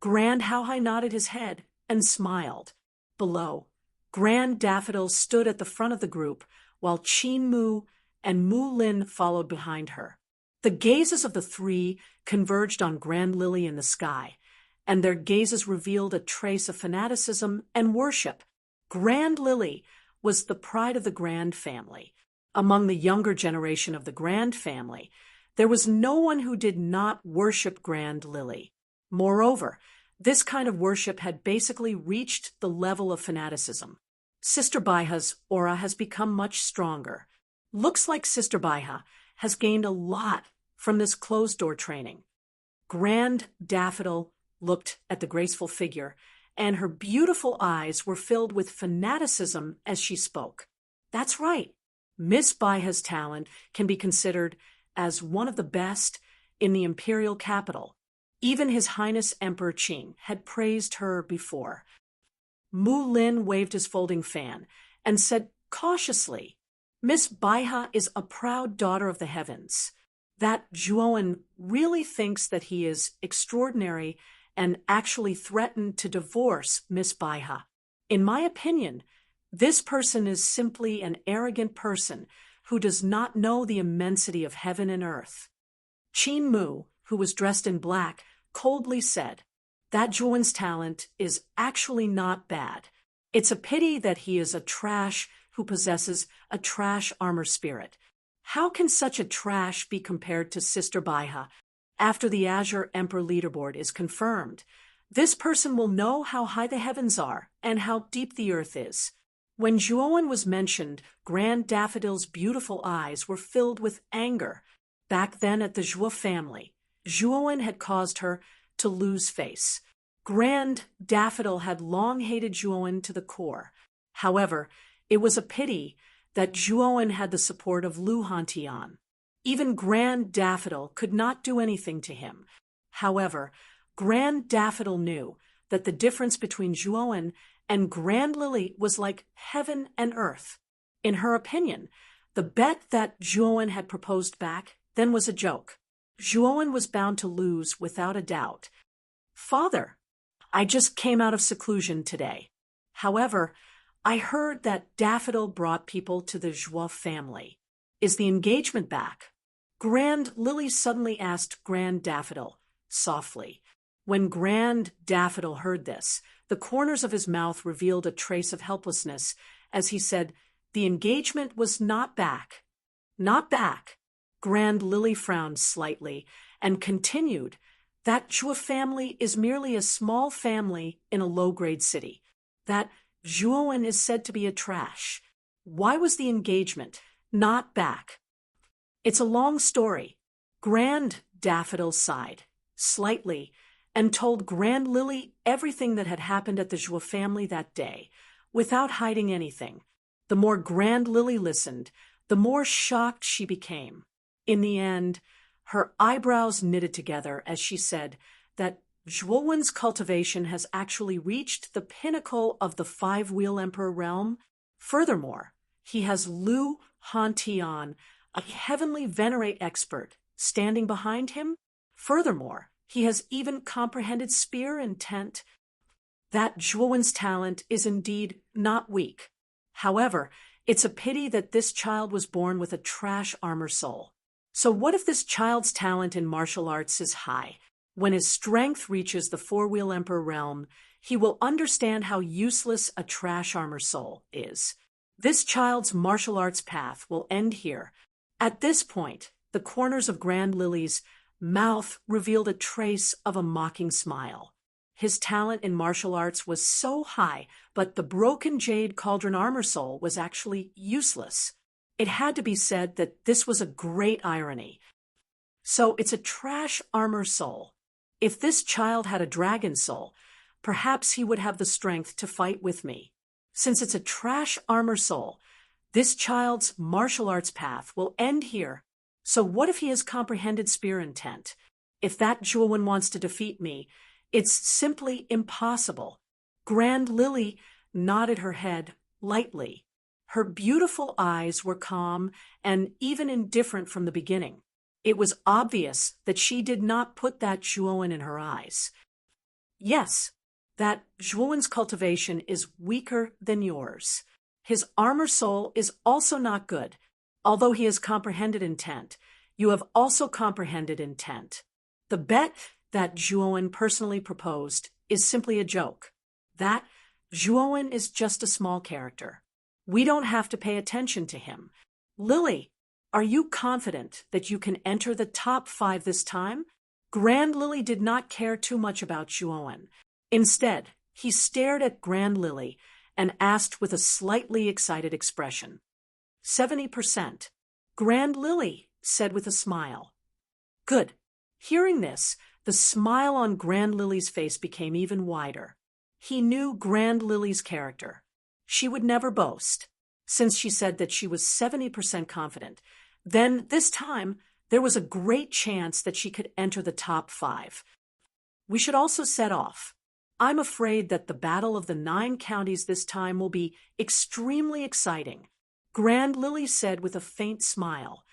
Grand Hauhai nodded his head and smiled. Below, Grand Daffodil stood at the front of the group, while Qin Mu and Mu Lin followed behind her. The gazes of the three converged on Grand Lily in the sky, and their gazes revealed a trace of fanaticism and worship. Grand Lily was the pride of the Grand family. Among the younger generation of the Grand family, there was no one who did not worship Grand Lily. Moreover, this kind of worship had basically reached the level of fanaticism. Sister Baiha's aura has become much stronger. Looks like Sister Baiha has gained a lot from this closed-door training. Grand Daffodil looked at the graceful figure, and her beautiful eyes were filled with fanaticism as she spoke. That's right. Miss Baiha's talent can be considered as one of the best in the imperial capital. Even His Highness Emperor Qing had praised her before. Mu Lin waved his folding fan and said cautiously, "Miss Baiha is a proud daughter of the heavens. That Zhuowen really thinks that he is extraordinary and actually threatened to divorce Miss Baiha. In my opinion, this person is simply an arrogant person who does not know the immensity of heaven and earth." Qin Mu, who was dressed in black, coldly said, "That Zhuowen's talent is actually not bad. It's a pity that he is a trash who possesses a trash armor spirit. How can such a trash be compared to Sister Baiha after the Azure Emperor leaderboard is confirmed? This person will know how high the heavens are and how deep the earth is." When Zhuowen was mentioned, Grand Daffodil's beautiful eyes were filled with anger. Back then at the Zhuo family, Zhuowen had caused her to lose face. Grand Daffodil had long hated Zhuowen to the core. However, it was a pity that Zhuowen had the support of Lu Hantian. Even Grand Daffodil could not do anything to him. However, Grand Daffodil knew that the difference between Zhuowen and Grand Lily was like heaven and earth. In her opinion, the bet that Zhuowen had proposed back then was a joke. Zhuowen was bound to lose without a doubt. "Father, I just came out of seclusion today. However, I heard that Daffodil brought people to the Zhuo family. Is the engagement back?" Grand Lily suddenly asked Grand Daffodil, softly. When Grand Daffodil heard this, the corners of his mouth revealed a trace of helplessness as he said, "The engagement was not back." "Not back." Grand Lily frowned slightly and continued, "That Zhuo family is merely a small family in a low-grade city. That Zhuowen is said to be a trash. Why was the engagement not back?" "It's a long story." Grand Daffodil sighed slightly and told Grand Lily everything that had happened at the Zhuo family that day, without hiding anything. The more Grand Lily listened, the more shocked she became. In the end, her eyebrows knitted together as she said that Zhuowen's cultivation has actually reached the pinnacle of the five-wheel emperor realm. Furthermore, he has Lu Hantian, a heavenly venerate expert, standing behind him. Furthermore, he has even comprehended spear intent. That Zhuowen's talent is indeed not weak. However, it's a pity that this child was born with a trash armor soul. So what if this child's talent in martial arts is high? When his strength reaches the four-wheel emperor realm, he will understand how useless a trash armor soul is. This child's martial arts path will end here. At this point, the corners of Grand Lily's mouth revealed a trace of a mocking smile. His talent in martial arts was so high, but the broken jade cauldron armor soul was actually useless. It had to be said that this was a great irony. So it's a trash armor soul. If this child had a dragon soul, perhaps he would have the strength to fight with me. Since it's a trash armor soul, this child's martial arts path will end here. So what if he has comprehended spear intent? If that Juwon wants to defeat me, it's simply impossible. Grand Lily nodded her head lightly. Her beautiful eyes were calm and even indifferent from the beginning. It was obvious that she did not put that Juwon in her eyes. Yes, that Juwon's cultivation is weaker than yours. His armor soul is also not good. Although he has comprehended intent, you have also comprehended intent. The bet that Juwon personally proposed is simply a joke. That Juwon is just a small character. We don't have to pay attention to him. Lily, are you confident that you can enter the top 5 this time? Grand Lily did not care too much about Juwon. Instead, he stared at Grand Lily and asked with a slightly excited expression. 70%. Grand Lily said with a smile. Good. Hearing this, the smile on Grand Lily's face became even wider. He knew Grand Lily's character. She would never boast. Since she said that she was 70% confident, then this time there was a great chance that she could enter the top 5. We should also set off. I'm afraid that the Battle of the 9 Counties this time will be extremely exciting, Grand Lily said with a faint smile.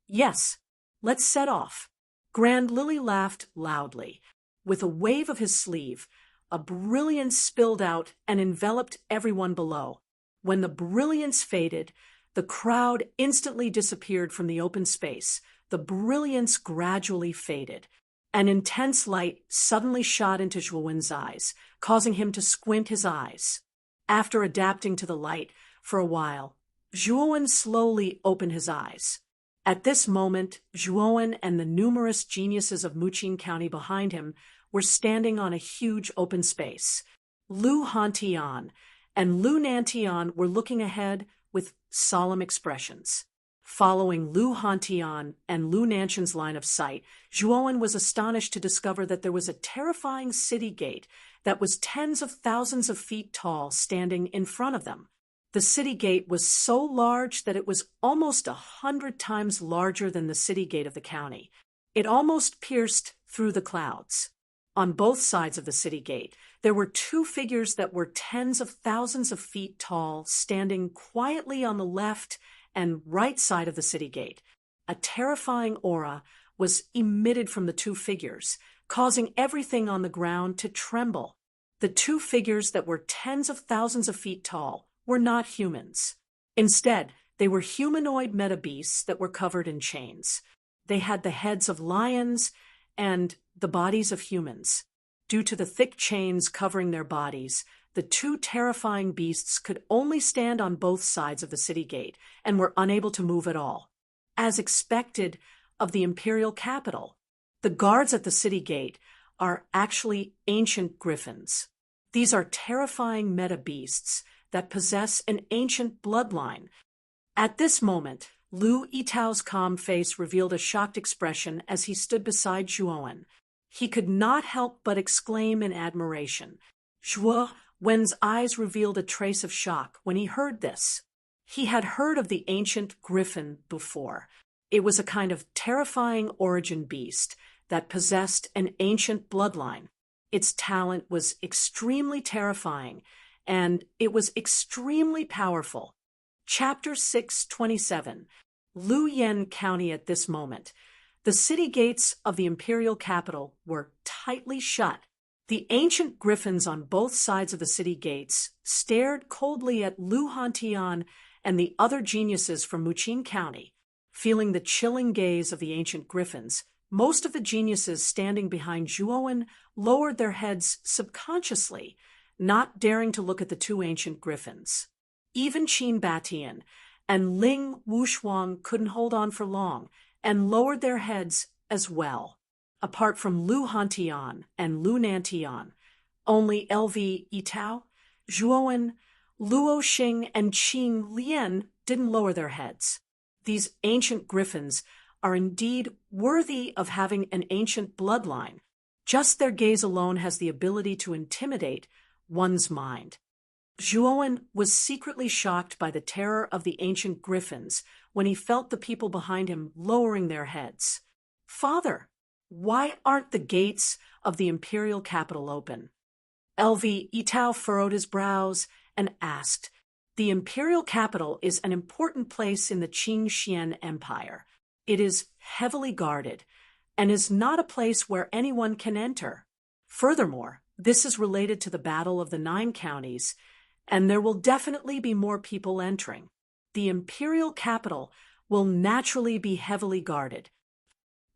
Yes, let's set off. Grand Lily laughed loudly. With a wave of his sleeve, a brilliance spilled out and enveloped everyone below. When the brilliance faded, the crowd instantly disappeared from the open space. The brilliance gradually faded. An intense light suddenly shot into Juwon's eyes, causing him to squint his eyes. After adapting to the light for a while, Juwon slowly opened his eyes. At this moment, Juwon and the numerous geniuses of Muqing County behind him were standing on a huge open space. Lu Hantian and Lu Nantian were looking ahead with solemn expressions. Following Lu Hantian and Lu Nantian's line of sight, Juwon was astonished to discover that there was a terrifying city gate that was tens of thousands of feet tall standing in front of them. The city gate was so large that it was almost 100 times larger than the city gate of the county. It almost pierced through the clouds. On both sides of the city gate, there were 2 figures that were tens of thousands of feet tall, standing quietly on the left and right side of the city gate. A terrifying aura was emitted from the 2 figures, causing everything on the ground to tremble. The 2 figures that were tens of thousands of feet tall were not humans. Instead, they were humanoid meta-beasts that were covered in chains. They had the heads of lions and the bodies of humans. Due to the thick chains covering their bodies, the 2 terrifying beasts could only stand on both sides of the city gate and were unable to move at all. As expected of the imperial capital, the guards at the city gate are actually ancient griffins. These are terrifying meta-beasts that possess an ancient bloodline. At this moment, Lu Yitao's calm face revealed a shocked expression as he stood beside Juwon. He could not help but exclaim in admiration. Juwon's eyes revealed a trace of shock when he heard this. He had heard of the ancient griffin before. It was a kind of terrifying origin beast that possessed an ancient bloodline. Its talent was extremely terrifying, and it was extremely powerful. Chapter 627. Luoyang County at this moment. The city gates of the imperial capital were tightly shut. The ancient griffins on both sides of the city gates stared coldly at Lu Hantian and the other geniuses from Muqing County. Feeling the chilling gaze of the ancient griffins, Most of the geniuses standing behind Zhuowen lowered their heads subconsciously, not daring to look at the two ancient griffins. Even Qin Batian and Ling Wushuang couldn't hold on for long and lowered their heads as well. Apart from Lu Hantian and Lu Nantian, only LV Yitao, Zhuowen, Luo Xing, and Qing Lian didn't lower their heads. These ancient griffins are indeed worthy of having an ancient bloodline. Just their gaze alone has the ability to intimidate one's mind. Zhuowen was secretly shocked by the terror of the ancient griffins when he felt the people behind him lowering their heads. "Father, why aren't the gates of the imperial capital open?" LV Yitao furrowed his brows and asked, "The imperial capital is an important place in the Qing Empire. It is heavily guarded and is not a place where anyone can enter. Furthermore, this is related to the Battle of the Nine Counties, and there will definitely be more people entering. The imperial capital will naturally be heavily guarded."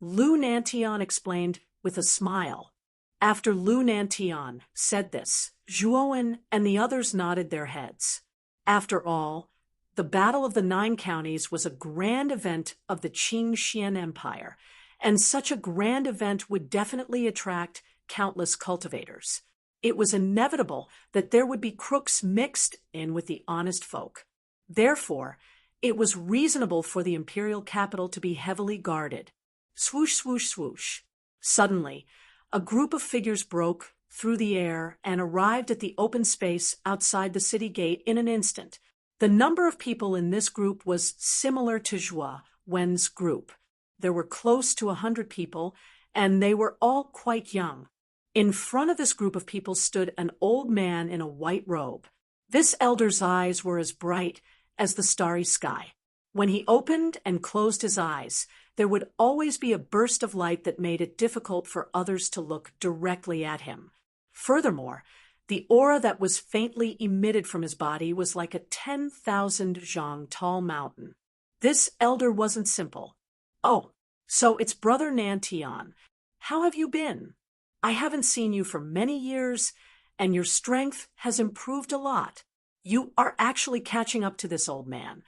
Lu Nantian explained with a smile. After Lu Nantian said this, Zhuowen and the others nodded their heads. After all, the Battle of the Nine Counties was a grand event of the Qing Empire, and such a grand event would definitely attract countless cultivators. It was inevitable that there would be crooks mixed in with the honest folk. Therefore, it was reasonable for the imperial capital to be heavily guarded. Swoosh, swoosh, swoosh. Suddenly, a group of figures broke through the air and arrived at the open space outside the city gate in an instant. The number of people in this group was similar to Zhuowen's group. There were close to 100 people, and they were all quite young. In front of this group of people stood an old man in a white robe. This elder's eyes were as bright as the starry sky. When he opened and closed his eyes, there would always be a burst of light that made it difficult for others to look directly at him. Furthermore, the aura that was faintly emitted from his body was like a 10,000 zhang tall mountain. This elder wasn't simple. "Oh, so it's Brother Nantian. How have you been? I haven't seen you for many years, and your strength has improved a lot. You are actually catching up to this old man."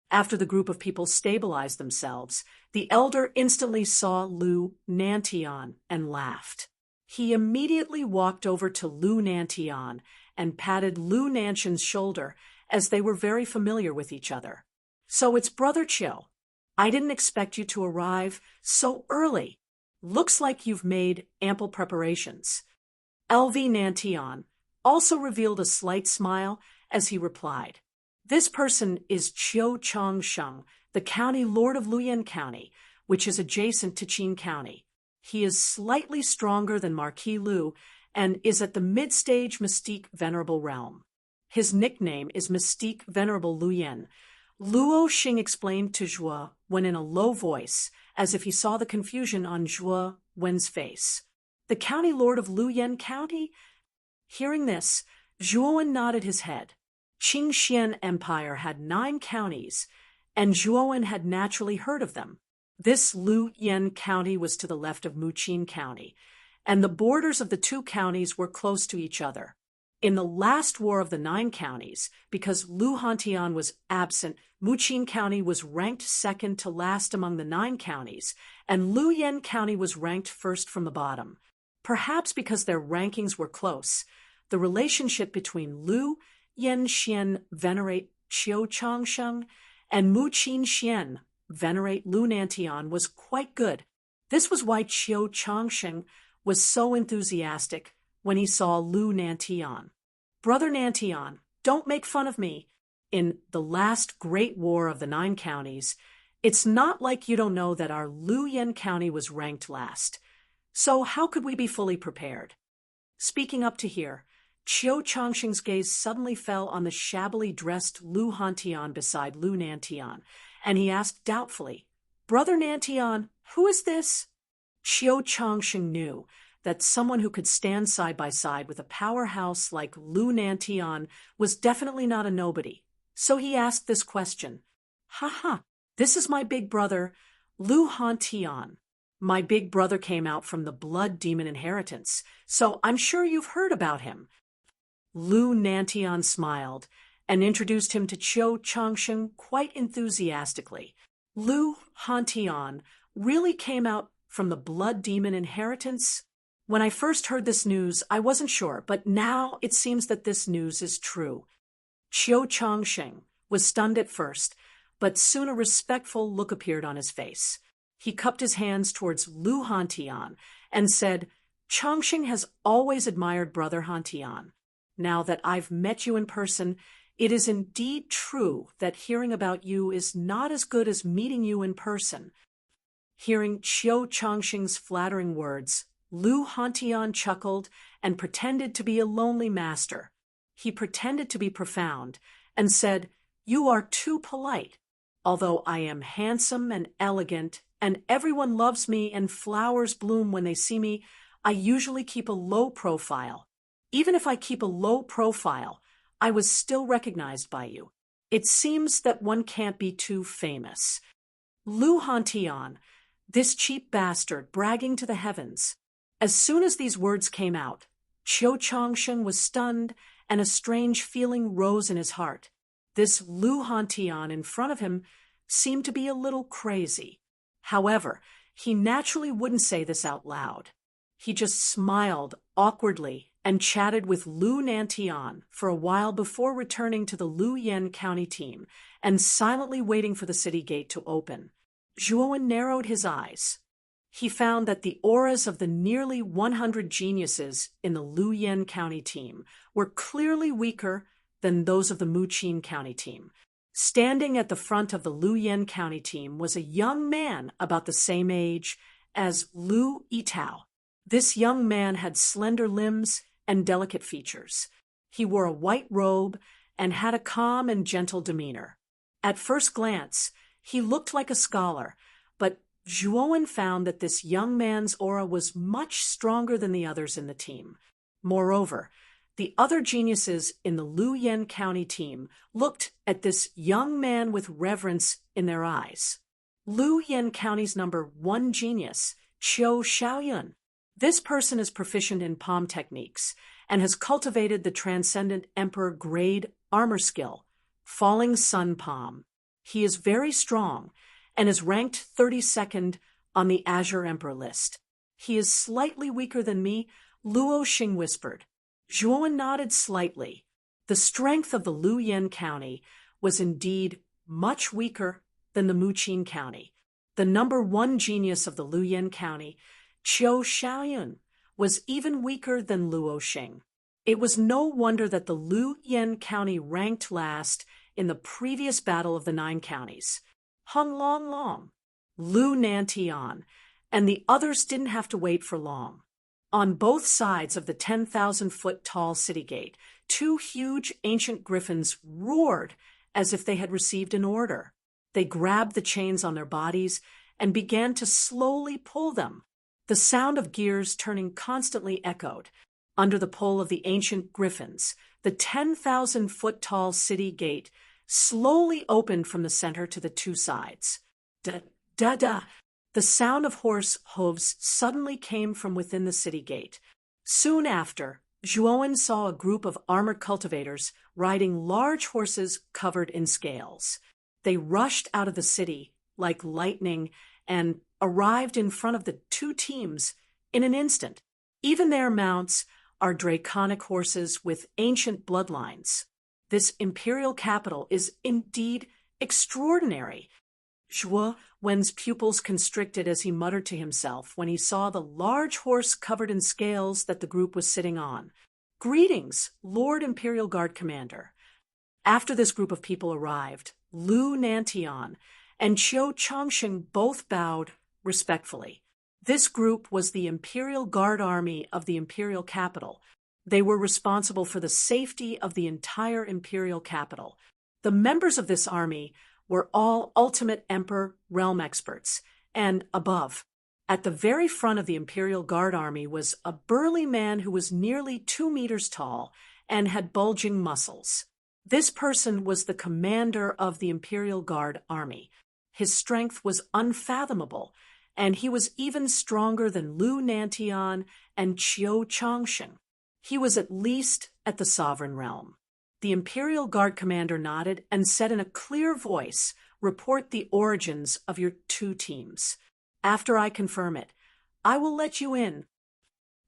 After the group of people stabilized themselves, the elder instantly saw Lu Nantian and laughed. He immediately walked over to Lu Nantian and patted Lu Nantian's shoulder, as they were very familiar with each other. "So it's Brother Chiu. I didn't expect you to arrive so early. Looks like you've made ample preparations." LV Nantian also revealed a slight smile as he replied, "This person is Chiu Changsheng, the county lord of Luyan County, which is adjacent to Qin County. He is slightly stronger than Marquis Lu and is at the mid-stage Mystique Venerable realm. His nickname is Mystique Venerable Luyan." Luo Xing explained to Zhuo when in a low voice, as if he saw the confusion on Zhuo Wen's face. "The county lord of Luyan County?" Hearing this, Zhuowen nodded his head. Qing Empire had 9 counties, and Zhuowen had naturally heard of them. This Luyan County was to the left of Muqin County, and the borders of the two counties were close to each other. In the last war of the 9 counties, because Lu Hantian was absent, Muqin County was ranked second to last among the 9 counties, and Luyan County was ranked first from the bottom. Perhaps because their rankings were close, the relationship between Lu Yanxian venerate Chiu Changsheng and Muqin Xian venerate Lu Nantian was quite good. This was why Chiu Changsheng was so enthusiastic when he saw Lu Nantian. "Brother Nantian, don't make fun of me. In the last great war of the 9 counties, it's not like you don't know that our Luyan County was ranked last. So how could we be fully prepared?" Speaking up to here, Chiu Changsheng's gaze suddenly fell on the shabbily dressed Lu Hantian beside Lu Nantian, and he asked doubtfully, "Brother Nantian, who is this?" Chiu Changsheng knew that someone who could stand side by side with a powerhouse like Lu Nantian was definitely not a nobody. So he asked this question, "Haha, this is my big brother, Lu Hantian." My big brother came out from the blood demon inheritance, so I'm sure you've heard about him. Lu Nantian smiled and introduced him to Chiu Changsheng quite enthusiastically. Lu Hantian really came out from the blood demon inheritance? When I first heard this news, I wasn't sure, but now it seems that this news is true. Chiu Changsheng was stunned at first, but soon a respectful look appeared on his face. He cupped his hands towards Lu Hantian and said, Changsheng has always admired Brother Hantian. Now that I've met you in person, it is indeed true that hearing about you is not as good as meeting you in person. Hearing Chiu Changsheng's flattering words, Lu Hantian chuckled and pretended to be a lonely master. He pretended to be profound and said, You are too polite. Although I am handsome and elegant, and everyone loves me and flowers bloom when they see me, I usually keep a low profile. Even if I keep a low profile, I was still recognized by you. It seems that one can't be too famous. Lu Hantian, this cheap bastard bragging to the heavens. As soon as these words came out, Chiu Changsheng was stunned and a strange feeling rose in his heart. This Lu Hantian in front of him seemed to be a little crazy. However, he naturally wouldn't say this out loud. He just smiled awkwardly and chatted with Lu Nantian for a while before returning to the Luoyang County team and silently waiting for the city gate to open. Zhuowen narrowed his eyes. He found that the auras of the nearly 100 geniuses in the Luoyang County team were clearly weaker than those of the Muqin County team. Standing at the front of the Luoyang County team was a young man about the same age as Lu Yitao. This young man had slender limbs and delicate features. He wore a white robe and had a calm and gentle demeanor. At first glance, he looked like a scholar, but Zhuowen found that this young man's aura was much stronger than the others in the team. Moreover, the other geniuses in the Luoyang County team looked at this young man with reverence in their eyes. Luoyang County's #1 genius, Qiu Xiaoyun. This person is proficient in palm techniques and has cultivated the Transcendent Emperor grade armor skill, Falling Sun Palm. He is very strong and is ranked 32nd on the Azure Emperor list. He is slightly weaker than me, Luo Xing whispered. Zhuowen nodded slightly. The strength of the Luoyang County was indeed much weaker than the Muqin County. The #1 genius of the Luoyang County, Qiu Xiaoyun, was even weaker than Luo Xing. It was no wonder that the Luoyang County ranked last in the previous battle of the 9 counties. Hung Long, Lu Nantian, and the others didn't have to wait for long. On both sides of the 10,000-foot-tall city gate, 2 huge ancient griffins roared as if they had received an order. They grabbed the chains on their bodies and began to slowly pull them. The sound of gears turning constantly echoed. Under the pull of the ancient griffins, the 10,000-foot-tall city gate slowly opened from the center to the 2 sides. Da-da-da! The sound of horse hooves suddenly came from within the city gate. Soon after, Zhuowen saw a group of armored cultivators riding large horses covered in scales. They rushed out of the city like lightning and arrived in front of the 2 teams in an instant. Even their mounts are draconic horses with ancient bloodlines. This imperial capital is indeed extraordinary. Zhuowen's pupils constricted as he muttered to himself when he saw the large horse covered in scales that the group was sitting on. Greetings, Lord Imperial Guard Commander. After this group of people arrived, Lu Nantian and Chiu Changsheng both bowed respectfully. This group was the Imperial Guard Army of the Imperial Capital. They were responsible for the safety of the entire Imperial Capital. The members of this army were all ultimate Emperor realm experts, and above, at the very front of the Imperial Guard Army was a burly man who was nearly 2 meters tall and had bulging muscles. This person was the commander of the Imperial Guard Army. His strength was unfathomable, and he was even stronger than Lu Nantian and Qiu Changshen. He was at least at the sovereign realm. The Imperial Guard commander nodded and said in a clear voice, "Report the origins of your two teams. After I confirm it, I will let you in."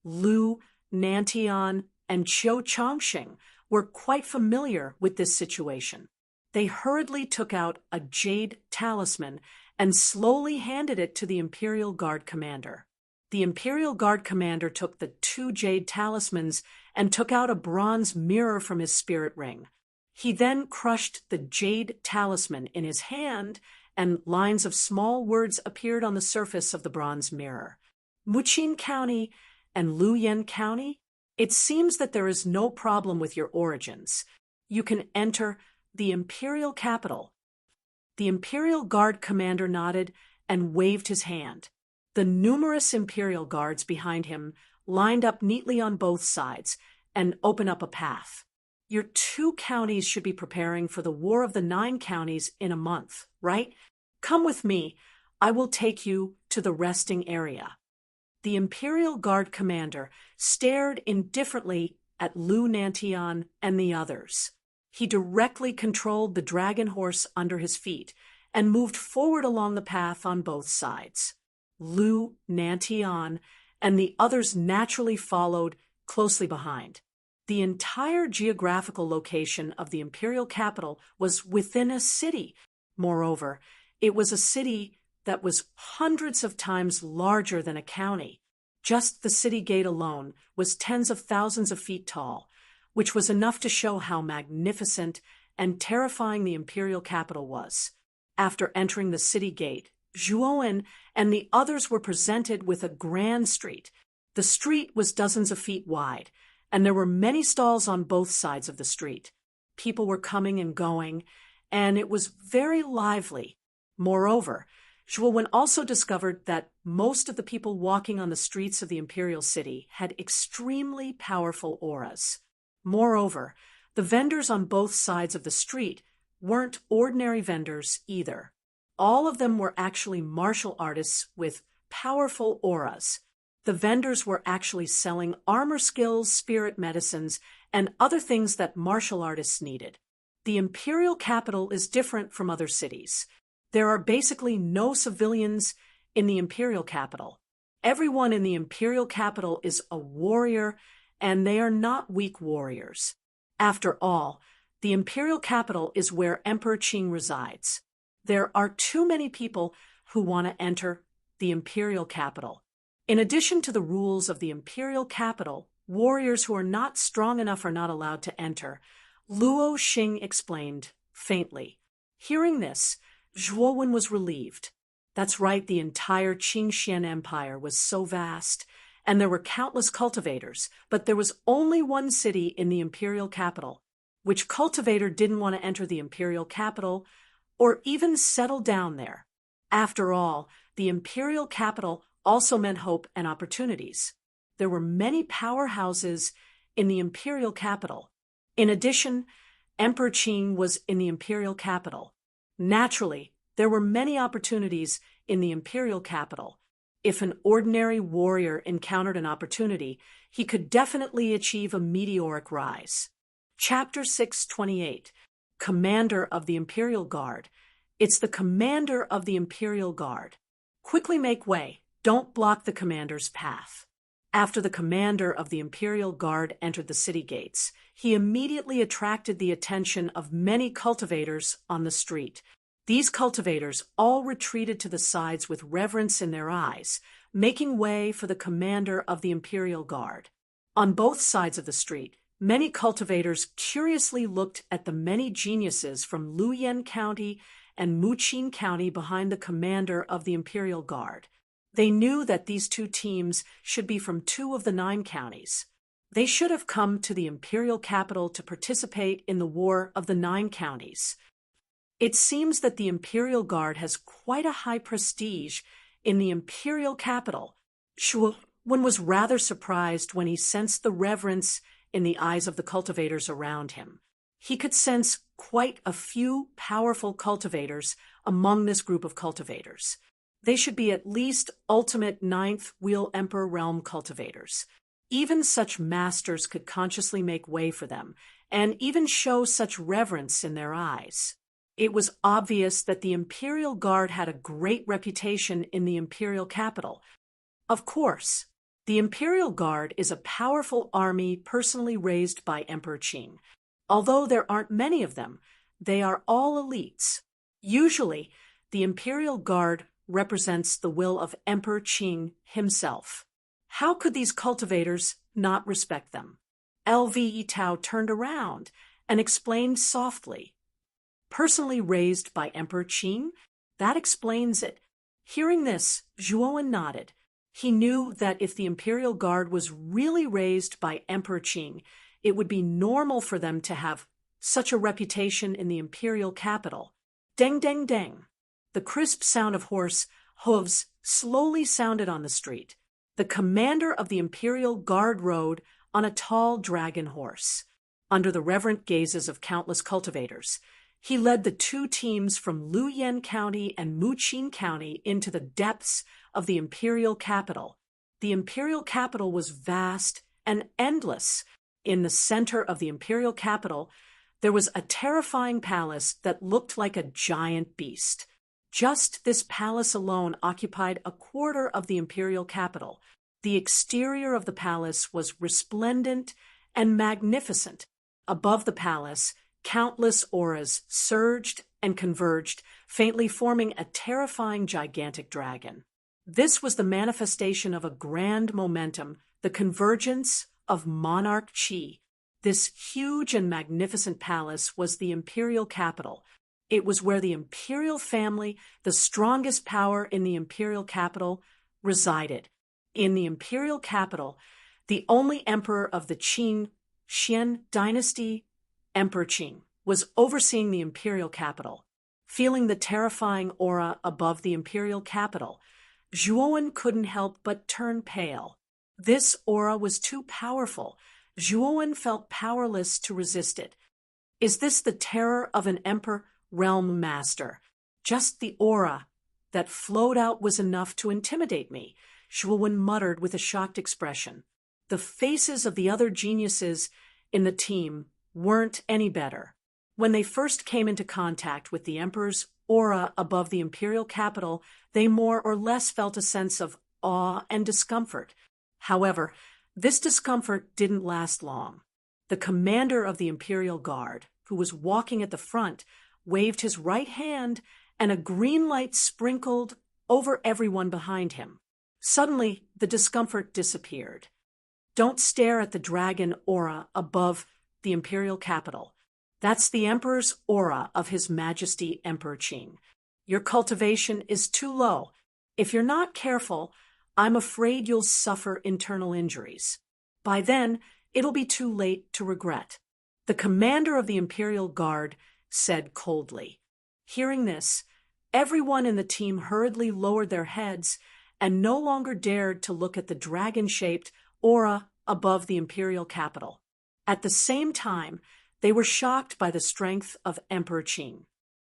Lu Nantian and Qiu Changxing were quite familiar with this situation. They hurriedly took out a jade talisman and slowly handed it to the Imperial Guard commander. The Imperial Guard commander took the two jade talismans and took out a bronze mirror from his spirit ring. He then crushed the jade talisman in his hand, and lines of small words appeared on the surface of the bronze mirror. Muqin County and Luyan County, it seems that there is no problem with your origins. You can enter the Imperial capital. The Imperial Guard commander nodded and waved his hand. The numerous Imperial Guards behind him lined up neatly on both sides and opened up a path. Your two counties should be preparing for the War of the 9 Counties in a month, right? Come with me. I will take you to the resting area. The Imperial Guard commander stared indifferently at Lu Nantian and the others. He directly controlled the dragon horse under his feet and moved forward along the path on both sides. Lu Nantian and the others naturally followed closely behind. The entire geographical location of the imperial capital was within a city. Moreover, it was a city that was hundreds of times larger than a county. Just the city gate alone was tens of thousands of feet tall, which was enough to show how magnificent and terrifying the imperial capital was. After entering the city gate, Zhuowen and the others were presented with a grand street. The street was dozens of feet wide, and there were many stalls on both sides of the street. People were coming and going, and it was very lively. Moreover, Zhuowen also discovered that most of the people walking on the streets of the imperial city had extremely powerful auras. Moreover, the vendors on both sides of the street weren't ordinary vendors either. All of them were actually martial artists with powerful auras. The vendors were actually selling armor skills, spirit medicines, and other things that martial artists needed. The imperial capital is different from other cities. There are basically no civilians in the imperial capital. Everyone in the imperial capital is a warrior, and they are not weak warriors. After all, the imperial capital is where Emperor Qing resides. There are too many people who want to enter the imperial capital. In addition to the rules of the imperial capital, warriors who are not strong enough are not allowed to enter, Luo Xing explained faintly. Hearing this, Zhuowen was relieved. That's right, the entire Qingxian Empire was so vast, and there were countless cultivators, but there was only one city in the imperial capital. Which cultivator didn't want to enter the imperial capital or even settle down there? After all, the imperial capital also meant hope and opportunities. There were many powerhouses in the imperial capital. In addition, Emperor Qing was in the imperial capital. Naturally, there were many opportunities in the imperial capital. If an ordinary warrior encountered an opportunity, he could definitely achieve a meteoric rise. Chapter 628, Commander of the Imperial Guard. It's the Commander of the Imperial Guard. Quickly make way. Don't block the commander's path. After the commander of the Imperial Guard entered the city gates, he immediately attracted the attention of many cultivators on the street. These cultivators all retreated to the sides with reverence in their eyes, making way for the commander of the Imperial Guard. On both sides of the street, many cultivators curiously looked at the many geniuses from Luyan County and Muqin County behind the commander of the Imperial Guard. They knew that these two teams should be from 2 of the 9 counties. They should have come to the imperial capital to participate in the War of the 9 Counties. It seems that the Imperial Guard has quite a high prestige in the imperial capital. Zhuowen was rather surprised when he sensed the reverence in the eyes of the cultivators around him. He could sense quite a few powerful cultivators among this group of cultivators. They should be at least ultimate ninth wheel emperor realm cultivators. Even such masters could consciously make way for them, and even show such reverence in their eyes. It was obvious that the Imperial Guard had a great reputation in the Imperial capital. Of course, the Imperial Guard is a powerful army personally raised by Emperor Qing. Although there aren't many of them, they are all elites. Usually, the Imperial Guard represents the will of Emperor Qing himself. How could these cultivators not respect them? LVE Tao turned around and explained softly. Personally raised by Emperor Qing? That explains it. Hearing this, Zhuowen nodded. He knew that if the Imperial Guard was really raised by Emperor Qing, it would be normal for them to have such a reputation in the Imperial capital. Deng, deng, deng. The crisp sound of horse hooves slowly sounded on the street. The commander of the Imperial Guard rode on a tall dragon horse. Under the reverent gazes of countless cultivators, he led the two teams from Luyan County and Muqin County into the depths of the Imperial capital. The Imperial capital was vast and endless. In the center of the Imperial capital, there was a terrifying palace that looked like a giant beast. Just this palace alone occupied a quarter of the Imperial capital. The exterior of the palace was resplendent and magnificent. Above the palace, countless auras surged and converged, faintly forming a terrifying gigantic dragon. This was the manifestation of a grand momentum, the convergence of monarch Qi. This huge and magnificent palace was the Imperial capital. It was where the Imperial family, the strongest power in the Imperial capital, resided. In the Imperial capital, the only emperor of the Qing Xian dynasty, Emperor Qing, was overseeing the Imperial capital. Feeling the terrifying aura above the Imperial capital, Zhuowen couldn't help but turn pale. This aura was too powerful. Zhuowen felt powerless to resist it. Is this the terror of an emperor realm master? Just the aura that flowed out was enough to intimidate me, Zhuowen muttered with a shocked expression. The faces of the other geniuses in the team weren't any better. When they first came into contact with the Emperor's aura above the Imperial capital, they more or less felt a sense of awe and discomfort. However, this discomfort didn't last long. The commander of the Imperial Guard, who was walking at the front, waved his right hand, and a green light sprinkled over everyone behind him. Suddenly, the discomfort disappeared. Don't stare at the dragon aura above the Imperial capital. That's the Emperor's aura of His Majesty Emperor Qing. Your cultivation is too low. If you're not careful, I'm afraid you'll suffer internal injuries. By then, it'll be too late to regret. The commander of the Imperial Guard said coldly. Hearing this, everyone in the team hurriedly lowered their heads and no longer dared to look at the dragon-shaped aura above the Imperial capital. At the same time, they were shocked by the strength of Emperor Qing.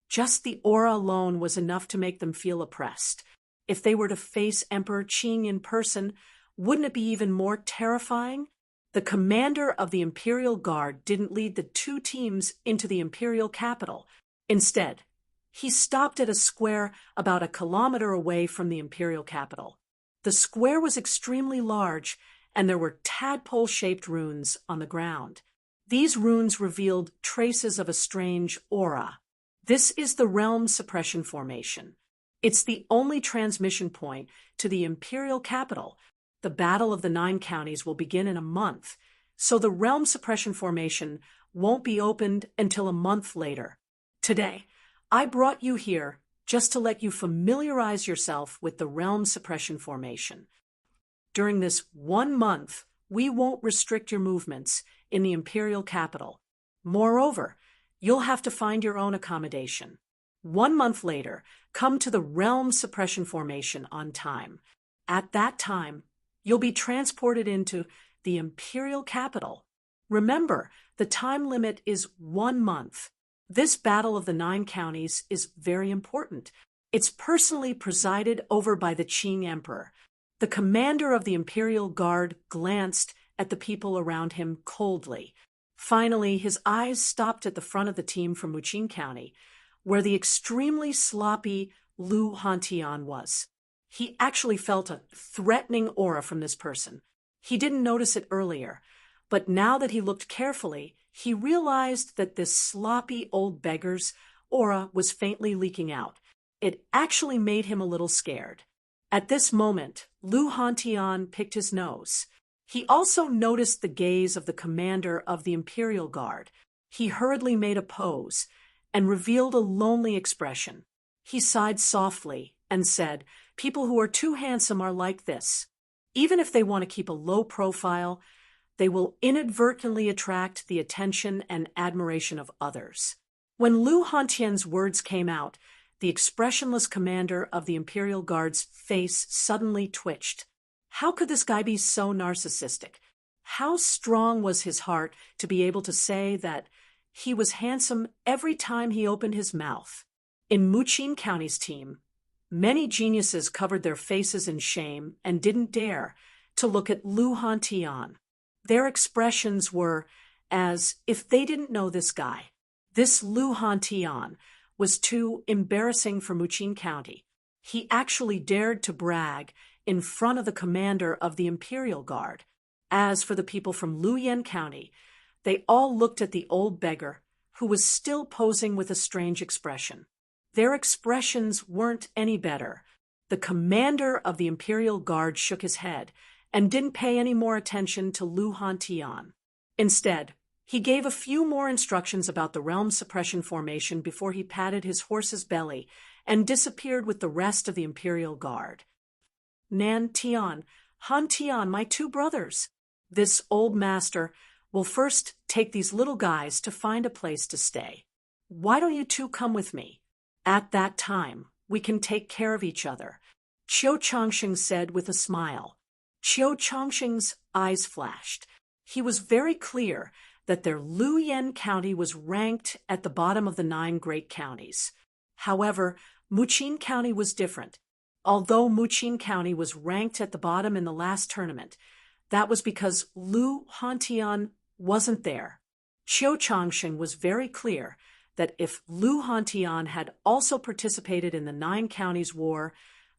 Just the aura alone was enough to make them feel oppressed. If they were to face Emperor Qing in person, wouldn't it be even more terrifying? The commander of the Imperial Guard didn't lead the two teams into the Imperial capital. Instead, he stopped at a square about a kilometer away from the Imperial capital. The square was extremely large, and there were tadpole-shaped runes on the ground. These runes revealed traces of a strange aura. This is the Realm Suppression Formation. It's the only transmission point to the Imperial capital. The Battle of the Nine Counties will begin in a month, so the Realm Suppression Formation won't be opened until a month later. Today, I brought you here just to let you familiarize yourself with the Realm Suppression Formation. During this 1 month, we won't restrict your movements in the Imperial capital. Moreover, you'll have to find your own accommodation. 1 month later, come to the Realm Suppression Formation on time. At that time, you'll be transported into the Imperial capital. Remember, the time limit is 1 month. This Battle of the Nine Counties is very important. It's personally presided over by the Qing Emperor. The commander of the Imperial Guard glanced at the people around him coldly. Finally, his eyes stopped at the front of the team from Muqing County, where the extremely sloppy Lu Hantian was. He actually felt a threatening aura from this person. He didn't notice it earlier, but now that he looked carefully, he realized that this sloppy old beggar's aura was faintly leaking out. It actually made him a little scared. At this moment, Lu Hantian picked his nose. He also noticed the gaze of the commander of the Imperial Guard. He hurriedly made a pose and revealed a lonely expression. He sighed softly and said, "People who are too handsome are like this. Even if they want to keep a low profile, they will inadvertently attract the attention and admiration of others." When Lu Hantian's words came out, the expressionless commander of the Imperial Guard's face suddenly twitched. How could this guy be so narcissistic? How strong was his heart to be able to say that he was handsome every time he opened his mouth? In Muqing County's team, many geniuses covered their faces in shame and didn't dare to look at Lu Hantian. Their expressions were as if they didn't know this guy. This Lu Hantian was too embarrassing for Muqing County. He actually dared to brag in front of the commander of the Imperial Guard. As for the people from Luyan County, they all looked at the old beggar, who was still posing with a strange expression. Their expressions weren't any better. The commander of the Imperial Guard shook his head and didn't pay any more attention to Lu Hantian. Instead, he gave a few more instructions about the realm suppression formation before he patted his horse's belly and disappeared with the rest of the Imperial Guard. "Nan Tian, Han Tian, my two brothers. This old master will first take these little guys to find a place to stay. Why don't you two come with me? At that time, we can take care of each other," Qiu Changsheng said with a smile. Qiu Changsheng's eyes flashed. He was very clear that their Luyan County was ranked at the bottom of the 9 great counties. However, Muqing County was different. Although Muqing County was ranked at the bottom in the last tournament, that was because Lu Hantian wasn't there. Qiu Changsheng was very clear that if Lu Hantian had also participated in the 9 counties war,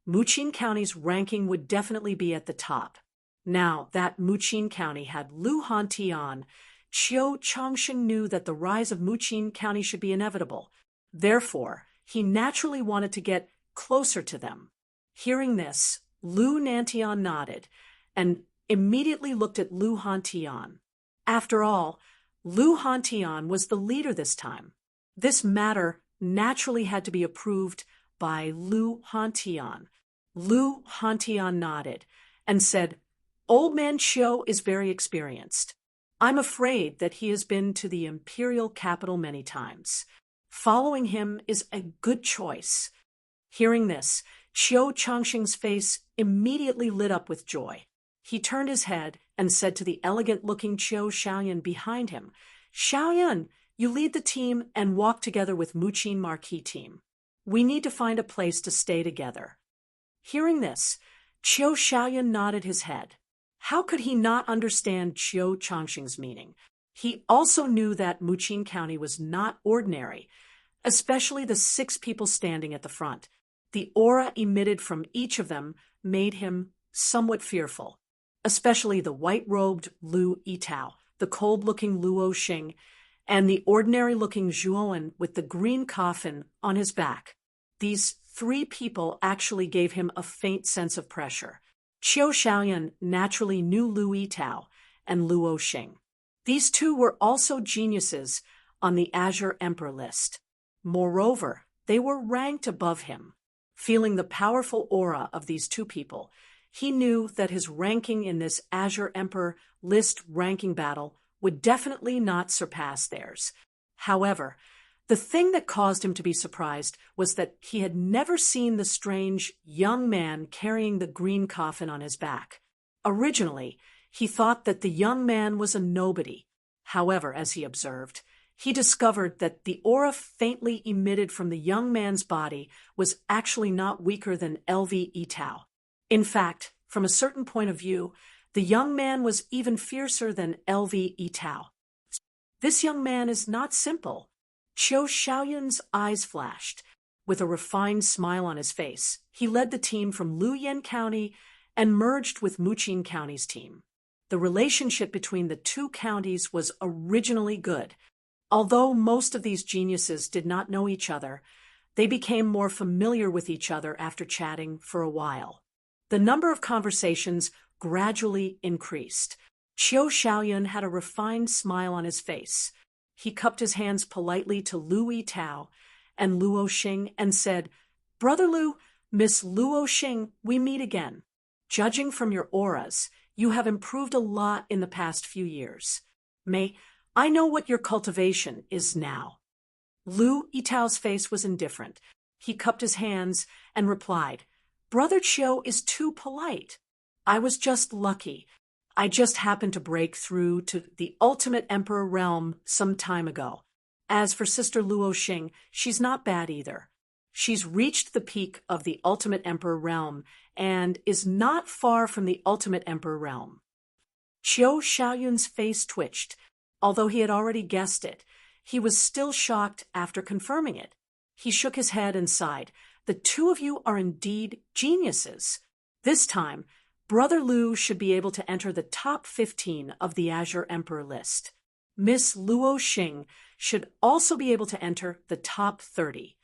Muqing County's ranking would definitely be at the top. Now that Muqing County had Lu Hantian, Qiu Changsheng knew that the rise of Muqing County should be inevitable. Therefore, he naturally wanted to get closer to them. Hearing this, Lu Nantian nodded and immediately looked at Lu Hantian. After all, Lu Hantian was the leader this time. This matter naturally had to be approved by Lu Hantian. Lu Hantian nodded and said, "Old man Qiu is very experienced. I'm afraid that he has been to the imperial capital many times. Following him is a good choice." Hearing this, Qiu Changsheng's face immediately lit up with joy. He turned his head and said to the elegant-looking Qiu Xiaoyan behind him, "Xiaoyan, you lead the team and walk together with Muqing Marquee team. We need to find a place to stay together." Hearing this, Qiu Xiaoyan nodded his head. How could he not understand Qiu Changsheng's meaning? He also knew that Muqing County was not ordinary, especially the 6 people standing at the front. The aura emitted from each of them made him somewhat fearful, especially the white-robed Lu Yitao, the cold-looking Luo Xing, and the ordinary-looking Zhuowen with the green coffin on his back. These 3 people actually gave him a faint sense of pressure. Qiu Xiaoyan naturally knew Lu Yitao and Luo Xing. These 2 were also geniuses on the Azure Emperor list. Moreover, they were ranked above him. Feeling the powerful aura of these 2 people, he knew that his ranking in this Azure Emperor list ranking battle would definitely not surpass theirs. However, the thing that caused him to be surprised was that he had never seen the strange young man carrying the green coffin on his back. Originally, he thought that the young man was a nobody. However, as he observed, he discovered that the aura faintly emitted from the young man's body was actually not weaker than LV Etao. In fact, from a certain point of view, the young man was even fiercer than LV Etao. This young man is not simple. Qiu Xiaoyun's eyes flashed. With a refined smile on his face, he led the team from Luyan County and merged with Muqing County's team. The relationship between the two counties was originally good. Although most of these geniuses did not know each other, they became more familiar with each other after chatting for a while. The number of conversations gradually increased. Qiu Xiaoyun had a refined smile on his face. He cupped his hands politely to Lu Yitao and Luo Xing and said, "Brother Lu, Miss Luo Xing, we meet again. Judging from your auras, you have improved a lot in the past few years. May I know what your cultivation is now?" Lu Yitao's face was indifferent. He cupped his hands and replied, "Brother Qiu is too polite. I was just lucky. I just happened to break through to the Ultimate Emperor realm some time ago. As for Sister Luo Xing, she's not bad either. She's reached the peak of the Ultimate Emperor realm and is not far from the Ultimate Emperor realm." Qiu Xiaoyun's face twitched. Although he had already guessed it, he was still shocked after confirming it. He shook his head and sighed. "The two of you are indeed geniuses. This time, Brother Lu should be able to enter the top 15 of the Azure Emperor list. Miss Luo Xing should also be able to enter the top 30.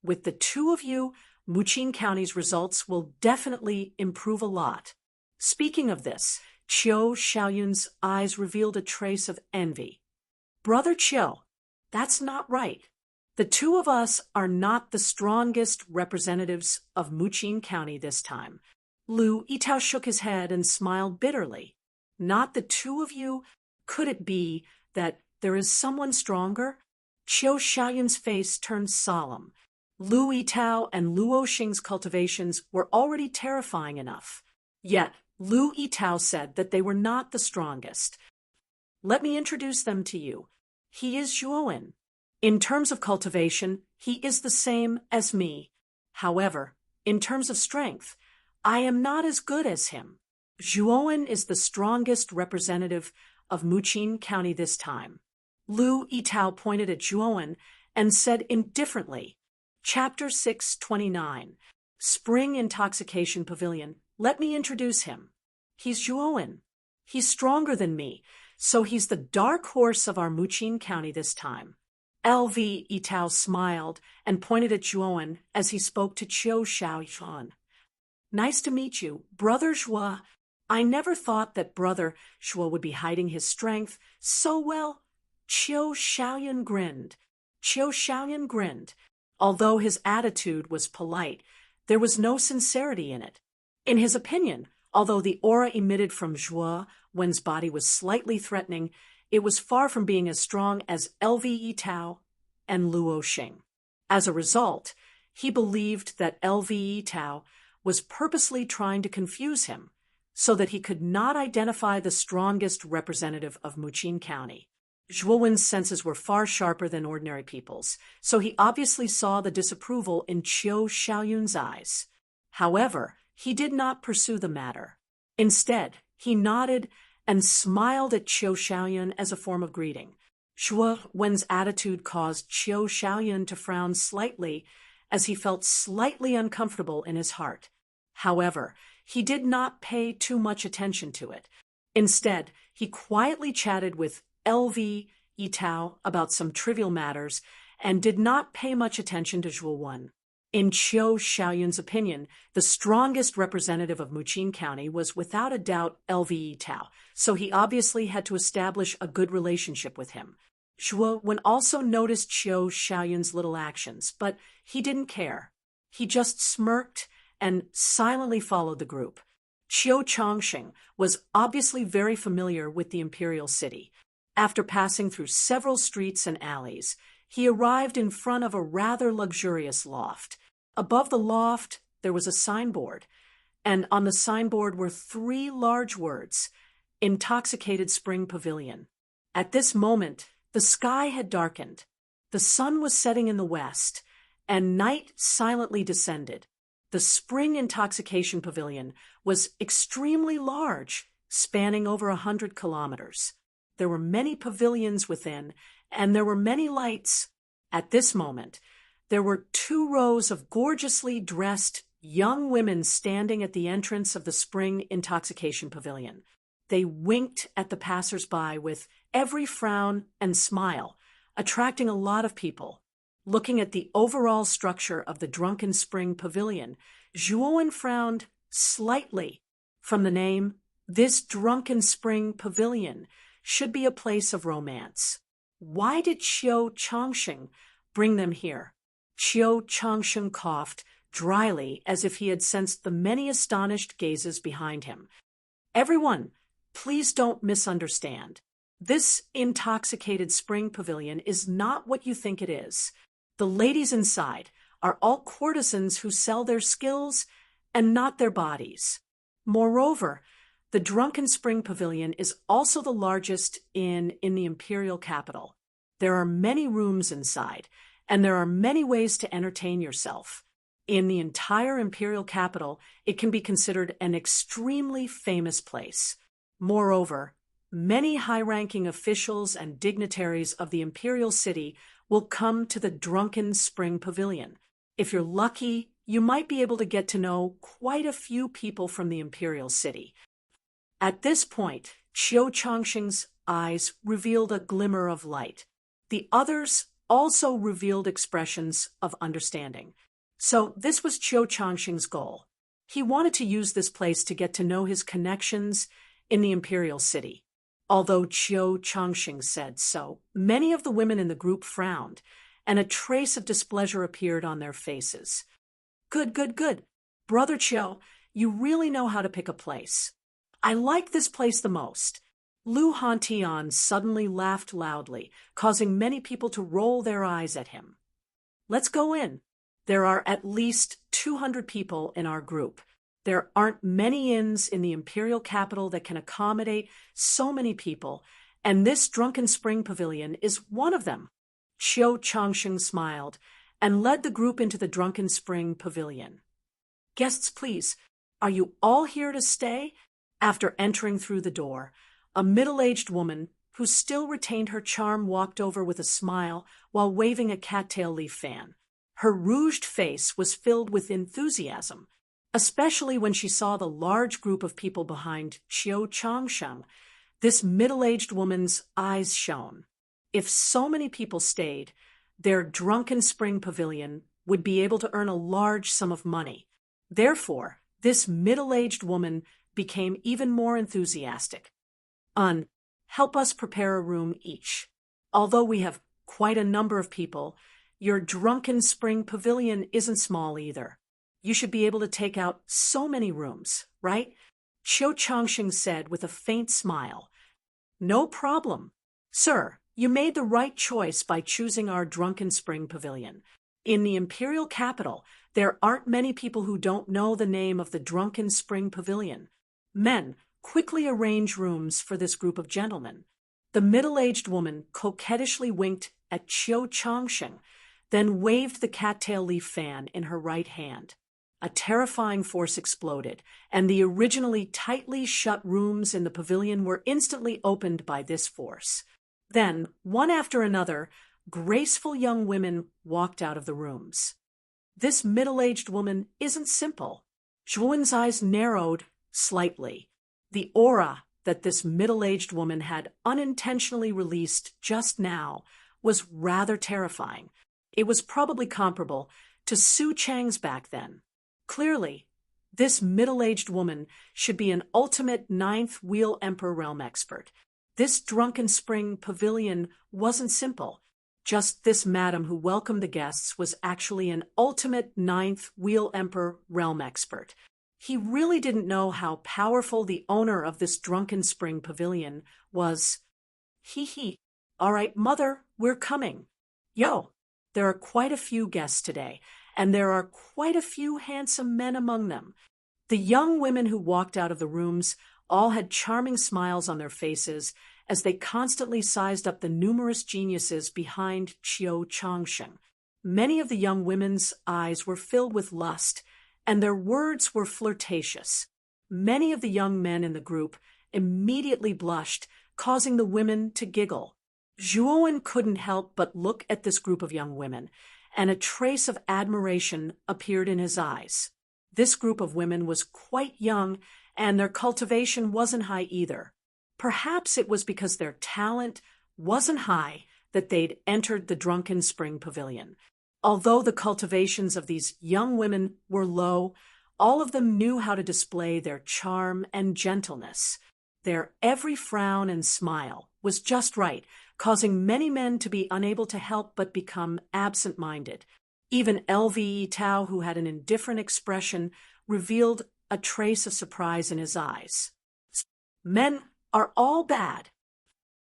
With the two of you, Muqing County's results will definitely improve a lot." Speaking of this, Qiu Xiaoyun's eyes revealed a trace of envy. "Brother Qiu, that's not right. The two of us are not the strongest representatives of Muqing County this time." Lu Yitao shook his head and smiled bitterly. "Not the two of you? Could it be that there is someone stronger?" Qiu Xiaoyun's face turned solemn. Lu Yitao and Luo Xing's cultivations were already terrifying enough. Yet, Lu Yitao said that they were not the strongest. "Let me introduce them to you. He is Zhuowen. In terms of cultivation, he is the same as me. However, in terms of strength, I am not as good as him. Zhuowen is the strongest representative of Muqing County this time." Lu Yitao pointed at Zhuowen and said indifferently, Chapter 629, Spring Intoxication Pavilion. "Let me introduce him. He's Zhuowen. He's stronger than me, so he's the dark horse of our Muqing County this time." LV Yitao smiled and pointed at Zhuowen as he spoke to Qiu Xiaoyun. "Nice to meet you, Brother Zhuo. I never thought that Brother Zhuo would be hiding his strength so well." Qiu Xiaoyun grinned. Although his attitude was polite, there was no sincerity in it. In his opinion, although the aura emitted from Zhuo Wen's body was slightly threatening, it was far from being as strong as LV Yitao and Luo Xing. As a result, he believed that LV Yitao was purposely trying to confuse him so that he could not identify the strongest representative of Muqing County. Zhuowen's senses were far sharper than ordinary people's, so he obviously saw the disapproval in Qiu Xiaoyun's eyes. However, he did not pursue the matter. Instead, he nodded and smiled at Qiu Xiaoyun as a form of greeting. Zhuowen's attitude caused Qiu Xiaoyun to frown slightly as he felt slightly uncomfortable in his heart. However, he did not pay too much attention to it. Instead, he quietly chatted with LV Yitao about some trivial matters and did not pay much attention to Zhuowen. In Qiu Xiaoyun's opinion, the strongest representative of Muqing County was without a doubt LV Yitao, so he obviously had to establish a good relationship with him. Zhuowen also noticed Qiu Xiaoyun's little actions, but he didn't care. He just smirked and silently followed the group. Qiu Chongxing was obviously very familiar with the imperial city. After passing through several streets and alleys, he arrived in front of a rather luxurious loft. Above the loft, there was a signboard, and on the signboard were 3 large words, Intoxicated Spring Pavilion. At this moment, The sky had darkened. The sun was setting in the west, and night silently descended. The spring intoxication pavilion was extremely large, spanning over 100 kilometers. There were many pavilions within, and there were many lights. At this moment, there were 2 rows of gorgeously dressed young women standing at the entrance of the spring intoxication pavilion. They winked at the passers-by with every frown and smile, attracting a lot of people. Looking at the overall structure of the Drunken Spring Pavilion, Zhuowen frowned slightly. From the name, this Drunken Spring Pavilion should be a place of romance. Why did Qiu Changsheng bring them here? Qiu Changsheng coughed dryly as if he had sensed the many astonished gazes behind him. Everyone, please don't misunderstand. This intoxicated spring pavilion is not what you think it is. The ladies inside are all courtesans who sell their skills and not their bodies. Moreover, the Drunken Spring Pavilion is also the largest in the imperial capital. There are many rooms inside, and there are many ways to entertain yourself. In the entire imperial capital, it can be considered an extremely famous place. Moreover, many high-ranking officials and dignitaries of the imperial city will come to the Drunken Spring Pavilion. If you're lucky, you might be able to get to know quite a few people from the imperial city. At this point, Qiu Changsheng's eyes revealed a glimmer of light. The others also revealed expressions of understanding. So this was Qiu Changsheng's goal. He wanted to use this place to get to know his connections in the imperial city. Although Qiu Changsheng said so, many of the women in the group frowned, and a trace of displeasure appeared on their faces. Good. Brother Qiu, you really know how to pick a place. I like this place the most. Lu Hantian suddenly laughed loudly, causing many people to roll their eyes at him. Let's go in. There are at least 200 people in our group. There aren't many inns in the imperial capital that can accommodate so many people, and this Drunken Spring Pavilion is one of them. Qiu Changsheng smiled and led the group into the Drunken Spring Pavilion. Guests, please, are you all here to stay? After entering through the door, a middle-aged woman who still retained her charm walked over with a smile while waving a cattail leaf fan. Her rouged face was filled with enthusiasm, especially when she saw the large group of people behind Qiu Changsheng. This middle-aged woman's eyes shone. If so many people stayed, their Drunken Spring Pavilion would be able to earn a large sum of money. Therefore, this middle-aged woman became even more enthusiastic. Help us prepare a room each. Although we have quite a number of people, your Drunken Spring Pavilion isn't small either. You should be able to take out so many rooms, right? Qiu Changsheng said with a faint smile. No problem. Sir, you made the right choice by choosing our Drunken Spring Pavilion. In the imperial capital, there aren't many people who don't know the name of the Drunken Spring Pavilion. Men, quickly arrange rooms for this group of gentlemen. The middle-aged woman coquettishly winked at Qiu Changsheng, then waved the cattail leaf fan in her right hand. A terrifying force exploded, and the originally tightly shut rooms in the pavilion were instantly opened by this force. Then, one after another, graceful young women walked out of the rooms. This middle-aged woman isn't simple. Zhuowen's eyes narrowed slightly. The aura that this middle-aged woman had unintentionally released just now was rather terrifying. It was probably comparable to Su Chang's back then. Clearly, this middle-aged woman should be an ultimate ninth wheel emperor realm expert. This Drunken Spring Pavilion wasn't simple. Just this madam who welcomed the guests was actually an ultimate ninth wheel emperor realm expert. He really didn't know how powerful the owner of this Drunken Spring Pavilion was. Hee. All right, mother, we're coming. Yo, there are quite a few guests today, and there are quite a few handsome men among them. The young women who walked out of the rooms all had charming smiles on their faces, as they constantly sized up the numerous geniuses behind Qiu Changsheng. Many of the young women's eyes were filled with lust, and their words were flirtatious. Many of the young men in the group immediately blushed, causing the women to giggle. Zhuowen couldn't help but look at this group of young women, and a trace of admiration appeared in his eyes. This group of women was quite young, and their cultivation wasn't high either. Perhaps it was because their talent wasn't high that they'd entered the Drunken Spring Pavilion. Although the cultivations of these young women were low, all of them knew how to display their charm and gentleness. Their every frown and smile was just right, causing many men to be unable to help but become absent-minded. Even Lve Tao, who had an indifferent expression, revealed a trace of surprise in his eyes. Men are all bad.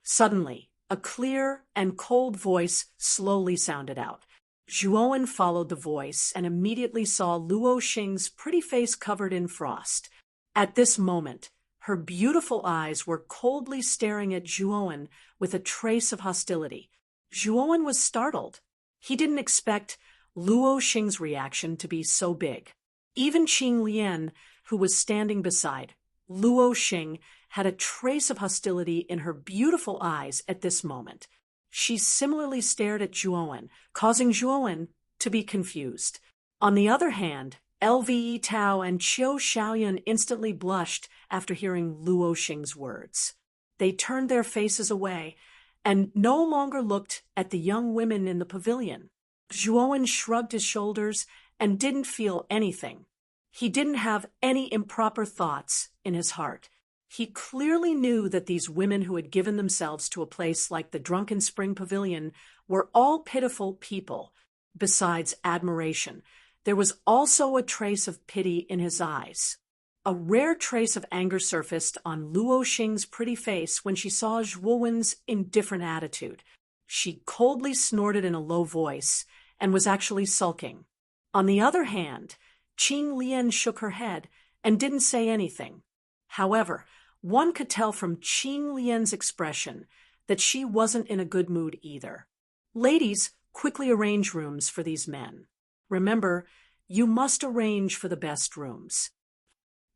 Suddenly, a clear and cold voice slowly sounded out. Zhuowen followed the voice and immediately saw Luo Xing's pretty face covered in frost. At this moment, her beautiful eyes were coldly staring at Zhuowen with a trace of hostility. Zhuowen was startled. He didn't expect Luo Xing's reaction to be so big. Even Qing Lian, who was standing beside Luo Xing, had a trace of hostility in her beautiful eyes at this moment. She similarly stared at Zhuowen, causing Zhuowen to be confused. On the other hand, Lve Tao and Qiu Xiaoyun instantly blushed after hearing Luo Xing's words. They turned their faces away and no longer looked at the young women in the pavilion. Zhuowen shrugged his shoulders and didn't feel anything. He didn't have any improper thoughts in his heart. He clearly knew that these women who had given themselves to a place like the Drunken Spring Pavilion were all pitiful people. Besides admiration, there was also a trace of pity in his eyes. A rare trace of anger surfaced on Luo Xing's pretty face when she saw Zhuowen's indifferent attitude. She coldly snorted in a low voice and was actually sulking. On the other hand, Qing Lian shook her head and didn't say anything. However, one could tell from Qing Lian's expression that she wasn't in a good mood either. Ladies, quickly arrange rooms for these men. Remember, you must arrange for the best rooms.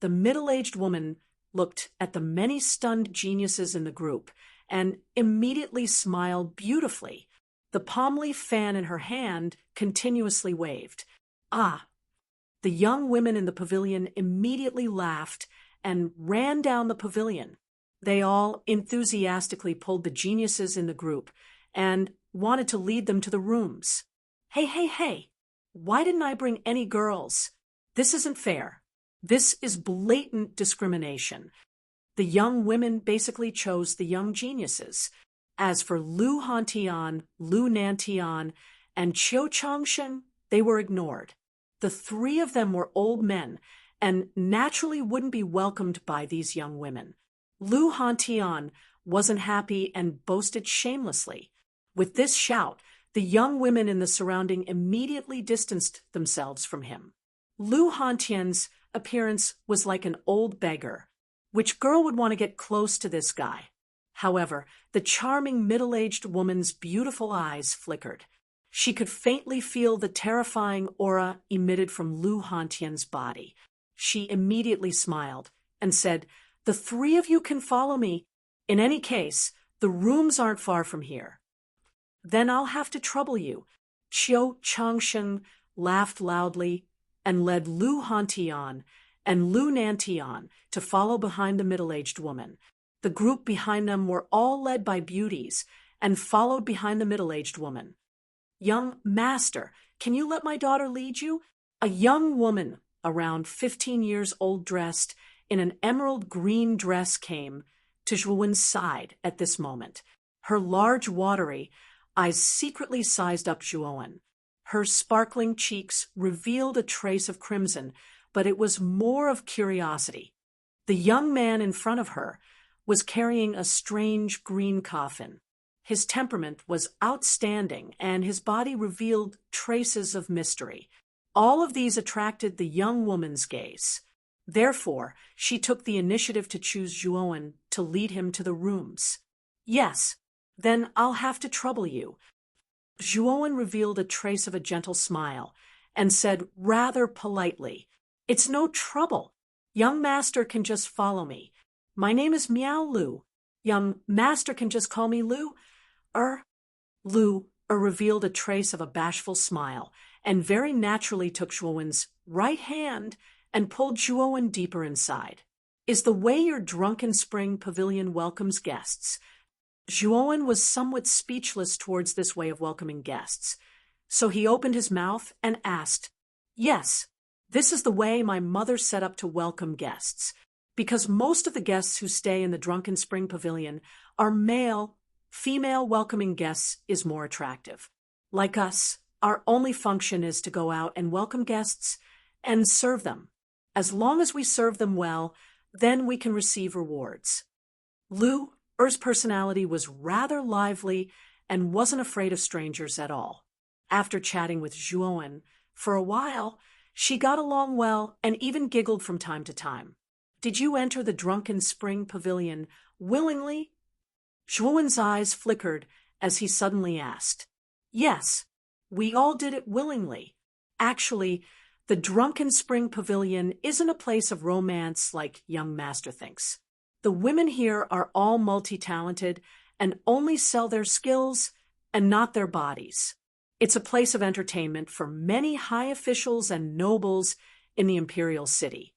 The middle-aged woman looked at the many stunned geniuses in the group and immediately smiled beautifully. The palm leaf fan in her hand continuously waved. Ah! The young women in the pavilion immediately laughed and ran down the pavilion. They all enthusiastically pulled the geniuses in the group and wanted to lead them to the rooms. Hey! Why didn't I bring any girls? This isn't fair. This is blatant discrimination. The young women basically chose the young geniuses. As for Lu Hantian, Lu Nantian, and Qiu Changsheng, they were ignored. The three of them were old men and naturally wouldn't be welcomed by these young women. Lu Hantian wasn't happy and boasted shamelessly. With this shout, the young women in the surrounding immediately distanced themselves from him. Lu Hantian's appearance was like an old beggar. Which girl would want to get close to this guy? However, the charming middle-aged woman's beautiful eyes flickered. She could faintly feel the terrifying aura emitted from Lu Hantian's body. She immediately smiled and said, "The three of you can follow me. In any case, the rooms aren't far from here." "Then I'll have to trouble you." Qiu Changsheng laughed loudly and led Lu Hantian and Lu Nantian to follow behind the middle-aged woman. The group behind them were all led by beauties and followed behind the middle-aged woman. "Young master, can you let my daughter lead you?" A young woman, around 15 years old, dressed in an emerald green dress, came to Zhuowen's side at this moment. Her large, watery eyes secretly sized up Zhuowen. Her sparkling cheeks revealed a trace of crimson, but it was more of curiosity. The young man in front of her was carrying a strange green coffin. His temperament was outstanding, and his body revealed traces of mystery. All of these attracted the young woman's gaze. Therefore, she took the initiative to choose Zhuowen to lead him to the rooms. Yes. Then I'll have to trouble you. Zhuowen revealed a trace of a gentle smile and said rather politely, It's no trouble. Young master can just follow me. My name is Miao Lu. Young master can just call me Lu. Lu revealed a trace of a bashful smile and very naturally took Zhuowen's right hand and pulled Zhuowen deeper inside. Is the way your drunken spring pavilion welcomes guests. Zhuowen was somewhat speechless towards this way of welcoming guests, so he opened his mouth and asked, Yes, this is the way my mother set up to welcome guests, because most of the guests who stay in the Drunken Spring Pavilion are male. Female welcoming guests is more attractive. Like us, our only function is to go out and welcome guests and serve them. As long as we serve them well, then we can receive rewards. Lu's personality was rather lively and wasn't afraid of strangers at all. After chatting with Zhuowen for a while, she got along well and even giggled from time to time. Did you enter the Drunken Spring Pavilion willingly? Zhuowen's eyes flickered as he suddenly asked. Yes, we all did it willingly. Actually, the Drunken Spring Pavilion isn't a place of romance like young master thinks. The women here are all multi-talented and only sell their skills and not their bodies. It's a place of entertainment for many high officials and nobles in the imperial city.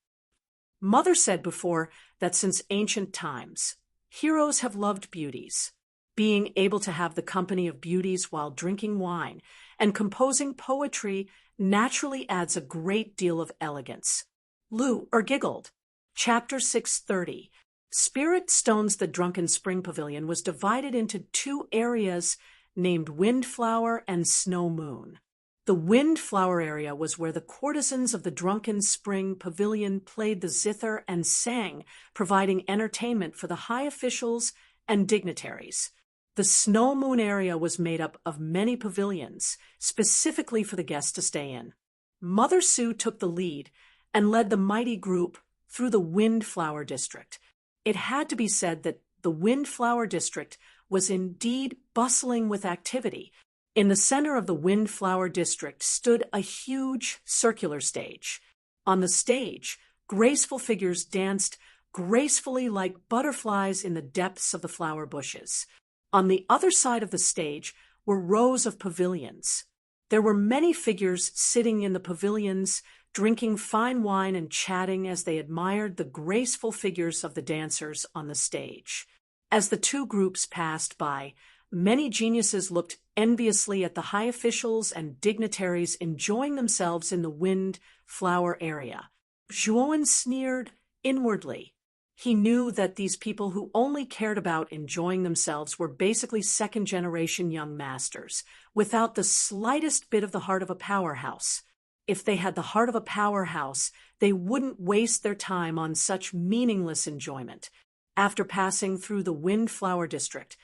Mother said before that since ancient times, heroes have loved beauties. Being able to have the company of beauties while drinking wine and composing poetry naturally adds a great deal of elegance. Lu giggled. Chapter 630. Spirit Stones. The Drunken Spring Pavilion was divided into two areas named Windflower and Snow Moon. The Windflower area was where the courtesans of the Drunken Spring Pavilion played the zither and sang, providing entertainment for the high officials and dignitaries. The Snow Moon area was made up of many pavilions, specifically for the guests to stay in. Mother Su took the lead and led the mighty group through the Windflower District. It had to be said that the Windflower District was indeed bustling with activity. In the center of the Windflower District stood a huge circular stage. On the stage, graceful figures danced gracefully like butterflies in the depths of the flower bushes. On the other side of the stage were rows of pavilions. There were many figures sitting in the pavilions, drinking fine wine and chatting as they admired the graceful figures of the dancers on the stage. As the two groups passed by, many geniuses looked enviously at the high officials and dignitaries enjoying themselves in the Windflower area. Zhuowen sneered inwardly. He knew that these people who only cared about enjoying themselves were basically second-generation young masters, without the slightest bit of the heart of a powerhouse. If they had the heart of a powerhouse, they wouldn't waste their time on such meaningless enjoyment. After passing through the Windflower District,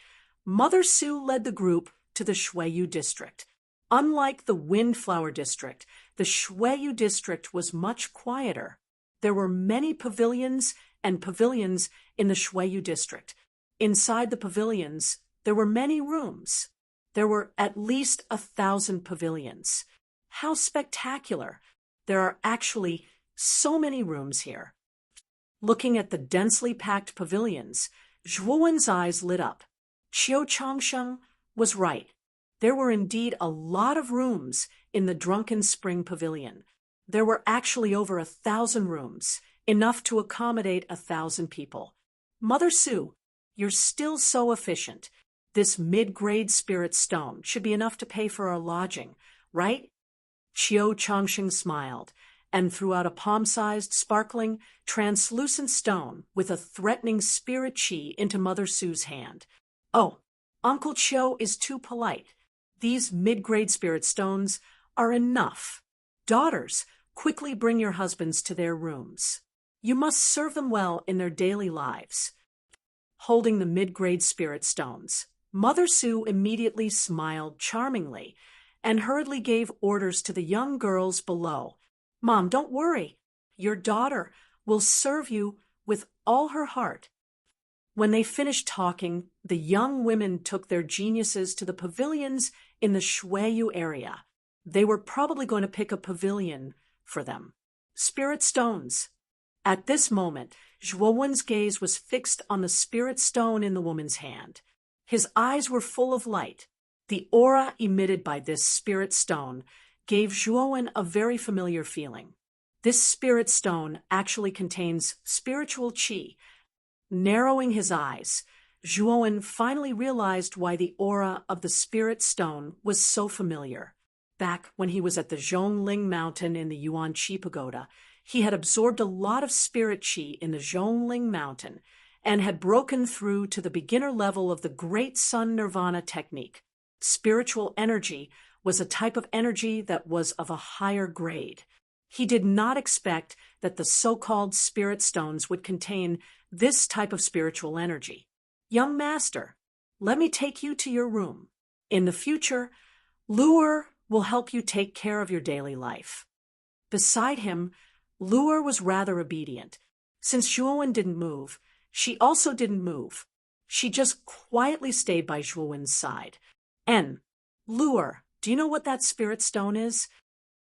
Mother Su led the group to the Shuiyu District. Unlike the Windflower District, the Shuiyu District was much quieter. There were many pavilions and pavilions in the Shuiyu District. Inside the pavilions, there were many rooms. There were at least 1,000 pavilions. How spectacular! There are actually so many rooms here. Looking at the densely packed pavilions, Zhuowen's eyes lit up. Qiu Changsheng was right. There were indeed a lot of rooms in the Drunken Spring Pavilion. There were actually over 1,000 rooms, enough to accommodate 1,000 people. Mother Su, you're still so efficient. This mid-grade spirit stone should be enough to pay for our lodging, right? Qiu Changsheng smiled and threw out a palm-sized, sparkling, translucent stone with a threatening spirit chi into Mother Su's hand. Oh, Uncle Qiu is too polite. These mid-grade spirit stones are enough. Daughters, quickly bring your husbands to their rooms. You must serve them well in their daily lives. Holding the mid-grade spirit stones, Mother Su immediately smiled charmingly and hurriedly gave orders to the young girls below. Mom, don't worry. Your daughter will serve you with all her heart. When they finished talking, the young women took their geniuses to the pavilions in the Shueyu area. They were probably going to pick a pavilion for them. Spirit stones. At this moment, Zhuowen's gaze was fixed on the spirit stone in the woman's hand. His eyes were full of light. The aura emitted by this spirit stone gave Zhuowen a very familiar feeling. This spirit stone actually contains spiritual qi. Narrowing his eyes, Zhuowen finally realized why the aura of the spirit stone was so familiar. Back when he was at the Zhongling Mountain in the Yuan Qi Pagoda, he had absorbed a lot of spirit qi in the Zhongling Mountain and had broken through to the beginner level of the Great Sun Nirvana technique. Spiritual energy was a type of energy that was of a higher grade. He did not expect that the so-called spirit stones would contain this type of spiritual energy. Young master, let me take you to your room. In the future, Lu'er will help you take care of your daily life. Beside him, Lu'er was rather obedient. Since Zhuowen didn't move, she also didn't move. She just quietly stayed by Zhuowen's side. Lu'er, do you know what that spirit stone is?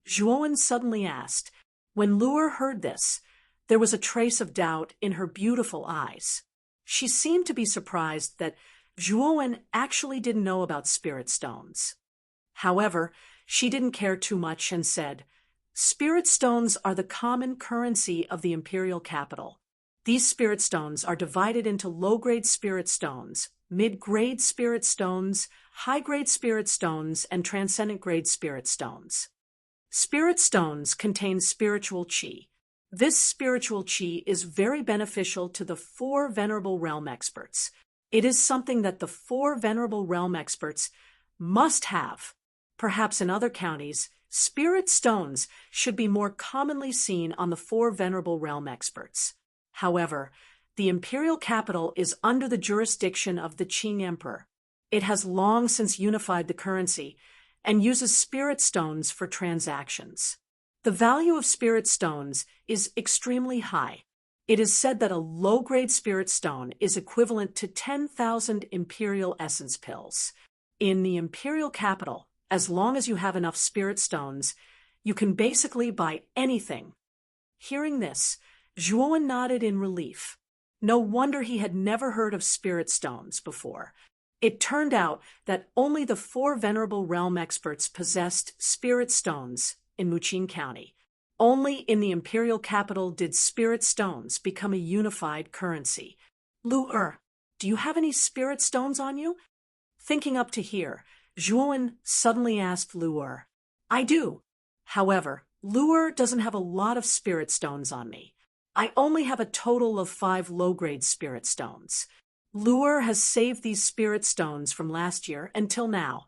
Zhuowen suddenly asked. When Lu'er heard this, there was a trace of doubt in her beautiful eyes. She seemed to be surprised that Zhuowen actually didn't know about spirit stones. However, she didn't care too much and said, "Spirit stones are the common currency of the imperial capital. These spirit stones are divided into low-grade spirit stones, mid-grade spirit stones, high-grade spirit stones, and transcendent-grade spirit stones. Spirit stones contain spiritual qi. This spiritual qi is very beneficial to the 4 Venerable Realm experts. It is something that the 4 Venerable Realm experts must have. Perhaps in other counties, spirit stones should be more commonly seen on the 4 Venerable Realm experts. However, the imperial capital is under the jurisdiction of the Qing Emperor. It has long since unified the currency and uses spirit stones for transactions. The value of spirit stones is extremely high. It is said that a low-grade spirit stone is equivalent to 10,000 imperial essence pills. In the imperial capital, as long as you have enough spirit stones, you can basically buy anything. Hearing this, Zhuowen nodded in relief. No wonder he had never heard of spirit stones before. It turned out that only the 4 Venerable Realm experts possessed spirit stones in Muqing County. Only in the imperial capital did spirit stones become a unified currency. Lu'er, do you have any spirit stones on you? Thinking up to here, Zhuowen suddenly asked Lu'er. I do. However, Lu'er doesn't have a lot of spirit stones on me. I only have a total of 5 low-grade spirit stones. Lu'er has saved these spirit stones from last year until now.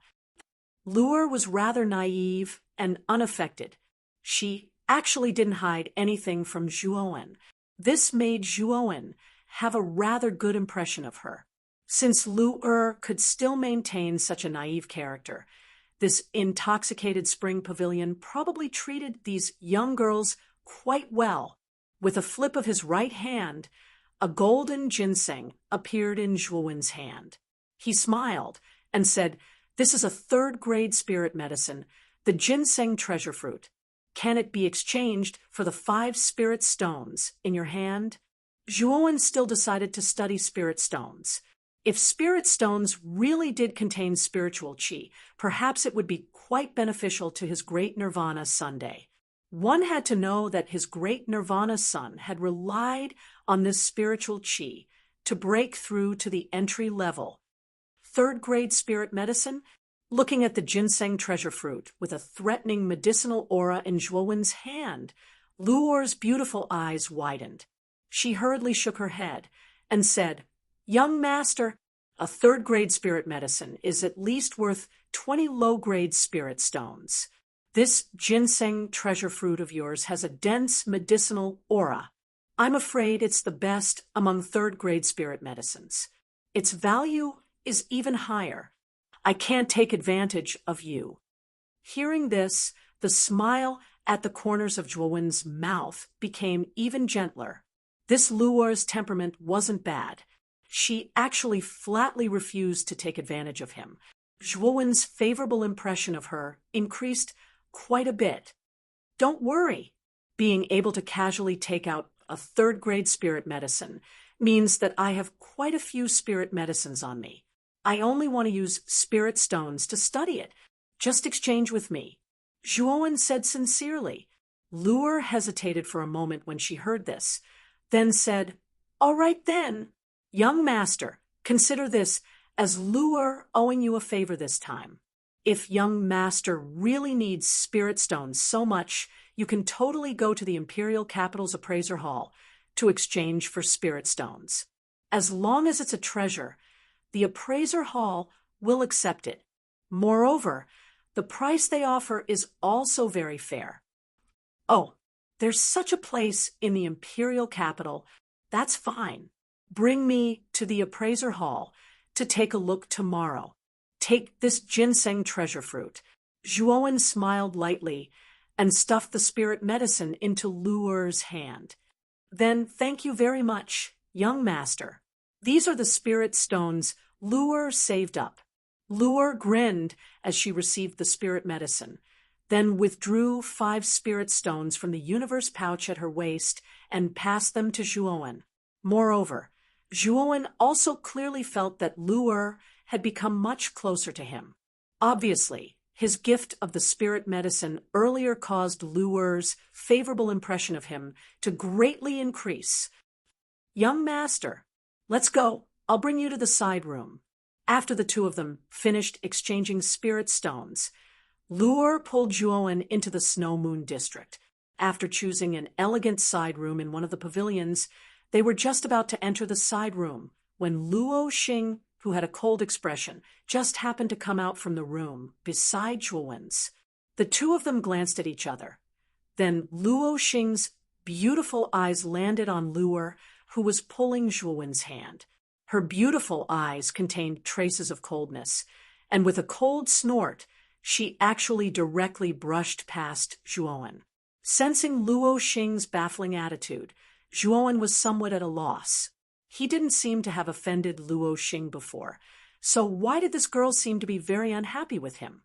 Lu'er was rather naive and unaffected. She actually didn't hide anything from Zhuowen. This made Zhuowen have a rather good impression of her. Since Lu'er could still maintain such a naive character, this intoxicated spring pavilion probably treated these young girls quite well. With a flip of his right hand, a golden ginseng appeared in Zhuowen's hand. He smiled and said, "This is a 3rd-grade spirit medicine, the ginseng treasure fruit. Can it be exchanged for the 5 spirit stones in your hand?" Zhuowen still decided to study spirit stones. If spirit stones really did contain spiritual qi, perhaps it would be quite beneficial to his great nirvana someday. One had to know that his great nirvana son had relied on this spiritual qi to break through to the entry level. 3rd-grade spirit medicine? Looking at the ginseng treasure fruit with a threatening medicinal aura in Zhuowen's hand, Lu'er's beautiful eyes widened. She hurriedly shook her head and said, "Young master, a 3rd-grade spirit medicine is at least worth 20 low-grade spirit stones. This ginseng treasure fruit of yours has a dense medicinal aura. I'm afraid it's the best among 3rd-grade spirit medicines. Its value is even higher. I can't take advantage of you." Hearing this, the smile at the corners of Zhuowen's mouth became even gentler. This Lu'er's temperament wasn't bad. She actually flatly refused to take advantage of him. Zhuowen's favorable impression of her increased quite a bit. Don't worry. Being able to casually take out a third-grade spirit medicine means that I have quite a few spirit medicines on me. I only want to use spirit stones to study it. Just exchange with me. Zhuowen said sincerely. Luer hesitated for a moment when she heard this, then said, "All right then. Young master, consider this as Luer owing you a favor this time. If young master really needs spirit stones so much, you can totally go to the Imperial Capital's appraiser hall to exchange for spirit stones. As long as it's a treasure, the appraiser hall will accept it. Moreover, the price they offer is also very fair. Oh, there's such a place in the Imperial Capital. That's fine. Bring me to the appraiser hall to take a look tomorrow. Take this ginseng treasure fruit." Zhuowen smiled lightly and stuffed the spirit medicine into Luer's hand. "Then thank you very much, young master. These are the spirit stones Luer saved up." Luer grinned as she received the spirit medicine, then withdrew 5 spirit stones from the universe pouch at her waist and passed them to Zhuowen. Moreover, Zhuowen also clearly felt that Luer had become much closer to him. Obviously, his gift of the spirit medicine earlier caused Luer's favorable impression of him to greatly increase. "Young master, let's go. I'll bring you to the side room." After the two of them finished exchanging spirit stones, Luer pulled Zhuowen into the Snow Moon district. After choosing an elegant side room in one of the pavilions, they were just about to enter the side room when Luo Xing, who had a cold expression, just happened to come out from the room beside Zhuowen's. The two of them glanced at each other. Then Luo Xing's beautiful eyes landed on Luer, who was pulling Zhuowen's hand. Her beautiful eyes contained traces of coldness, and with a cold snort, she actually directly brushed past Zhuowen. Sensing Luo Xing's baffling attitude, Zhuowen was somewhat at a loss. He didn't seem to have offended Luo Xing before, so why did this girl seem to be very unhappy with him?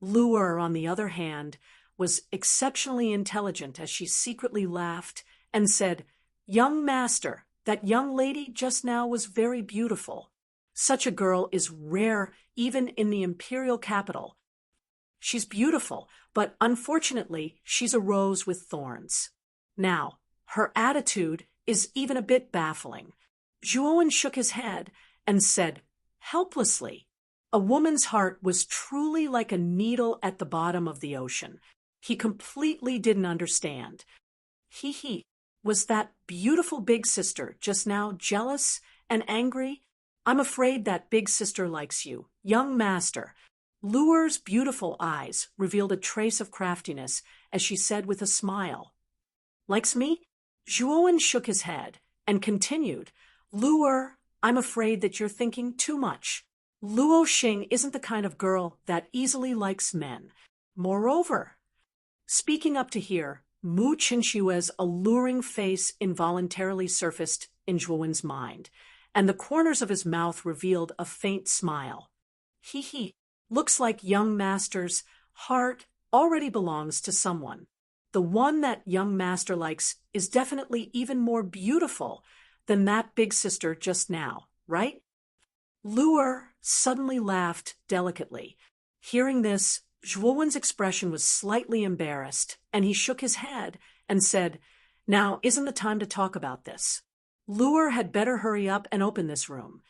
Luer, on the other hand, was exceptionally intelligent as she secretly laughed and said, "Young master, that young lady just now was very beautiful. Such a girl is rare even in the Imperial Capital. She's beautiful, but unfortunately she's a rose with thorns. Now, her attitude is even a bit baffling." Zhuowen shook his head and said, helplessly, "A woman's heart was truly like a needle at the bottom of the ocean." He completely didn't understand. He. Was that beautiful big sister just now jealous and angry? "I'm afraid that big sister likes you, young master." Luer's beautiful eyes revealed a trace of craftiness as she said with a smile, "Likes me?" Zhuowen shook his head and continued, "Luer, I'm afraid that you're thinking too much. Luo Xing isn't the kind of girl that easily likes men. Moreover," speaking up to here, Mu Qinshue's alluring face involuntarily surfaced in Zhuowen's mind, and the corners of his mouth revealed a faint smile. He. Looks like young master's heart already belongs to someone. The one that young master likes is definitely even more beautiful than that big sister just now, right?" Luer suddenly laughed delicately. Hearing this, Zhuowen's expression was slightly embarrassed, and he shook his head and said, "Now isn't the time to talk about this. Luer had better hurry up and open this room."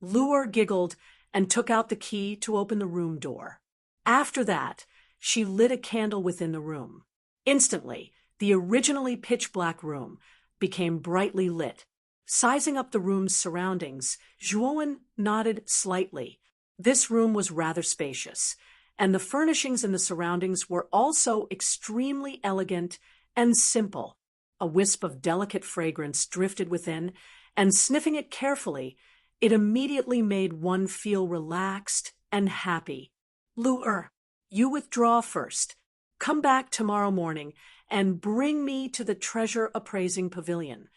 Luer giggled and took out the key to open the room door. After that, she lit a candle within the room. Instantly, the originally pitch-black room became brightly lit. Sizing up the room's surroundings, Zhuowen nodded slightly. This room was rather spacious, and the furnishings in the surroundings were also extremely elegant and simple. A wisp of delicate fragrance drifted within, and sniffing it carefully, it immediately made one feel relaxed and happy. "Luer, you withdraw first. Come back tomorrow morning and bring me to the treasure appraising pavilion."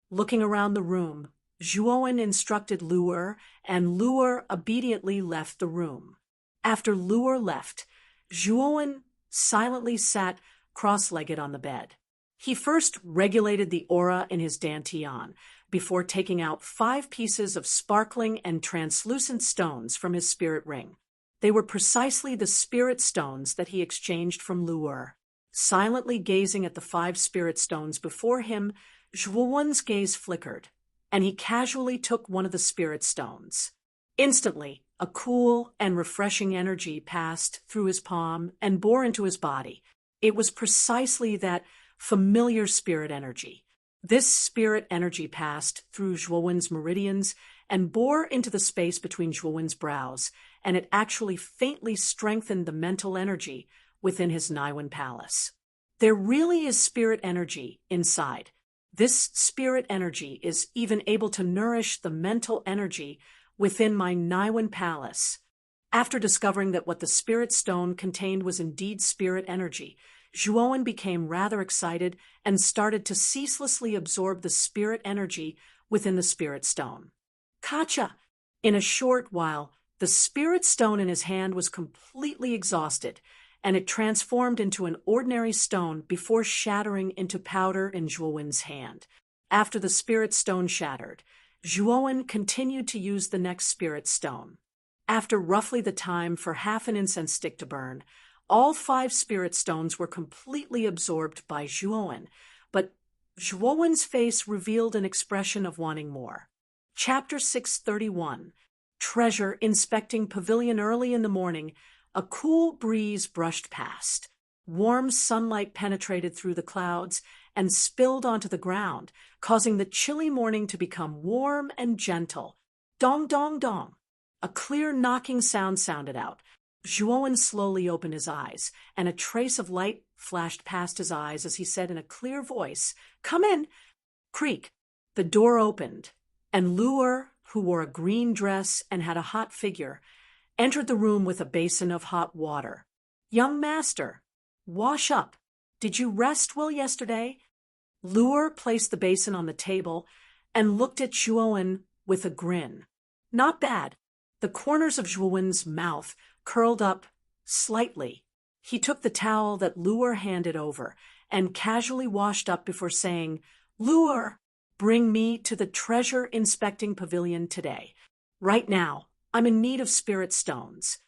Looking around the room, Zhuowen instructed Luer, and Luer obediently left the room. After Luer left, Zhuowen silently sat cross-legged on the bed. He first regulated the aura in his dantian before taking out 5 pieces of sparkling and translucent stones from his spirit ring. They were precisely the spirit stones that he exchanged from Luer. Silently gazing at the 5 spirit stones before him, Zhuowen's gaze flickered, and he casually took one of the spirit stones. Instantly, a cool and refreshing energy passed through his palm and bore into his body. It was precisely that familiar spirit energy. This spirit energy passed through Zhuowen's meridians and bore into the space between Zhuowen's brows, and it actually faintly strengthened the mental energy within his Naiwen palace. There really is spirit energy inside. This spirit energy is even able to nourish the mental energy within my Naiwen palace. After discovering that what the spirit stone contained was indeed spirit energy, Zhuowen became rather excited and started to ceaselessly absorb the spirit energy within the spirit stone. Kacha! In a short while, the spirit stone in his hand was completely exhausted, and it transformed into an ordinary stone before shattering into powder in Zhuowen's hand. After the spirit stone shattered, Zhuowen continued to use the next spirit stone. After roughly the time for half an incense stick to burn, all 5 spirit stones were completely absorbed by Zhuowen, but Zhuowen's face revealed an expression of wanting more. Chapter 631. Treasure Inspecting Pavilion. Early in the morning, a cool breeze brushed past. Warm sunlight penetrated through the clouds and spilled onto the ground, causing the chilly morning to become warm and gentle. Dong, dong, dong. A clear knocking sound sounded out. Zhuowen slowly opened his eyes, and a trace of light flashed past his eyes as he said in a clear voice, "Come in!" Creak. The door opened, and Luer, who wore a green dress and had a hot figure, entered the room with a basin of hot water. "Young master, wash up. Did you rest well yesterday?" Luer placed the basin on the table and looked at Zhuowen with a grin. "Not bad." The corners of Zhuowen's mouth curled up slightly. He took the towel that Luer handed over and casually washed up before saying, "Luer, bring me to the treasure inspecting pavilion today. Right now, I'm in need of spirit stones."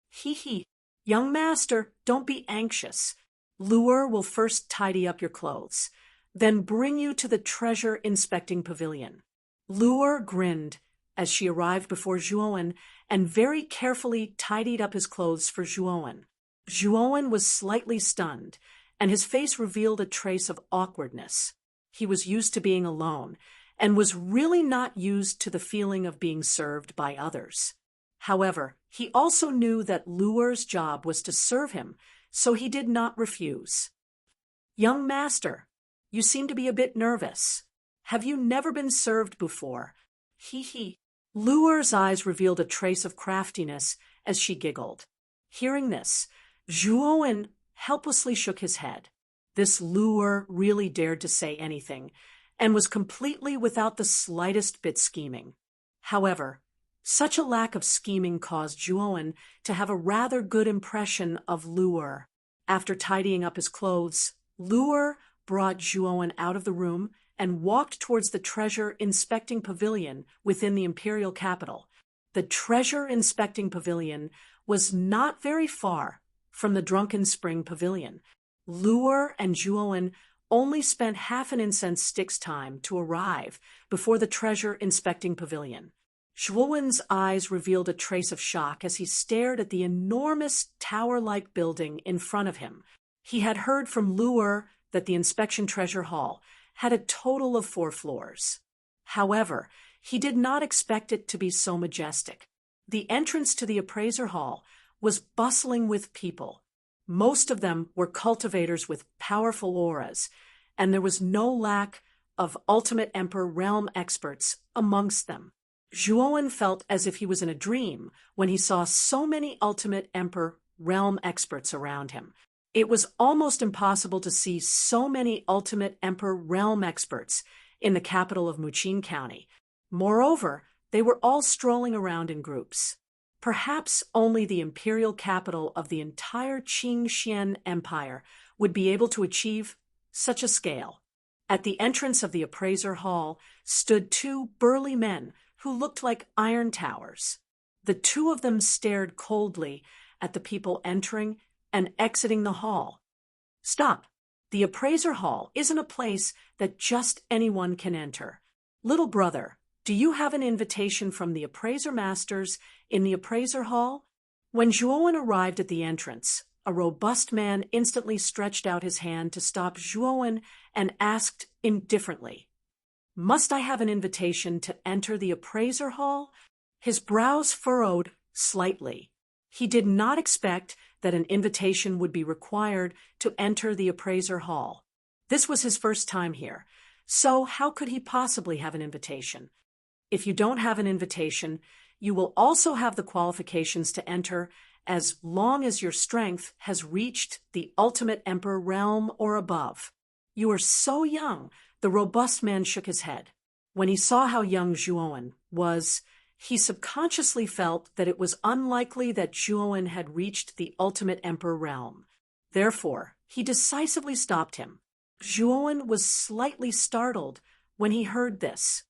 "Hee. Young master, don't be anxious. Luer will first tidy up your clothes, then bring you to the treasure inspecting pavilion." Luer grinned as she arrived before Zhuowen and very carefully tidied up his clothes for Zhuowen. Zhuowen was slightly stunned, and his face revealed a trace of awkwardness. He was used to being alone, and was really not used to the feeling of being served by others. However, he also knew that Luer's job was to serve him, so he did not refuse. "Young master, you seem to be a bit nervous. Have you never been served before?" Hee. Luer's eyes revealed a trace of craftiness as she giggled. Hearing this, Zhuowen helplessly shook his head. This Luer really dared to say anything, and was completely without the slightest bit scheming. However, such a lack of scheming caused Zhuowen to have a rather good impression of Luer. After tidying up his clothes, Luer brought Zhuowen out of the room and walked towards the treasure inspecting pavilion within the imperial capital. The treasure inspecting pavilion was not very far from the Drunken Spring Pavilion. Luer and Zhuowen only spent half an incense stick's time to arrive before the treasure inspecting pavilion. Zhuowen's eyes revealed a trace of shock as he stared at the enormous tower-like building in front of him. He had heard from Luer that the inspection treasure hall had a total of 4 floors. However, he did not expect it to be so majestic. The entrance to the appraiser hall was bustling with people. Most of them were cultivators with powerful auras, and there was no lack of Ultimate Emperor realm experts amongst them. Zhuowen felt as if he was in a dream when he saw so many Ultimate Emperor realm experts around him. It was almost impossible to see so many Ultimate Emperor realm experts in the capital of Muqin County. Moreover, they were all strolling around in groups. Perhaps only the imperial capital of the entire Qing Empire would be able to achieve such a scale. At the entrance of the appraiser hall stood two burly men who looked like iron towers. The two of them stared coldly at the people entering and exiting the hall. Stop! The appraiser hall isn't a place that just anyone can enter. Little brother, do you have an invitation from the appraiser masters in the appraiser hall? When Zhuowen arrived at the entrance, a robust man instantly stretched out his hand to stop Zhuowen and asked indifferently, "Must I have an invitation to enter the appraiser hall?" His brows furrowed slightly. He did not expect that an invitation would be required to enter the appraiser hall. This was his first time here, so how could he possibly have an invitation? If you don't have an invitation, you will also have the qualifications to enter as long as your strength has reached the ultimate emperor realm or above. You are so young, the robust man shook his head. When he saw how young Zhuowen was, he subconsciously felt that it was unlikely that Zhuowen had reached the ultimate emperor realm. Therefore, he decisively stopped him. Zhuowen was slightly startled when he heard this.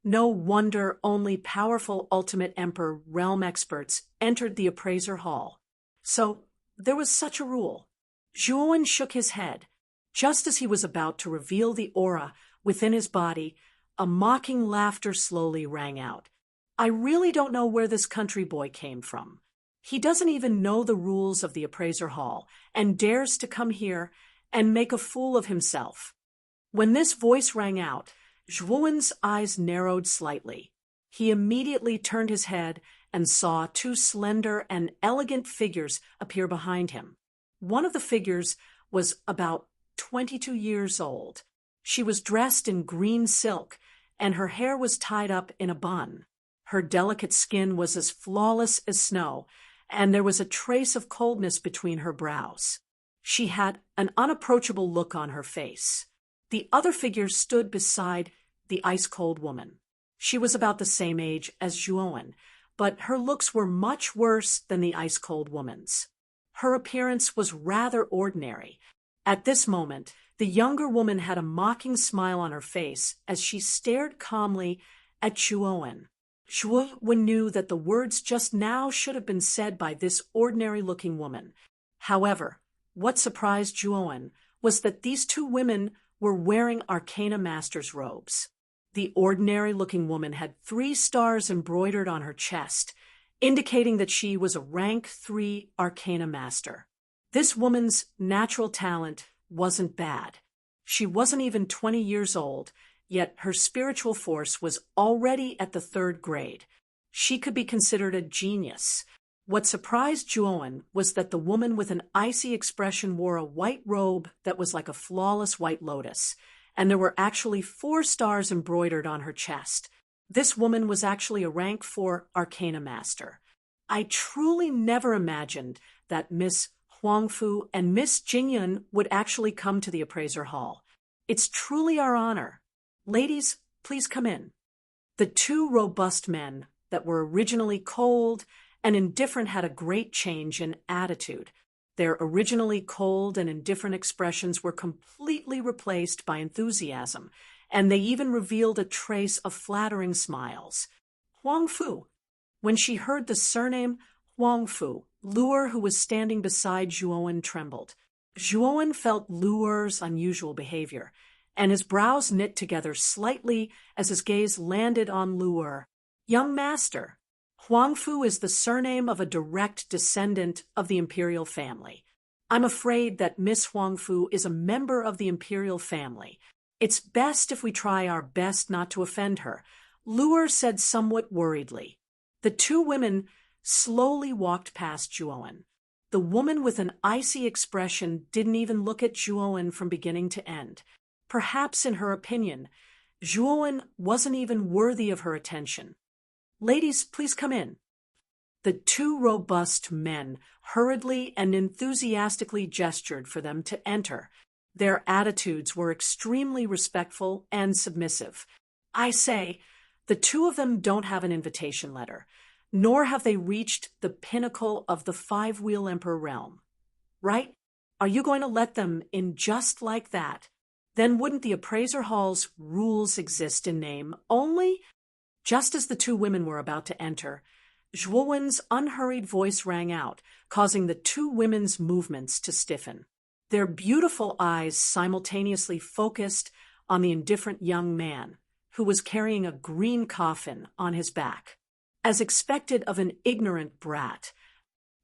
No wonder only powerful ultimate emperor realm experts entered the appraiser hall. So, there was such a rule. Zhuowen shook his head. Just as he was about to reveal the aura within his body, a mocking laughter slowly rang out. I really don't know where this country boy came from. He doesn't even know the rules of the appraiser hall and dares to come here and make a fool of himself. When this voice rang out, Zhuowen's eyes narrowed slightly. He immediately turned his head and saw two slender and elegant figures appear behind him. One of the figures was about 22 years old. She was dressed in green silk, and her hair was tied up in a bun. Her delicate skin was as flawless as snow, and there was a trace of coldness between her brows. She had an unapproachable look on her face. The other figure stood beside the ice-cold woman. She was about the same age as Zhuowen, but her looks were much worse than the ice-cold woman's. Her appearance was rather ordinary. At this moment, the younger woman had a mocking smile on her face as she stared calmly at Zhuowen. Zhuowen knew that the words just now should have been said by this ordinary-looking woman. However, what surprised Zhuowen was that these two women were wearing Arcana Master's robes. The ordinary-looking woman had 3 stars embroidered on her chest, indicating that she was a rank 3 Arcana Master. This woman's natural talent wasn't bad. She wasn't even 20 years old, yet her spiritual force was already at the 3rd grade. She could be considered a genius. What surprised Zhuowen was that the woman with an icy expression wore a white robe that was like a flawless white lotus, and there were actually 4 stars embroidered on her chest. This woman was actually a rank 4 Arcana Master. I truly never imagined that Miss Huangfu and Miss Jingyun would actually come to the appraiser hall. It's truly our honor. Ladies, please come in. The 2 robust men that were originally cold and indifferent had a great change in attitude. Their originally cold and indifferent expressions were completely replaced by enthusiasm, and they even revealed a trace of flattering smiles. Huangfu. When she heard the surname Huangfu, Luer, who was standing beside Zhuowen, trembled. Zhuowen felt Luer's unusual behavior, and his brows knit together slightly as his gaze landed on Luer. Young master, Huangfu is the surname of a direct descendant of the imperial family. I'm afraid that Miss Huangfu is a member of the imperial family. It's best if we try our best not to offend her, Luer said somewhat worriedly. The 2 women slowly walked past Zhuowen. The woman with an icy expression didn't even look at Zhuowen from beginning to end. Perhaps in her opinion, Zhuowen wasn't even worthy of her attention. Ladies, please come in. The 2 robust men hurriedly and enthusiastically gestured for them to enter. Their attitudes were extremely respectful and submissive. I say, The two of them don't have an invitation letter, nor have they reached the pinnacle of the five-wheel emperor realm. Right? Are you going to let them in just like that? Then wouldn't the appraiser hall's rules exist in name only? Just as the two women were about to enter, Zhuowen's unhurried voice rang out, causing the two women's movements to stiffen. Their beautiful eyes simultaneously focused on the indifferent young man, who was carrying a green coffin on his back. As expected of an ignorant brat,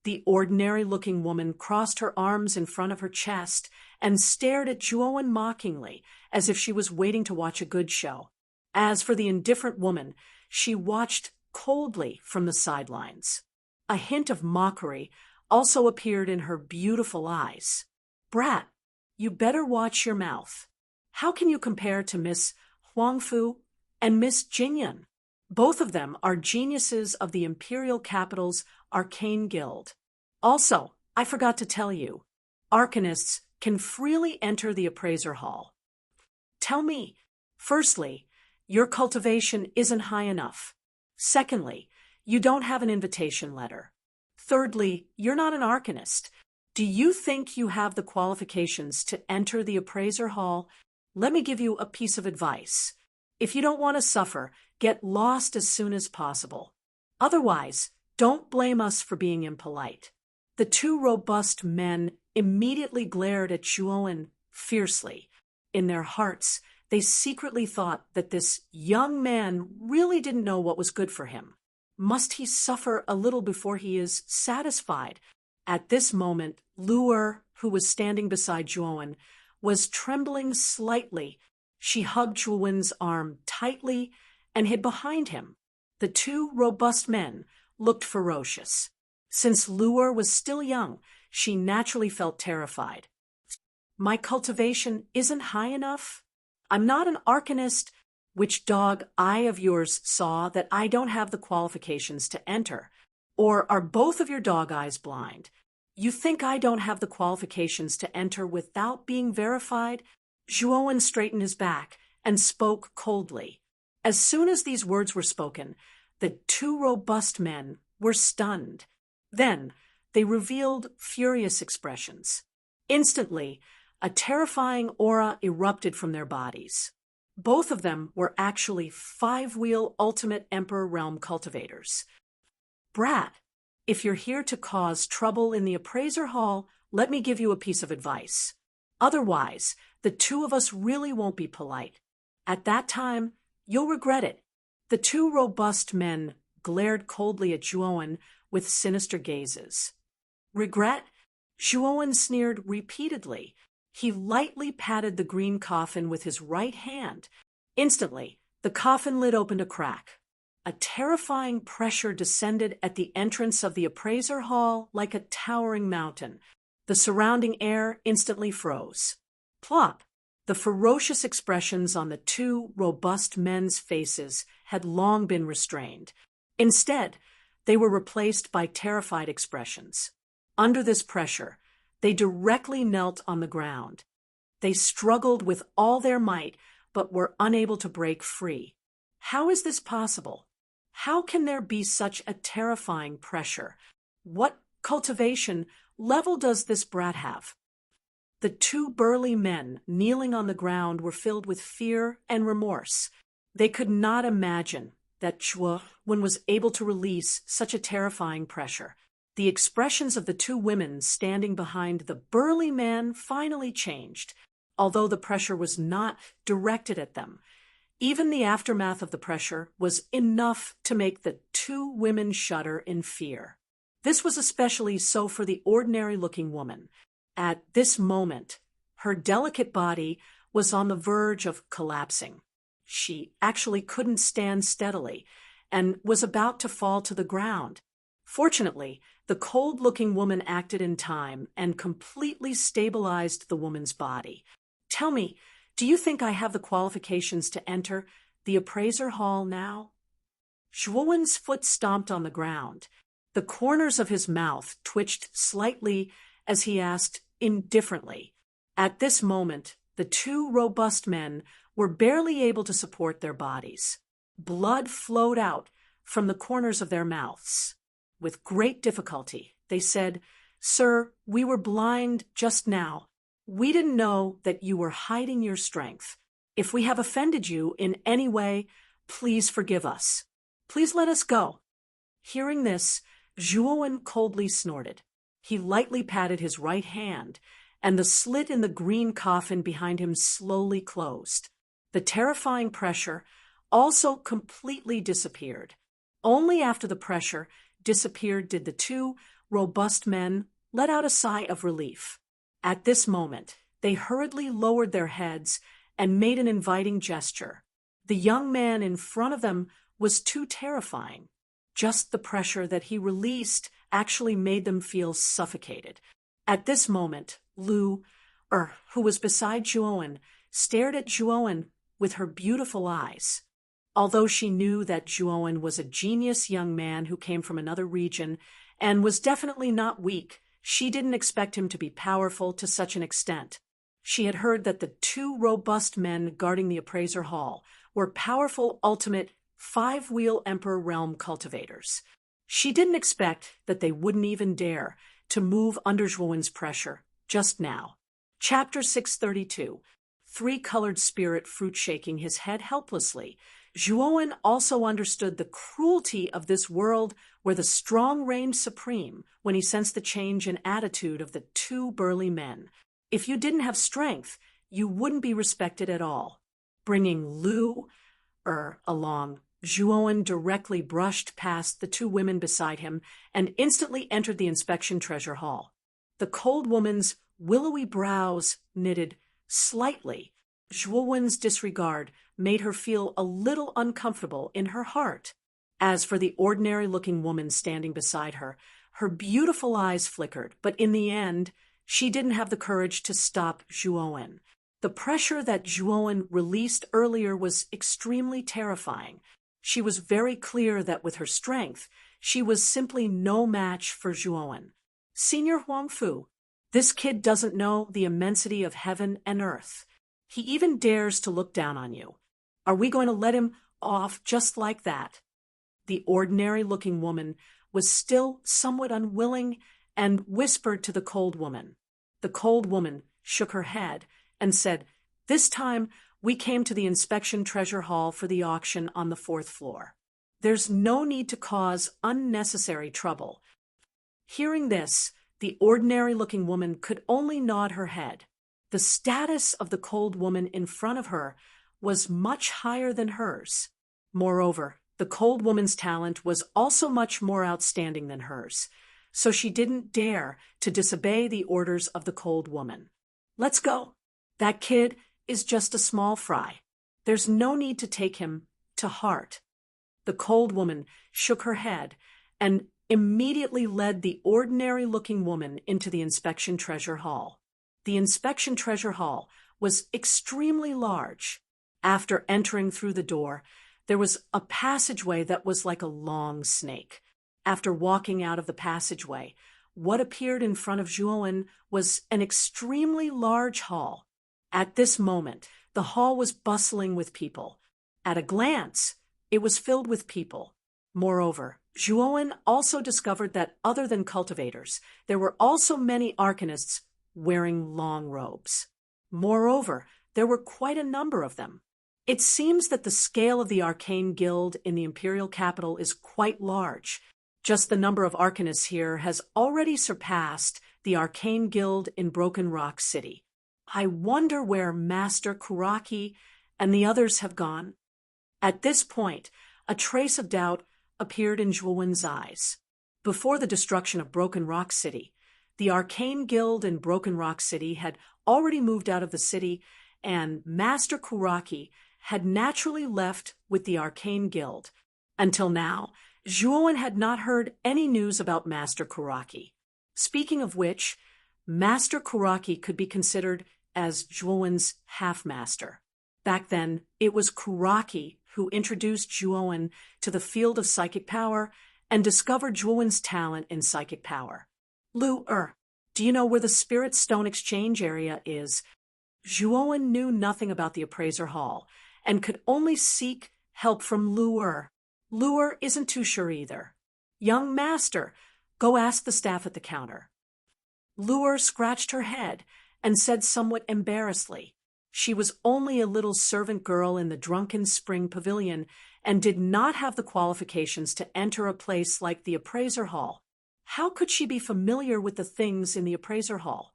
the ordinary-looking woman crossed her arms in front of her chest and stared at Zhuowen mockingly, as if she was waiting to watch a good show. As for the indifferent woman, she watched coldly from the sidelines. A hint of mockery also appeared in her beautiful eyes. Brat, you better watch your mouth. How can you compare to Miss Huangfu and Miss Jinyan? Both of them are geniuses of the Imperial Capital's Arcane Guild. Also, I forgot to tell you, Arcanists can freely enter the appraiser hall. Tell me, firstly, your cultivation isn't high enough. Secondly, you don't have an invitation letter. Thirdly, you're not an Arcanist. Do you think you have the qualifications to enter the appraiser hall? Let me give you a piece of advice. If you don't want to suffer, get lost as soon as possible. Otherwise, don't blame us for being impolite. The two robust men immediately glared at Zhuowen fiercely. In their hearts, they secretly thought that this young man really didn't know what was good for him. Must he suffer a little before he is satisfied? At this moment, Luer, who was standing beside Zhuowen, was trembling slightly. She hugged Zhuowen's arm tightly and hid behind him. The two robust men looked ferocious. Since Luer was still young, she naturally felt terrified. My cultivation isn't high enough? I'm not an Arcanist. Which dog eye of yours saw that I don't have the qualifications to enter? Or are both of your dog eyes blind? You think I don't have the qualifications to enter without being verified? Zhuowen straightened his back and spoke coldly. As soon as these words were spoken, the two robust men were stunned. Then they revealed furious expressions. Instantly, a terrifying aura erupted from their bodies. Both of them were actually five-wheel Ultimate Emperor Realm cultivators. Brat, if you're here to cause trouble in the appraiser hall, let me give you a piece of advice. Otherwise, the two of us really won't be polite. At that time, you'll regret it. The two robust men glared coldly at Zhuowen with sinister gazes. Regret? Zhuowen sneered repeatedly. He lightly patted the green coffin with his right hand. Instantly, the coffin lid opened a crack. A terrifying pressure descended at the entrance of the appraiser hall like a towering mountain. The surrounding air instantly froze. Plop! The ferocious expressions on the two robust men's faces had long been restrained. Instead, they were replaced by terrified expressions. Under this pressure, they directly knelt on the ground. They struggled with all their might, but were unable to break free. How is this possible? How can there be such a terrifying pressure? What cultivation level does this brat have? The two burly men kneeling on the ground were filled with fear and remorse. They could not imagine that Zhuowen was able to release such a terrifying pressure. The expressions of the two women standing behind the burly man finally changed, although the pressure was not directed at them. Even the aftermath of the pressure was enough to make the two women shudder in fear. This was especially so for the ordinary-looking woman. At this moment, her delicate body was on the verge of collapsing. She actually couldn't stand steadily and was about to fall to the ground. Fortunately, the cold-looking woman acted in time and completely stabilized the woman's body. Tell me, do you think I have the qualifications to enter the appraiser hall now? Zhuowen's foot stomped on the ground. The corners of his mouth twitched slightly as he asked indifferently. At this moment, the two robust men were barely able to support their bodies. Blood flowed out from the corners of their mouths. With great difficulty, they said, "Sir, we were blind just now. We didn't know that you were hiding your strength. If we have offended you in any way, please forgive us. Please let us go." Hearing this, Zhuowen coldly snorted. He lightly patted his right hand, and the slit in the green coffin behind him slowly closed. The terrifying pressure also completely disappeared. Only after the pressure disappeared did the two robust men let out a sigh of relief. At this moment, they hurriedly lowered their heads and made an inviting gesture. The young man in front of them was too terrifying. Just the pressure that he released actually made them feel suffocated. At this moment, Lu, who was beside Zhuowen, stared at Zhuowen with her beautiful eyes. Although she knew that Zhuowen was a genius young man who came from another region and was definitely not weak, she didn't expect him to be powerful to such an extent. She had heard that the two robust men guarding the appraiser hall were powerful ultimate five-wheel Emperor realm cultivators. She didn't expect that they wouldn't even dare to move under Zhuowen's pressure just now. Chapter 632. Three-colored spirit fruit shaking his head helplessly. Zhuowen also understood the cruelty of this world where the strong reigned supreme when he sensed the change in attitude of the two burly men. If you didn't have strength, you wouldn't be respected at all. Bringing Lu along, Zhuowen directly brushed past the two women beside him and instantly entered the inspection treasure hall. The cold woman's willowy brows knitted slightly. Zhuowen's disregard made her feel a little uncomfortable in her heart. As for the ordinary-looking woman standing beside her, her beautiful eyes flickered, but in the end, she didn't have the courage to stop Zhuowen. The pressure that Zhuowen released earlier was extremely terrifying. She was very clear that with her strength, she was simply no match for Zhuowen. "Senior Huangfu, this kid doesn't know the immensity of heaven and earth. He even dares to look down on you. Are we going to let him off just like that?" The ordinary-looking woman was still somewhat unwilling and whispered to the cold woman. The cold woman shook her head and said, "This time we came to the inspection treasure hall for the auction on the 4th floor. There's no need to cause unnecessary trouble." Hearing this, the ordinary-looking woman could only nod her head. The status of the cold woman in front of her was much higher than hers. Moreover, the cold woman's talent was also much more outstanding than hers, so she didn't dare to disobey the orders of the cold woman. "Let's go. That kid is just a small fry. There's no need to take him to heart." The cold woman shook her head and immediately led the ordinary-looking woman into the inspection treasure hall. The inspection treasure hall was extremely large. After entering through the door, there was a passageway that was like a long snake. After walking out of the passageway, what appeared in front of Zhuowen was an extremely large hall. At this moment, the hall was bustling with people. At a glance, it was filled with people. Moreover, Zhuowen also discovered that other than cultivators, there were also many arcanists wearing long robes. Moreover, there were quite a number of them. It seems that the scale of the Arcane Guild in the imperial capital is quite large. Just the number of arcanists here has already surpassed the Arcane Guild in Broken Rock City. I wonder where Master Kuraki and the others have gone. At this point, a trace of doubt appeared in Zhuowen's eyes. Before the destruction of Broken Rock City, the Arcane Guild in Broken Rock City had already moved out of the city, and Master Kuraki had naturally left with the Arcane Guild. Until now, Zhuowen had not heard any news about Master Kuraki. Speaking of which, Master Kuraki could be considered as Zhuowen's half-master. Back then, it was Kuraki who introduced Zhuowen to the field of psychic power and discovered Zhuowen's talent in psychic power. "Lu, do you know where the Spirit Stone Exchange area is?" Zhuowen knew nothing about the appraiser hall and could only seek Help from Luer. Luer isn't too sure either. Young master, go ask the staff at the counter. Luer scratched her head and said somewhat embarrassedly, she was only a little servant girl in the drunken spring pavilion and did not have the qualifications to enter a place like the appraiser hall. How could she be familiar with the things in the appraiser hall?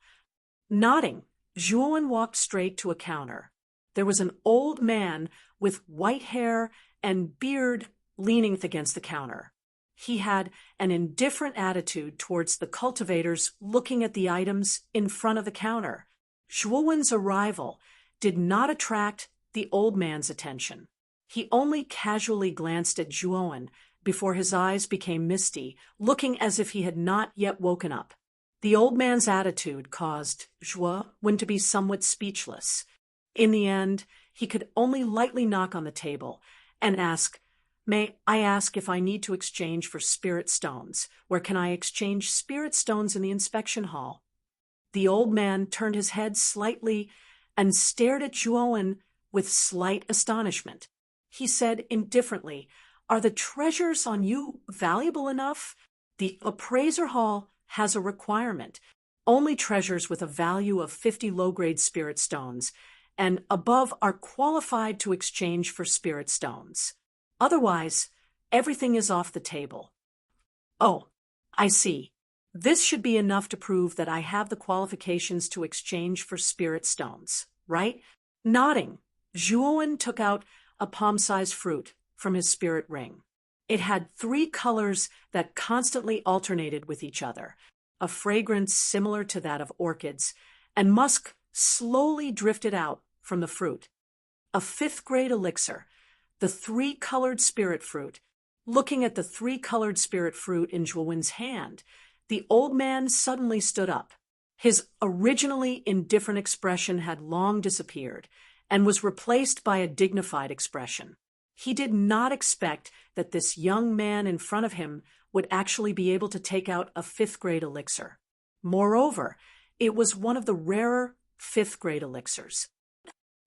Nodding, Juan walked straight to a counter. There was an old man with white hair and beard leaning against the counter. He had an indifferent attitude towards the cultivators looking at the items in front of the counter. Juan's arrival did not attract the old man's attention. He only casually glanced at Juan before his eyes became misty, looking as if he had not yet woken up. The old man's attitude caused Juan to be somewhat speechless. In the end, he could only lightly knock on the table and ask, "May I ask if I need to exchange for spirit stones? Where can I exchange spirit stones in the inspection hall?" The old man turned his head slightly and stared at Juan with slight astonishment. He said indifferently, "Are the treasures on you valuable enough? The appraiser hall has a requirement. Only treasures with a value of 50 low-grade spirit stones and above are qualified to exchange for spirit stones. Otherwise, everything is off the table." "Oh, I see. This should be enough to prove that I have the qualifications to exchange for spirit stones, right?" Nodding, Juan took out a palm-sized fruit from his spirit ring. It had 3 colors that constantly alternated with each other, a fragrance similar to that of orchids, and musk slowly drifted out from the fruit. A 5th-grade elixir, the 3-colored spirit fruit. Looking at the 3-colored spirit fruit in Juan's hand, the old man suddenly stood up. His originally indifferent expression had long disappeared and was replaced by a dignified expression. He did not expect that this young man in front of him would actually be able to take out a 5th-grade elixir. Moreover, it was one of the rarer 5th-grade elixirs.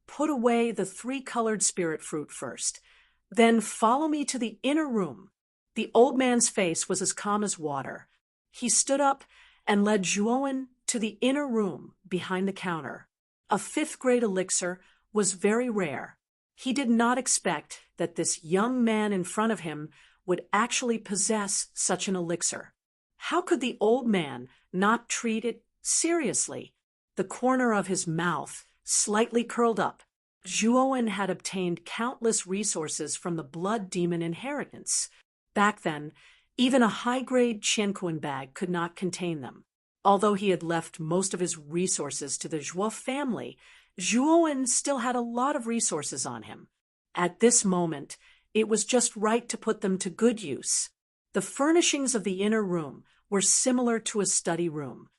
"Put away the 3-colored spirit fruit first. Then follow me to the inner room." The old man's face was as calm as water. He stood up and led Juan to the inner room behind the counter. A 5th-grade elixir was very rare. He did not expect that this young man in front of him would actually possess such an elixir. How could the old man not treat it seriously? The corner of his mouth slightly curled up. Juan had obtained countless resources from the blood demon inheritance. Back then, even a high-grade Qianquan bag could not contain them. Although he had left most of his resources to the Zhuo family, Juan still had a lot of resources on him. At this moment, it was just right to put them to good use. The furnishings of the inner room were similar to a study room.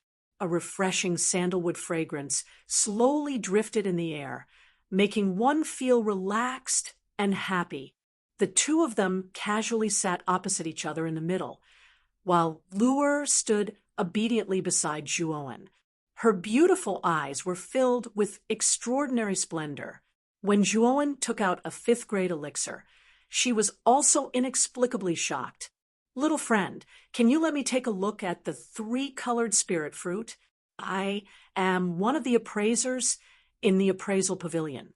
A refreshing sandalwood fragrance slowly drifted in the air, making one feel relaxed and happy. The 2 of them casually sat opposite each other in the middle, while Luer stood obediently beside Juan. Her beautiful eyes were filled with extraordinary splendor. When Juan took out a 5th-grade elixir, she was also inexplicably shocked. "Little friend, can you let me take a look at the 3-colored spirit fruit? I am one of the appraisers in the appraisal pavilion."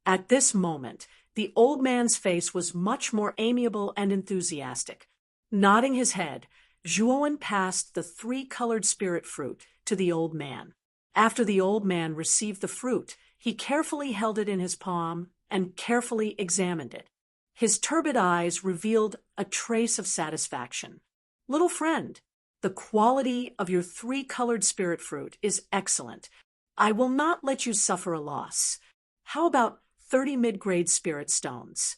At this moment, the old man's face was much more amiable and enthusiastic. Nodding his head, Juan passed the 3-colored spirit fruit to the old man. After the old man received the fruit, he carefully held it in his palm and carefully examined it. His turbid eyes revealed a trace of satisfaction. "Little friend, the quality of your 3-colored spirit fruit is excellent. I will not let you suffer a loss. How about 30 mid-grade spirit stones?"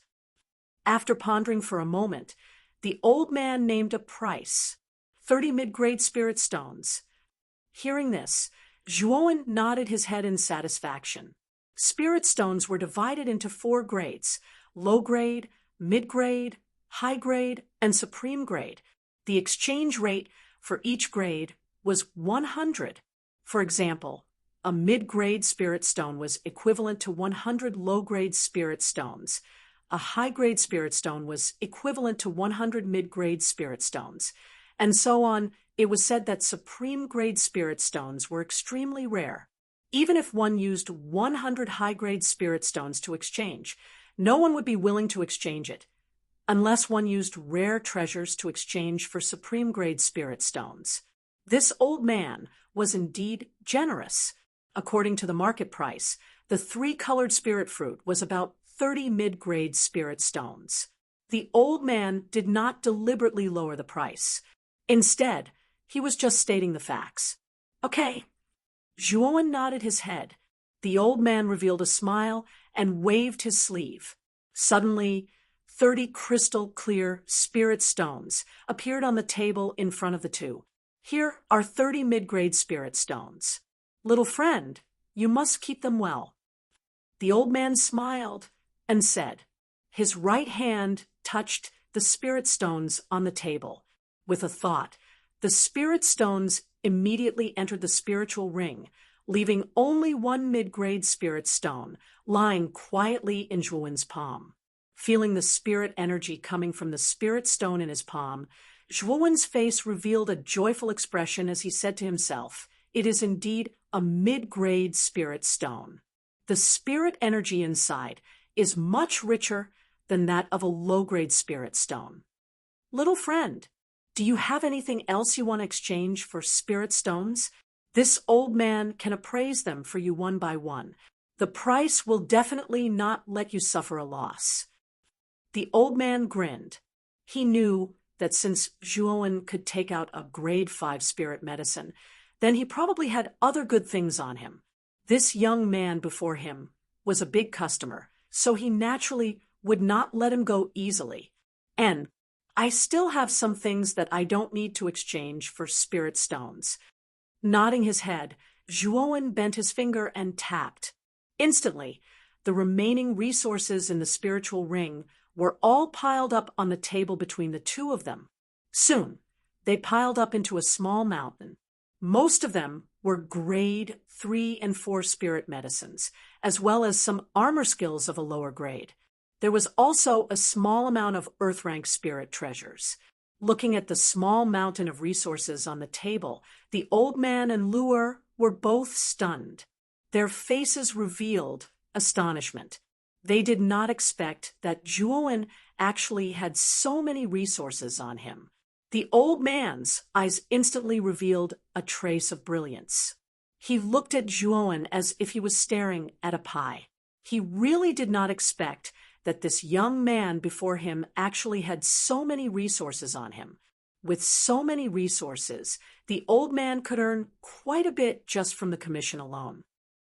After pondering for a moment, the old man named a price: 30 mid-grade spirit stones. Hearing this, Juan nodded his head in satisfaction. Spirit stones were divided into 4 grades: low grade, mid-grade, high grade, and supreme grade. The exchange rate for each grade was 100. For example, a mid-grade spirit stone was equivalent to 100 low-grade spirit stones. a high-grade spirit stone was equivalent to 100 mid-grade spirit stones, and so on. It was said that supreme-grade spirit stones were extremely rare. Even if one used 100 high-grade spirit stones to exchange, no one would be willing to exchange it, unless one used rare treasures to exchange for supreme-grade spirit stones. This old man was indeed generous. According to the market price, the 3-colored spirit fruit was about 30 mid-grade spirit stones. The old man did not deliberately lower the price. Instead, he was just stating the facts. Okay. Zhuowen nodded his head. The old man revealed a smile and waved his sleeve. Suddenly, 30 crystal-clear spirit stones appeared on the table in front of the two. Here are 30 mid-grade spirit stones. Little friend, you must keep them well. The old man smiled and said. His right hand touched the spirit stones on the table. With a thought, the spirit stones immediately entered the spiritual ring, leaving only one mid-grade spirit stone lying quietly in Zhuowen's palm. Feeling the spirit energy coming from the spirit stone in his palm, Zhuowen's face revealed a joyful expression as he said to himself, "It is indeed a mid-grade spirit stone. The spirit energy inside is much richer than that of a low-grade spirit stone." Little friend, do you have anything else you want to exchange for spirit stones? This old man can appraise them for you one by one. The price will definitely not let you suffer a loss. The old man grinned. He knew that since Zhuowen could take out a grade 5 spirit medicine, then he probably had other good things on him. This young man before him was a big customer, so he naturally would not let him go easily. And I still have some things that I don't need to exchange for spirit stones. Nodding his head, Zhuowen bent his finger and tapped. Instantly, the remaining resources in the spiritual ring were all piled up on the table between the two of them. Soon, they piled up into a small mountain. Most of them were grade 3 and 4 spirit medicines, as well as some armor skills of a lower grade. There was also a small amount of earth-rank spirit treasures. Looking at the small mountain of resources on the table, the old man and Luer were both stunned. Their faces revealed astonishment. They did not expect that Zhuowen actually had so many resources on him. The old man's eyes instantly revealed a trace of brilliance. He looked at Zhuowen as if he was staring at a pie. He really did not expect that this young man before him actually had so many resources on him. With so many resources, the old man could earn quite a bit just from the commission alone.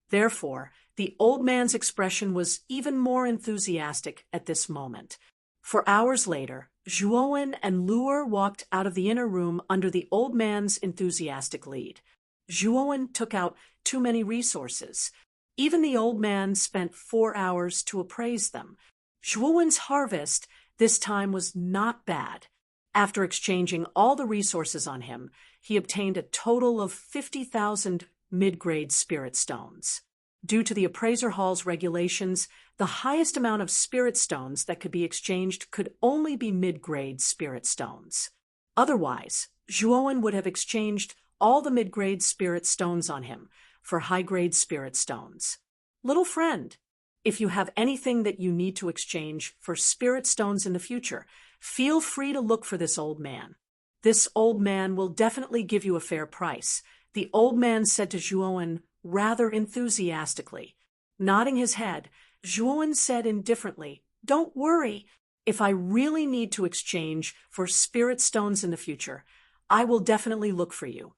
Therefore, the old man's expression was even more enthusiastic at this moment. For hours later, Zhuowen and Luer walked out of the inner room under the old man's enthusiastic lead. Zhuowen took out too many resources. Even the old man spent 4 hours to appraise them. Zhuowen's harvest this time was not bad. After exchanging all the resources on him, he obtained a total of 50,000 mid-grade spirit stones. Due to the appraiser hall's regulations, the highest amount of spirit stones that could be exchanged could only be mid-grade spirit stones. Otherwise, Zhuowen would have exchanged all the mid-grade spirit stones on him for high-grade spirit stones. Little friend, if you have anything that you need to exchange for spirit stones in the future, feel free to look for this old man. This old man will definitely give you a fair price, the old man said to Zhuowen rather enthusiastically. Nodding his head, Zhuowen said indifferently, "Don't worry. If I really need to exchange for spirit stones in the future, I will definitely look for you."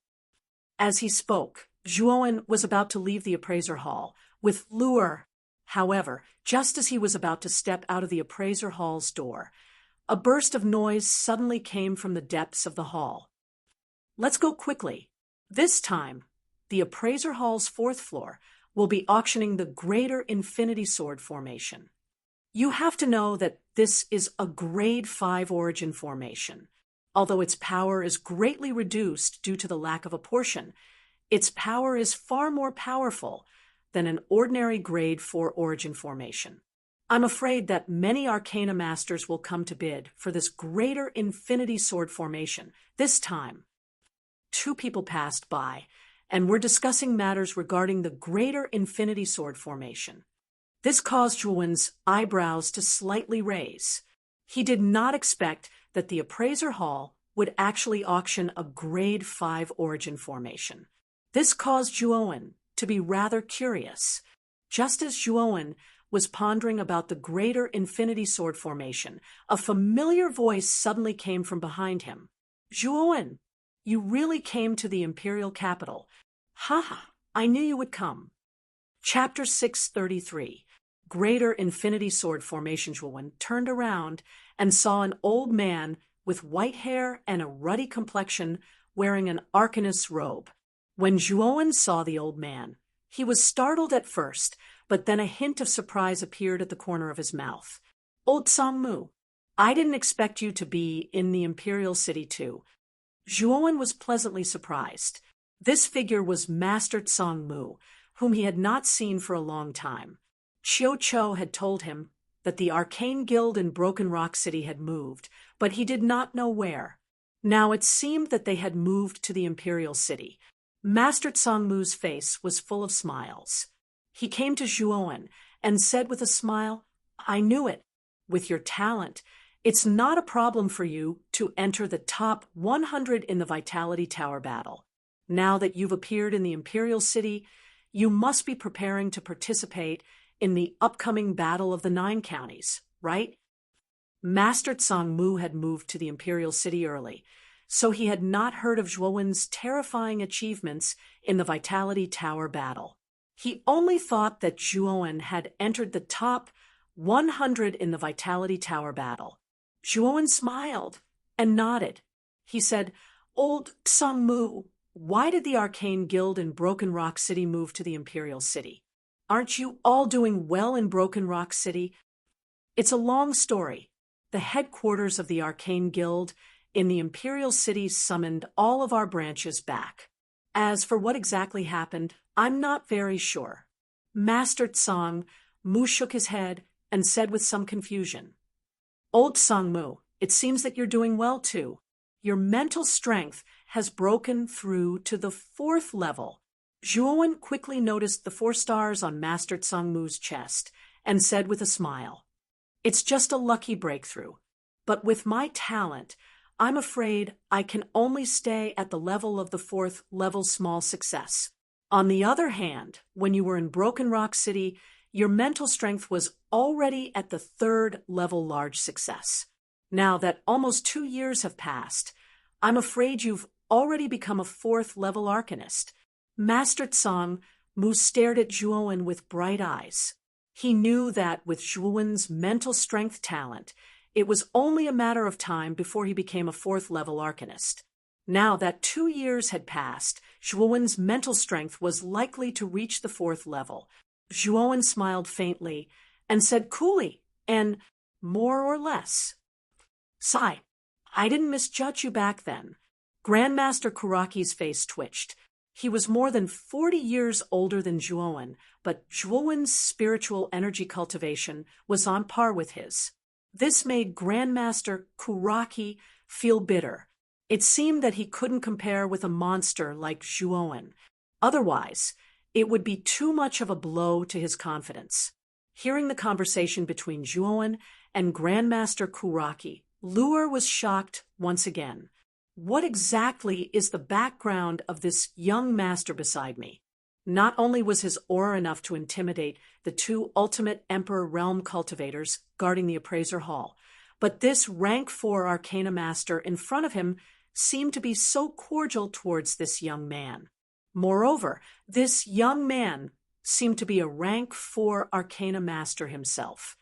As he spoke, Zhuowen was about to leave the appraiser hall with Luer. However, just as he was about to step out of the appraiser hall's door, a burst of noise suddenly came from the depths of the hall. Let's go quickly. This time, the appraiser hall's 4th floor will be auctioning the Greater Infinity Sword formation. You have to know that this is a grade 5 origin formation. Although its power is greatly reduced due to the lack of a portion, its power is far more powerful than an ordinary grade 4 origin formation. I'm afraid that many Arcana Masters will come to bid for this greater Infinity Sword formation. This time, two people passed by and were discussing matters regarding the greater Infinity Sword formation. This caused Zhuowen's eyebrows to slightly raise. He did not expect that the appraiser hall would actually auction a grade 5 origin formation. This caused Zhuowen to be rather curious. Just as Zhuowen was pondering about the greater Infinity Sword formation, a familiar voice suddenly came from behind him. Zhuowen, you really came to the Imperial capital. Ha! I knew you would come. Chapter 633. Greater Infinity Sword formation. Zhuowen turned around and saw an old man with white hair and a ruddy complexion wearing an Arcanist's robe. When Zhuowen saw the old man, he was startled at first, but then a hint of surprise appeared at the corner of his mouth. Old Sangmu, I didn't expect you to be in the Imperial City too. Zhuowen was pleasantly surprised. This figure was Master Sangmu, whom he had not seen for a long time. Qiu Chou had told him that the Arcane Guild in Broken Rock City had moved, but he did not know where. Now it seemed that they had moved to the Imperial City. Master Sangmu's face was full of smiles. He came to Zhuowen and said with a smile, I knew it. With your talent, it's not a problem for you to enter the top 100 in the Vitality Tower battle. Now that you've appeared in the Imperial City, you must be preparing to participate in the upcoming Battle of the Nine Counties, right? Master Sangmu had moved to the Imperial City early, so he had not heard of Zhuowen's terrifying achievements in the Vitality Tower battle. He only thought that Zhuowen had entered the top 100 in the Vitality Tower battle. Zhuowen smiled and nodded. He said, Old Sangmu, why did the Arcane Guild in Broken Rock City move to the Imperial City? Aren't you all doing well in Broken Rock City? It's a long story. The headquarters of the Arcane Guild in the Imperial City summoned all of our branches back. As for what exactly happened, I'm not very sure. Master Sangmu shook his head and said with some confusion, Old Sangmu, it seems that you're doing well too. Your mental strength has broken through to the 4th level. Zhuowen quickly noticed the 4 stars on Master Sangmu's chest and said with a smile, It's just a lucky breakthrough, but with my talent, I'm afraid I can only stay at the level of the 4th level small success. On the other hand, when you were in Broken Rock City, your mental strength was already at the 3rd level large success. Now that almost 2 years have passed, I'm afraid you've already become a 4th level Arcanist. Master Sangmu stared at Zhuowen with bright eyes. He knew that with Zhuowen's mental strength talent, it was only a matter of time before he became a 4th level Arcanist. Now that 2 years had passed, Zhuowen's mental strength was likely to reach the 4th level. Zhuowen smiled faintly and said coolly, and more or less. Sigh, I didn't misjudge you back then. Grandmaster Kuraki's face twitched. He was more than 40 years older than Zhuowen, but Zhuowen's spiritual energy cultivation was on par with his. This made Grandmaster Kuraki feel bitter. It seemed that he couldn't compare with a monster like Zhuowen. Otherwise, it would be too much of a blow to his confidence. Hearing the conversation between Zhuowen and Grandmaster Kuraki, Luer was shocked once again. What exactly is the background of this young master beside me? Not only was his aura enough to intimidate the 2 ultimate Emperor Realm cultivators guarding the Appraiser Hall, but this rank 4 Arcana Master in front of him seemed to be so cordial towards this young man. Moreover, this young man seemed to be a rank 4 Arcana Master himself.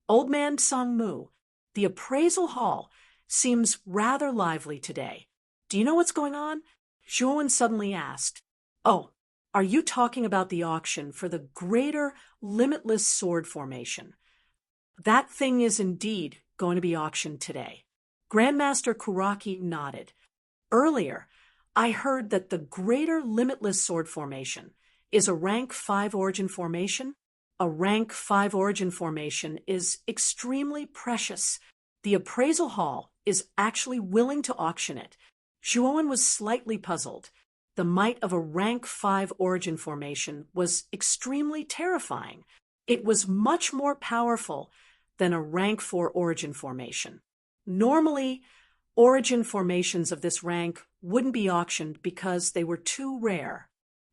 Old Man Sangmu, the Appraisal Hall seems rather lively today. Do you know what's going on? Zhuowen suddenly asked. Oh, are you talking about the auction for the greater limitless sword formation? That thing is indeed going to be auctioned today. Grandmaster Kuraki nodded. Earlier, I heard that the greater limitless sword formation is a rank 5 origin formation. a rank 5 origin formation is extremely precious. The appraisal hall is actually willing to auction it. Zhuowen was slightly puzzled. The might of a rank 5 origin formation was extremely terrifying. It was much more powerful than a rank 4 origin formation. Normally, origin formations of this rank wouldn't be auctioned because they were too rare.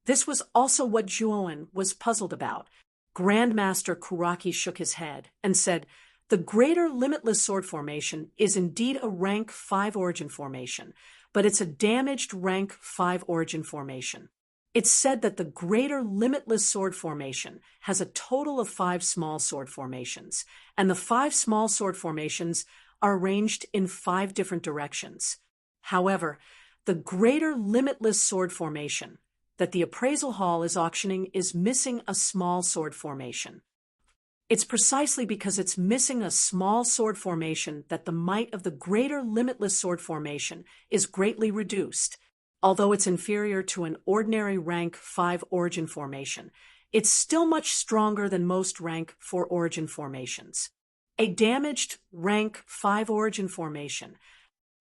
This was also what Zhuowen was puzzled about. Grandmaster Kuraki shook his head and said, "The Greater Limitless Sword Formation is indeed a rank 5 origin formation, but it's a damaged rank 5 origin formation. It's said that the Greater Limitless Sword Formation has a total of 5 small sword formations, and the 5 small sword formations are arranged in 5 different directions. However, the Greater Limitless Sword Formation that the appraisal hall is auctioning is missing a small sword formation. It's precisely because it's missing a small sword formation that the might of the Greater Limitless Sword Formation is greatly reduced. Although it's inferior to an ordinary rank 5 origin formation, it's still much stronger than most rank 4 origin formations. A damaged rank 5 origin formation."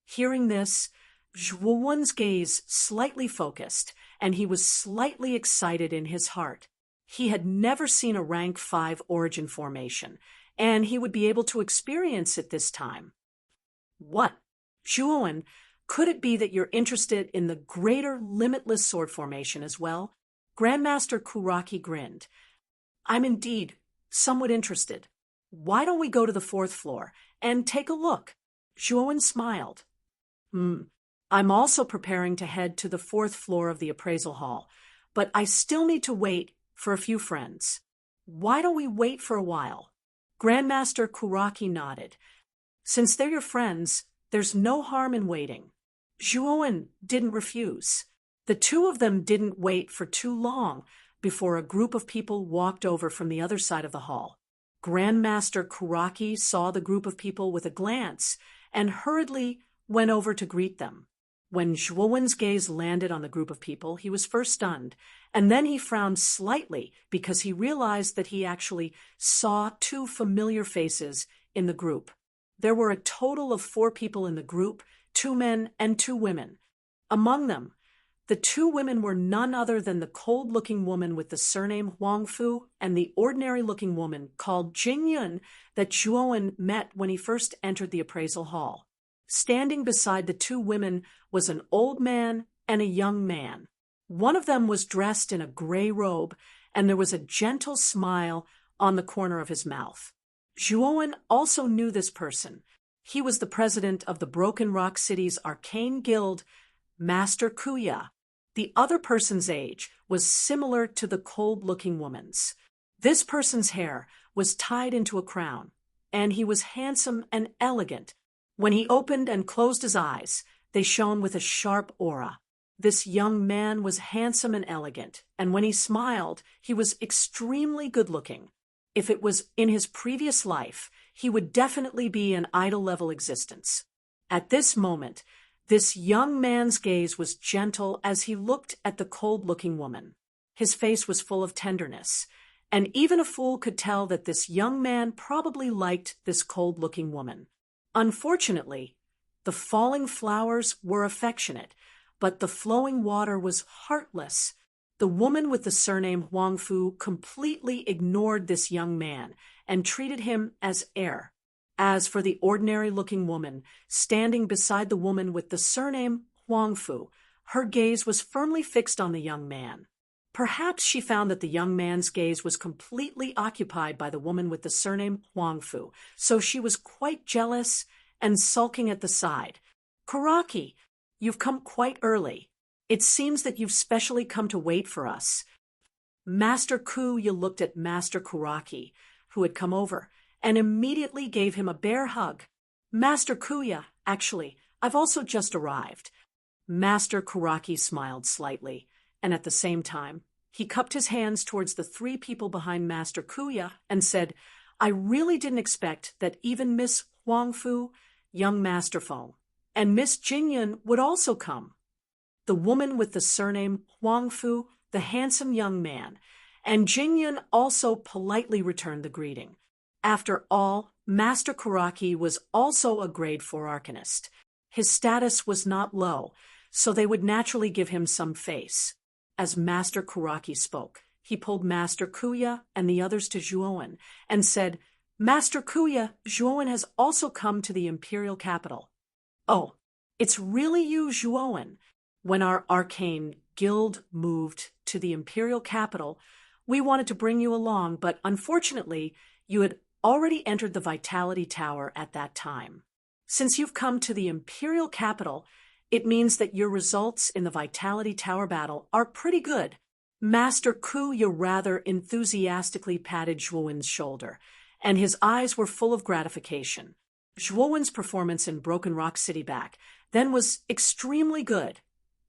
Hearing this, Zhuowen's gaze slightly focused, and he was slightly excited in his heart. He had never seen a rank 5 origin formation, and he would be able to experience it this time. "What? Zhuowen, could it be that you're interested in the Greater Limitless Sword Formation as well?" Grandmaster Kuraki grinned. "I'm indeed somewhat interested. Why don't we go to the 4th floor and take a look?" Zhuowen smiled. I'm also preparing to head to the 4th floor of the appraisal hall, but I still need to wait for a few friends. Why don't we wait for a while?" Grandmaster Kuraki nodded. "Since they're your friends, there's no harm in waiting." Zhuowen didn't refuse. The two of them didn't wait for too long before a group of people walked over from the other side of the hall. Grandmaster Kuraki saw the group of people with a glance and hurriedly went over to greet them. When Zhuowen's gaze landed on the group of people, he was first stunned, and then he frowned slightly because he realized that he actually saw 2 familiar faces in the group. There were a total of 4 people in the group, 2 men and 2 women. Among them, the 2 women were none other than the cold-looking woman with the surname Huangfu and the ordinary-looking woman called Jingyun that Zhuowen met when he first entered the appraisal hall. Standing beside the 2 women was an old man and a young man. One of them was dressed in a gray robe, and there was a gentle smile on the corner of his mouth. Zhuowen also knew this person. He was the president of the Broken Rock City's arcane guild, Master Kuya. The other person's age was similar to the cold-looking woman's. This person's hair was tied into a crown, and he was handsome and elegant. When he opened and closed his eyes, they shone with a sharp aura. This young man was handsome and elegant, and when he smiled, he was extremely good-looking. If it was in his previous life, he would definitely be an idol-level existence. At this moment, this young man's gaze was gentle as he looked at the cold-looking woman. His face was full of tenderness, and even a fool could tell that this young man probably liked this cold-looking woman. Unfortunately, the falling flowers were affectionate, but the flowing water was heartless. The woman with the surname Huangfu completely ignored this young man and treated him as air. As for the ordinary-looking woman standing beside the woman with the surname Huangfu, her gaze was firmly fixed on the young man. Perhaps she found that the young man's gaze was completely occupied by the woman with the surname Huangfu, so she was quite jealous and sulking at the side. "Kuraki, you've come quite early. It seems that you've specially come to wait for us." Master Kuya looked at Master Kuraki, who had come over, and immediately gave him a bear hug. "Master Kuya, actually, I've also just arrived." Master Kuraki smiled slightly, and at the same time, he cupped his hands towards the 3 people behind Master Kuya and said, "I really didn't expect that even Miss Huangfu, young Master Feng, and Miss Jingyun would also come." The woman with the surname Huangfu, the handsome young man, and Jingyun also politely returned the greeting. After all, Master Kuraki was also a grade 4 arcanist. His status was not low, so they would naturally give him some face. As Master Kuraki spoke, he pulled Master Kuya and the others to Zhuowen and said, "Master Kuya, Zhuowen has also come to the imperial capital." "Oh, it's really you, Zhuowen. When our arcane guild moved to the imperial capital, we wanted to bring you along, but unfortunately, you had already entered the Vitality Tower at that time. Since you've come to the imperial capital, it means that your results in the Vitality Tower battle are pretty good." Master Kuya rather enthusiastically patted Zhuowen's shoulder, and his eyes were full of gratification. Zhuowen's performance in Broken Rock City back then was extremely good,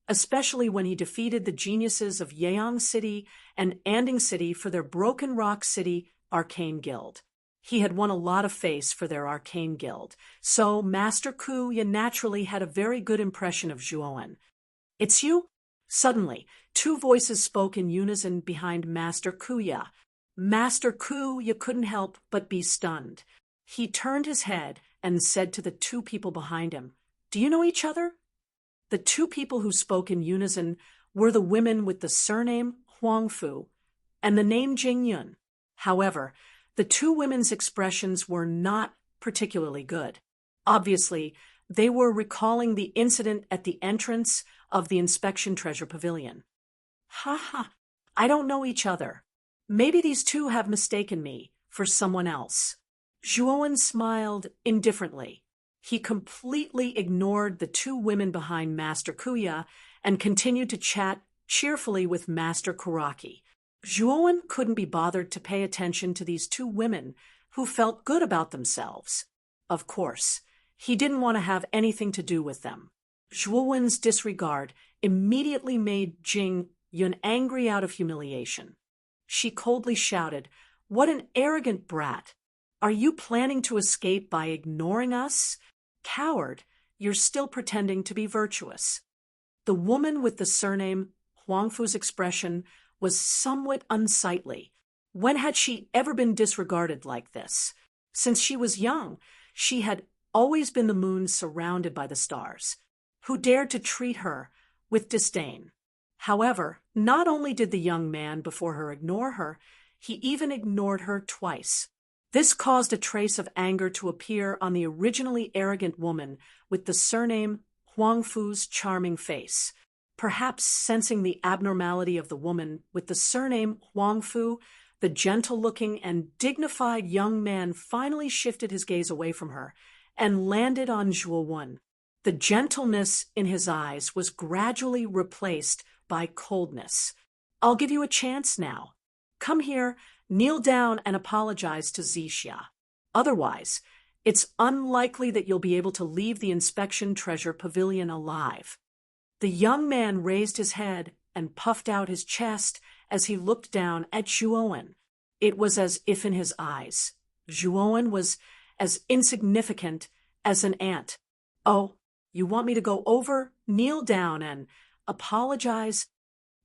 especially when he defeated the geniuses of Yeong City and Anding City for their Broken Rock City Arcane Guild. He had won a lot of face for their Arcane Guild, so Master Kuya naturally had a very good impression of Zhuowen. "It's you?" Suddenly, two voices spoke in unison behind Master Kuya. Master Kuya couldn't help but be stunned. He turned his head and said to the two people behind him, "Do you know each other?" The two people who spoke in unison were the women with the surname Huangfu and the name Jingyun. However, the two women's expressions were not particularly good. Obviously, they were recalling the incident at the entrance of the Inspection Treasure Pavilion. "Ha ha, I don't know each other. Maybe these two have mistaken me for someone else." Zhuowen smiled indifferently. He completely ignored the two women behind Master Kuya and continued to chat cheerfully with Master Kuraki. Zhuowen couldn't be bothered to pay attention to these two women who felt good about themselves. Of course, he didn't want to have anything to do with them. Zhuowen's disregard immediately made Jingyun angry out of humiliation. She coldly shouted, "What an arrogant brat! Are you planning to escape by ignoring us? Coward, you're still pretending to be virtuous." The woman with the surname Huangfu's expression was somewhat unsightly. When had she ever been disregarded like this? Since she was young, she had always been the moon surrounded by the stars, who dared to treat her with disdain. However, not only did the young man before her ignore her, he even ignored her twice. This caused a trace of anger to appear on the originally arrogant woman with the surname Huangfu's charming face. Perhaps sensing the abnormality of the woman with the surname Huangfu, the gentle-looking and dignified young man finally shifted his gaze away from her and landed on Zhuowen. The gentleness in his eyes was gradually replaced by coldness. "I'll give you a chance now. Come here, kneel down and apologize to Zixia. Otherwise, it's unlikely that you'll be able to leave the Inspection Treasure Pavilion alive." The young man raised his head and puffed out his chest as he looked down at Zhuowen. It was as if in his eyes, Zhuowen was as insignificant as an ant. "Oh, you want me to go over, kneel down, and apologize?"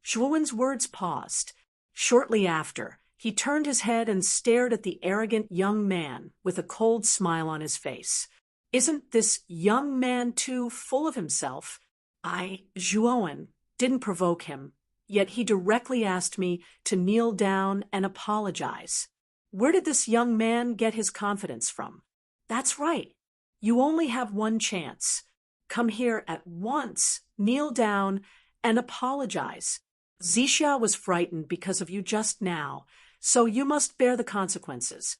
Zhuowen's words paused. Shortly after, he turned his head and stared at the arrogant young man with a cold smile on his face. Isn't this young man too full of himself? Zhuowen, didn't provoke him, yet he directly asked me to kneel down and apologize. Where did this young man get his confidence from? That's right. You only have one chance. Come here at once, kneel down, and apologize. Zixia was frightened because of you just now, so you must bear the consequences.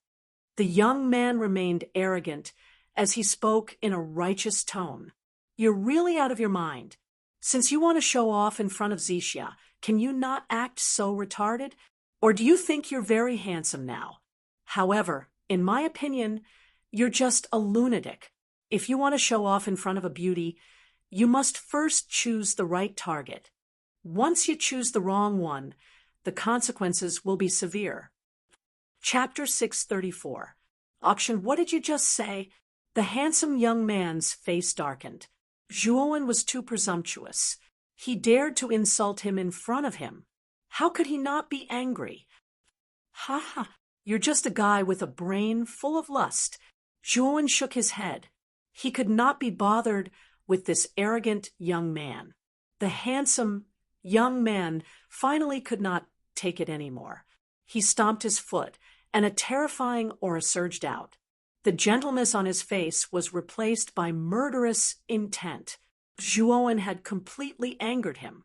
The young man remained arrogant as he spoke in a righteous tone. You're really out of your mind. Since you want to show off in front of Zixia, can you not act so retarded? Or do you think you're very handsome now? However, in my opinion, you're just a lunatic. If you want to show off in front of a beauty, you must first choose the right target. Once you choose the wrong one, the consequences will be severe. Chapter 634. Auction, what did you just say? The handsome young man's face darkened. Zhuowen was too presumptuous. He dared to insult him in front of him. How could he not be angry? Ha ha, you're just a guy with a brain full of lust. Zhuan shook his head. He could not be bothered with this arrogant young man. The handsome young man finally could not take it anymore. He stomped his foot, and a terrifying aura surged out. The gentleness on his face was replaced by murderous intent. Zhuan had completely angered him.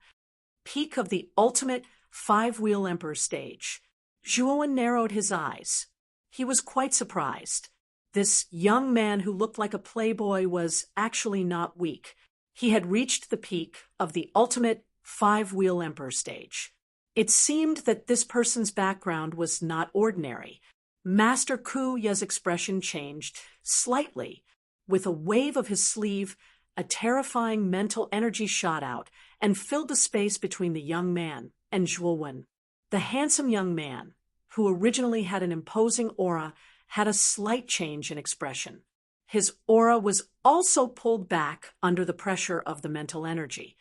Peak of the ultimate five-wheel emperor stage. Zhuan narrowed his eyes. He was quite surprised. This young man who looked like a playboy was actually not weak. He had reached the peak of the ultimate five-wheel emperor stage. It seemed that this person's background was not ordinary. Master Kuya's expression changed slightly. With a wave of his sleeve, a terrifying mental energy shot out and filled the space between the young man and Zhuowen. The handsome young man, who originally had an imposing aura, had a slight change in expression. His aura was also pulled back under the pressure of the mental energy.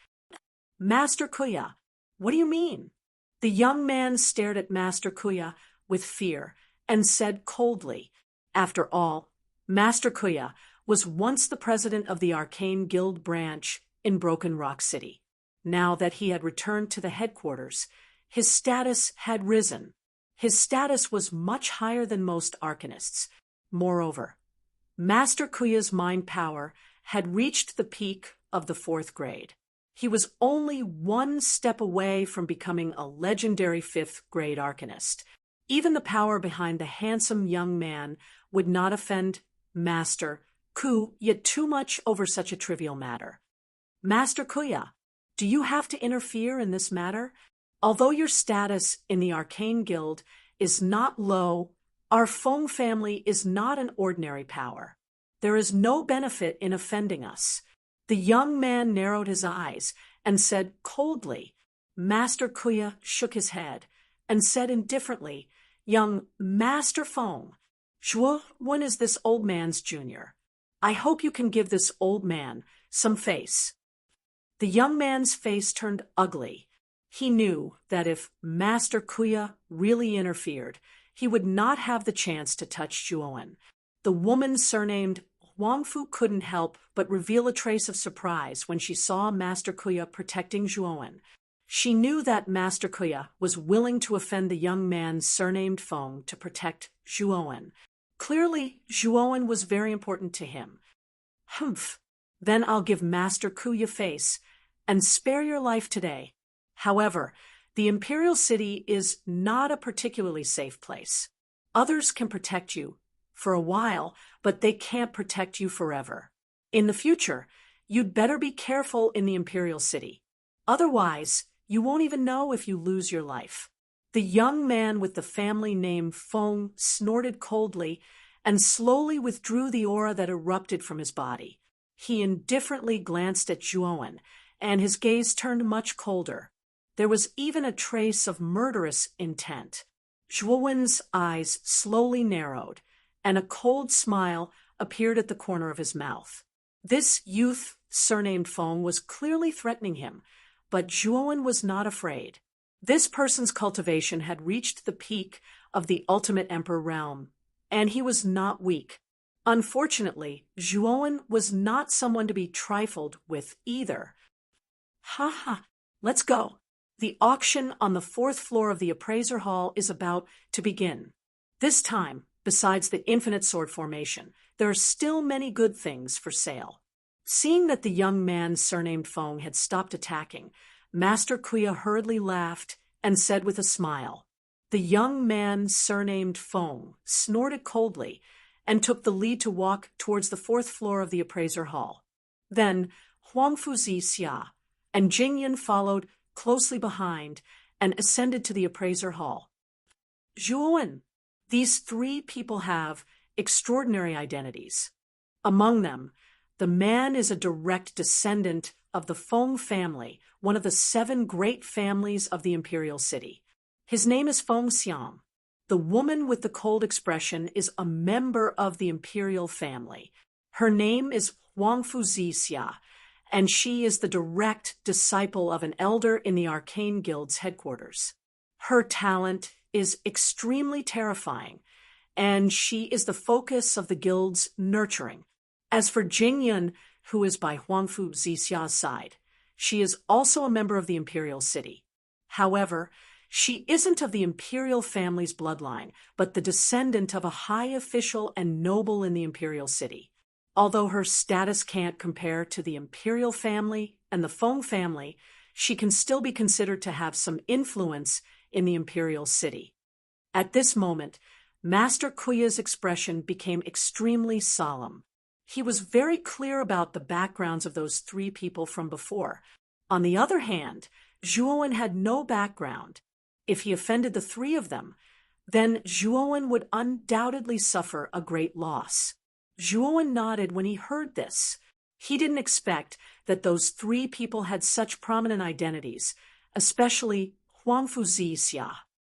Master Kuya, what do you mean? The young man stared at Master Kuya with fear and said coldly, after all, Master Kuya was once the president of the Arcane Guild branch in Broken Rock City. Now that he had returned to the headquarters, his status had risen. His status was much higher than most arcanists. Moreover, Master Kuya's mind power had reached the peak of the 4th grade. He was only one step away from becoming a legendary 5th grade arcanist. Even the power behind the handsome young man would not offend Master Kuya too much over such a trivial matter. Master Kuya, do you have to interfere in this matter? Although your status in the Arcane Guild is not low, our Feng family is not an ordinary power. There is no benefit in offending us. The young man narrowed his eyes and said coldly. Master Kuya shook his head and said indifferently, Young Master Feng, Zhuowen is this old man's junior. I hope you can give this old man some face. The young man's face turned ugly. He knew that if Master Kuya really interfered, he would not have the chance to touch Zhuowen. The woman surnamed Huangfu couldn't help but reveal a trace of surprise when she saw Master Kuya protecting Zhuowen. She knew that Master Kuya was willing to offend the young man surnamed Feng to protect Zhuowen. Clearly, Zhuowen was very important to him. Humph, then I'll give Master Kuya face and spare your life today. However, the Imperial City is not a particularly safe place. Others can protect you for a while, but they can't protect you forever. In the future, you'd better be careful in the Imperial City. Otherwise, you won't even know if you lose your life. The young man with the family name Feng snorted coldly and slowly withdrew the aura that erupted from his body. He indifferently glanced at Zhuowen, and his gaze turned much colder. There was even a trace of murderous intent. Zhuowen's eyes slowly narrowed, and a cold smile appeared at the corner of his mouth. This youth, surnamed Feng, was clearly threatening him, but Zhuowen was not afraid. This person's cultivation had reached the peak of the ultimate emperor realm, and he was not weak. Unfortunately, Zhuowen was not someone to be trifled with either. Ha ha, let's go. The auction on the 4th floor of the appraiser hall is about to begin. This time, besides the infinite sword formation, there are still many good things for sale. Seeing that the young man surnamed Feng had stopped attacking, Master Kuya hurriedly laughed and said with a smile. The young man surnamed Feng snorted coldly and took the lead to walk towards the 4th floor of the appraiser hall. Then Huangfu Xia and Jingyan followed closely behind and ascended to the appraiser hall. Zhuowen, these 3 people have extraordinary identities. Among them, the man is a direct descendant of the Feng family, one of the 7 great families of the Imperial City. His name is Feng Xiang. The woman with the cold expression is a member of the Imperial family. Her name is Huangfu Xia, and she is the direct disciple of an elder in the Arcane Guild's headquarters. Her talent is extremely terrifying, and she is the focus of the guild's nurturing. As for Jingyun, who is by Huangfu Zixia's side, she is also a member of the imperial city. However, she isn't of the imperial family's bloodline, but the descendant of a high official and noble in the imperial city. Although her status can't compare to the imperial family and the Feng family, she can still be considered to have some influence in the imperial city. At this moment, Master Kuya's expression became extremely solemn. He was very clear about the backgrounds of those three people from before. On the other hand, Zhuowen had no background. If he offended the three of them, then Zhuowen would undoubtedly suffer a great loss. Zhuowen nodded when he heard this. He didn't expect that those three people had such prominent identities, especially Huangfu Zixia.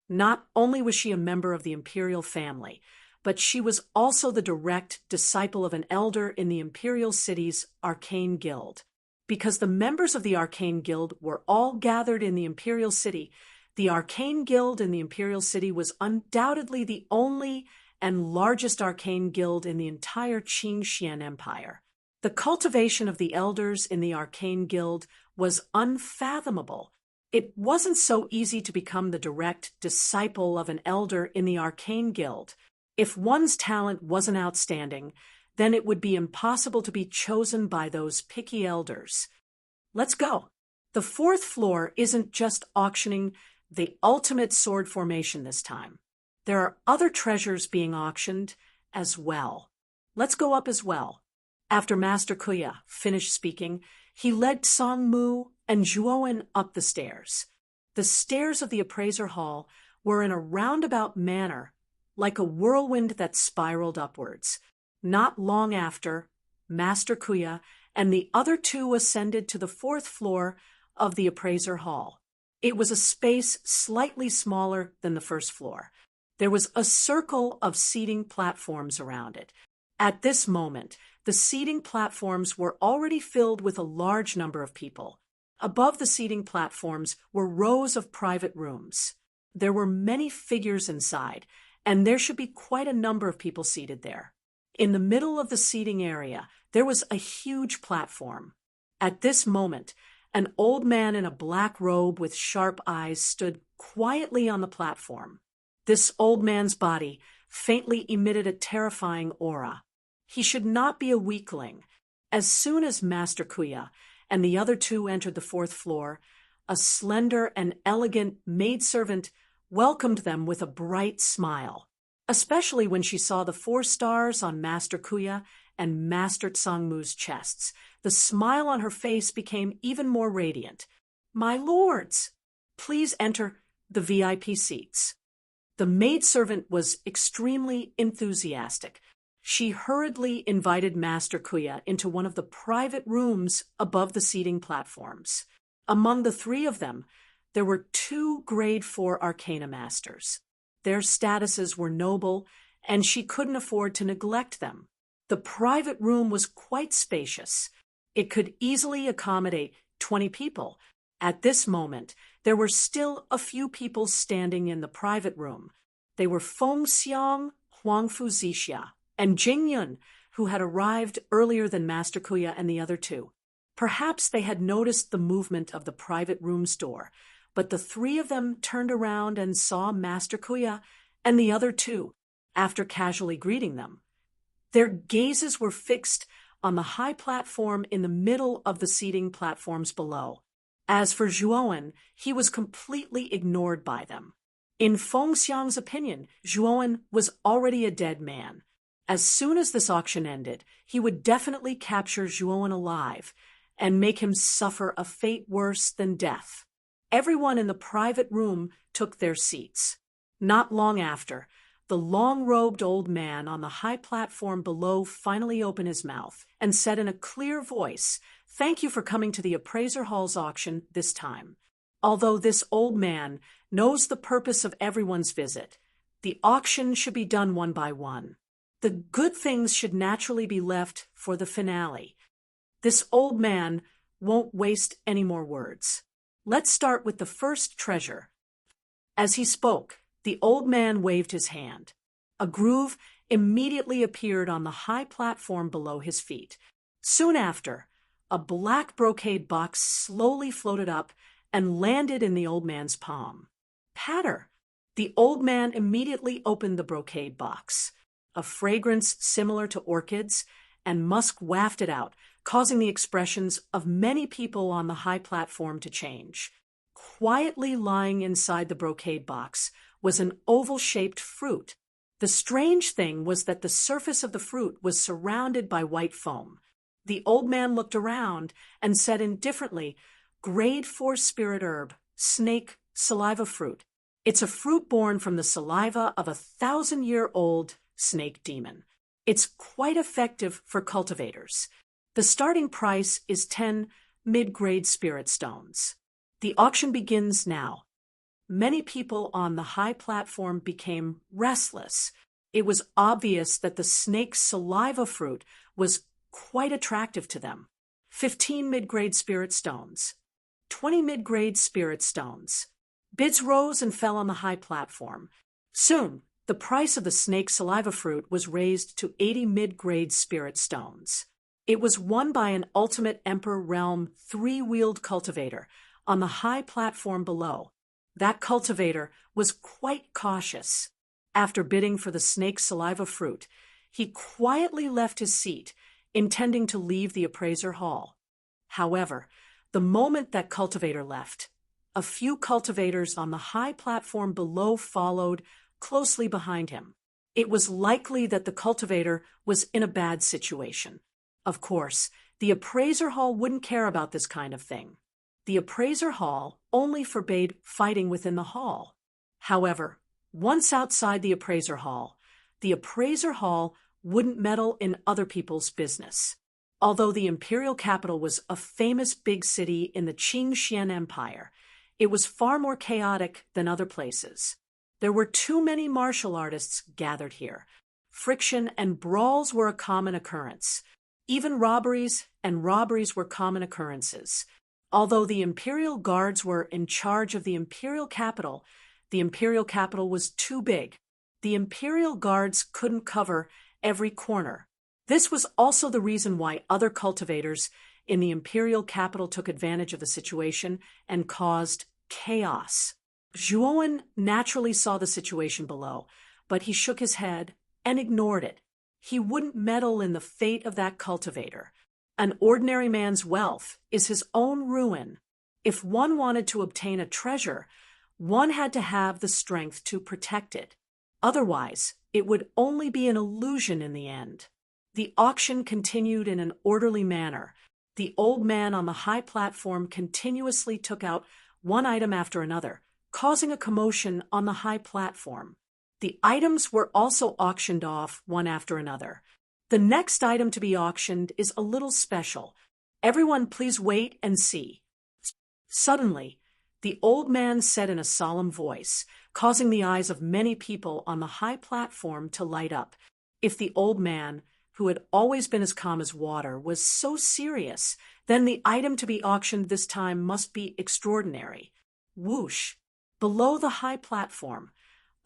Not only was she a member of the imperial family, but she was also the direct disciple of an elder in the imperial city's arcane guild. Because the members of the arcane guild were all gathered in the imperial city, the arcane guild in the imperial city was undoubtedly the only and largest arcane guild in the entire Qingxian Empire. The cultivation of the elders in the arcane guild was unfathomable. It wasn't so easy to become the direct disciple of an elder in the arcane guild. If one's talent wasn't outstanding, then it would be impossible to be chosen by those picky elders. Let's go. The fourth floor isn't just auctioning the ultimate sword formation this time. There are other treasures being auctioned as well. Let's go up as well. After Master Kuya finished speaking, he led Songmu and Zhuowen up the stairs. The stairs of the appraiser hall were in a roundabout manner, like a whirlwind that spiraled upwards. Not long after, Master Kuya and the other two ascended to the fourth floor of the appraiser hall. It was a space slightly smaller than the first floor. There was a circle of seating platforms around it. At this moment, the seating platforms were already filled with a large number of people. Above the seating platforms were rows of private rooms. There were many figures inside, and there should be quite a number of people seated there. In the middle of the seating area, there was a huge platform. At this moment, an old man in a black robe with sharp eyes stood quietly on the platform. This old man's body faintly emitted a terrifying aura. He should not be a weakling. As soon as Master Kuya and the other two entered the fourth floor, a slender and elegant maidservant welcomed them with a bright smile, especially when she saw the 4 stars on Master Kuya and Master Tsangmu's chests. The smile on her face became even more radiant. "My lords, please enter the VIP seats." The maidservant was extremely enthusiastic. She hurriedly invited Master Kuya into one of the private rooms above the seating platforms. Among the 3 of them, there were 2 grade 4 arcana masters. Their statuses were noble, and she couldn't afford to neglect them. The private room was quite spacious. It could easily accommodate 20 people. At this moment, there were still a few people standing in the private room. They were Feng Xiang, Huangfu Zixia, and Jingyun, who had arrived earlier than Master Kuya and the other 2. Perhaps they had noticed the movement of the private room's door, but the 3 of them turned around and saw Master Kuya and the other 2, after casually greeting them. Their gazes were fixed on the high platform in the middle of the seating platforms below. As for Zhuowen, he was completely ignored by them. In Feng Xiang's opinion, Zhuowen was already a dead man. As soon as this auction ended, he would definitely capture Zhuowen alive and make him suffer a fate worse than death. Everyone in the private room took their seats. Not long after, the long-robed old man on the high platform below finally opened his mouth and said in a clear voice, "Thank you for coming to the appraiser hall's auction this time." Although this old man knows the purpose of everyone's visit, the auction should be done one by one. The good things should naturally be left for the finale. This old man won't waste any more words. Let's start with the first treasure. As he spoke, The old man waved his hand. A groove immediately appeared on the high platform below his feet. Soon after, a black brocade box slowly floated up and landed in the old man's palm. Patter! The old man immediately opened the brocade box. A fragrance similar to orchids and musk wafted out, causing the expressions of many people on the high platform to change. Quietly lying inside the brocade box was an oval-shaped fruit. The strange thing was that the surface of the fruit was surrounded by white foam. The old man looked around and said indifferently, "Grade 4 spirit herb, snake, saliva fruit. It's a fruit born from the saliva of a 1,000-year-old snake demon. It's quite effective for cultivators. The starting price is 10 mid-grade spirit stones. The auction begins now." Many people on the high platform became restless. It was obvious that the snake's saliva fruit was quite attractive to them. 15 mid-grade spirit stones. 20 mid-grade spirit stones. Bids rose and fell on the high platform. Soon, the price of the snake saliva fruit was raised to 80 mid-grade spirit stones. It was won by an ultimate Emperor Realm 3-wheeled cultivator on the high platform below. That cultivator was quite cautious. After bidding for the snake saliva fruit, he quietly left his seat, intending to leave the appraiser hall. However, the moment that cultivator left, a few cultivators on the high platform below followed closely behind him. It was likely that the cultivator was in a bad situation. Of course, the appraiser hall wouldn't care about this kind of thing. The appraiser hall only forbade fighting within the hall. However, once outside the appraiser hall wouldn't meddle in other people's business. Although the imperial capital was a famous big city in the Qing Xian Empire, it was far more chaotic than other places. There were too many martial artists gathered here. Friction and brawls were a common occurrence. Even robberies were common occurrences. Although the imperial guards were in charge of the imperial capital was too big. The imperial guards couldn't cover every corner. This was also the reason why other cultivators in the imperial capital took advantage of the situation and caused chaos. Zhuowen naturally saw the situation below, but he shook his head and ignored it. He wouldn't meddle in the fate of that cultivator. An ordinary man's wealth is his own ruin. If one wanted to obtain a treasure, one had to have the strength to protect it. Otherwise, it would only be an illusion in the end. The auction continued in an orderly manner. The old man on the high platform continuously took out one item after another, causing a commotion on the high platform. The items were also auctioned off one after another. The next item to be auctioned is a little special. Everyone please wait and see. Suddenly, the old man said in a solemn voice, causing the eyes of many people on the high platform to light up. If the old man, who had always been as calm as water, was so serious, then the item to be auctioned this time must be extraordinary. Whoosh! Below the high platform,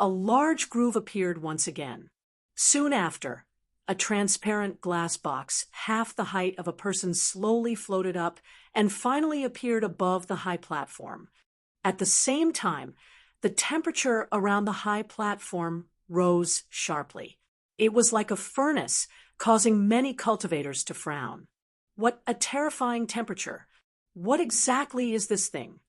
a large groove appeared once again. Soon after, a transparent glass box, half the height of a person, slowly floated up and finally appeared above the high platform. At the same time, the temperature around the high platform rose sharply. It was like a furnace, causing many cultivators to frown. What a terrifying temperature! What exactly is this thing?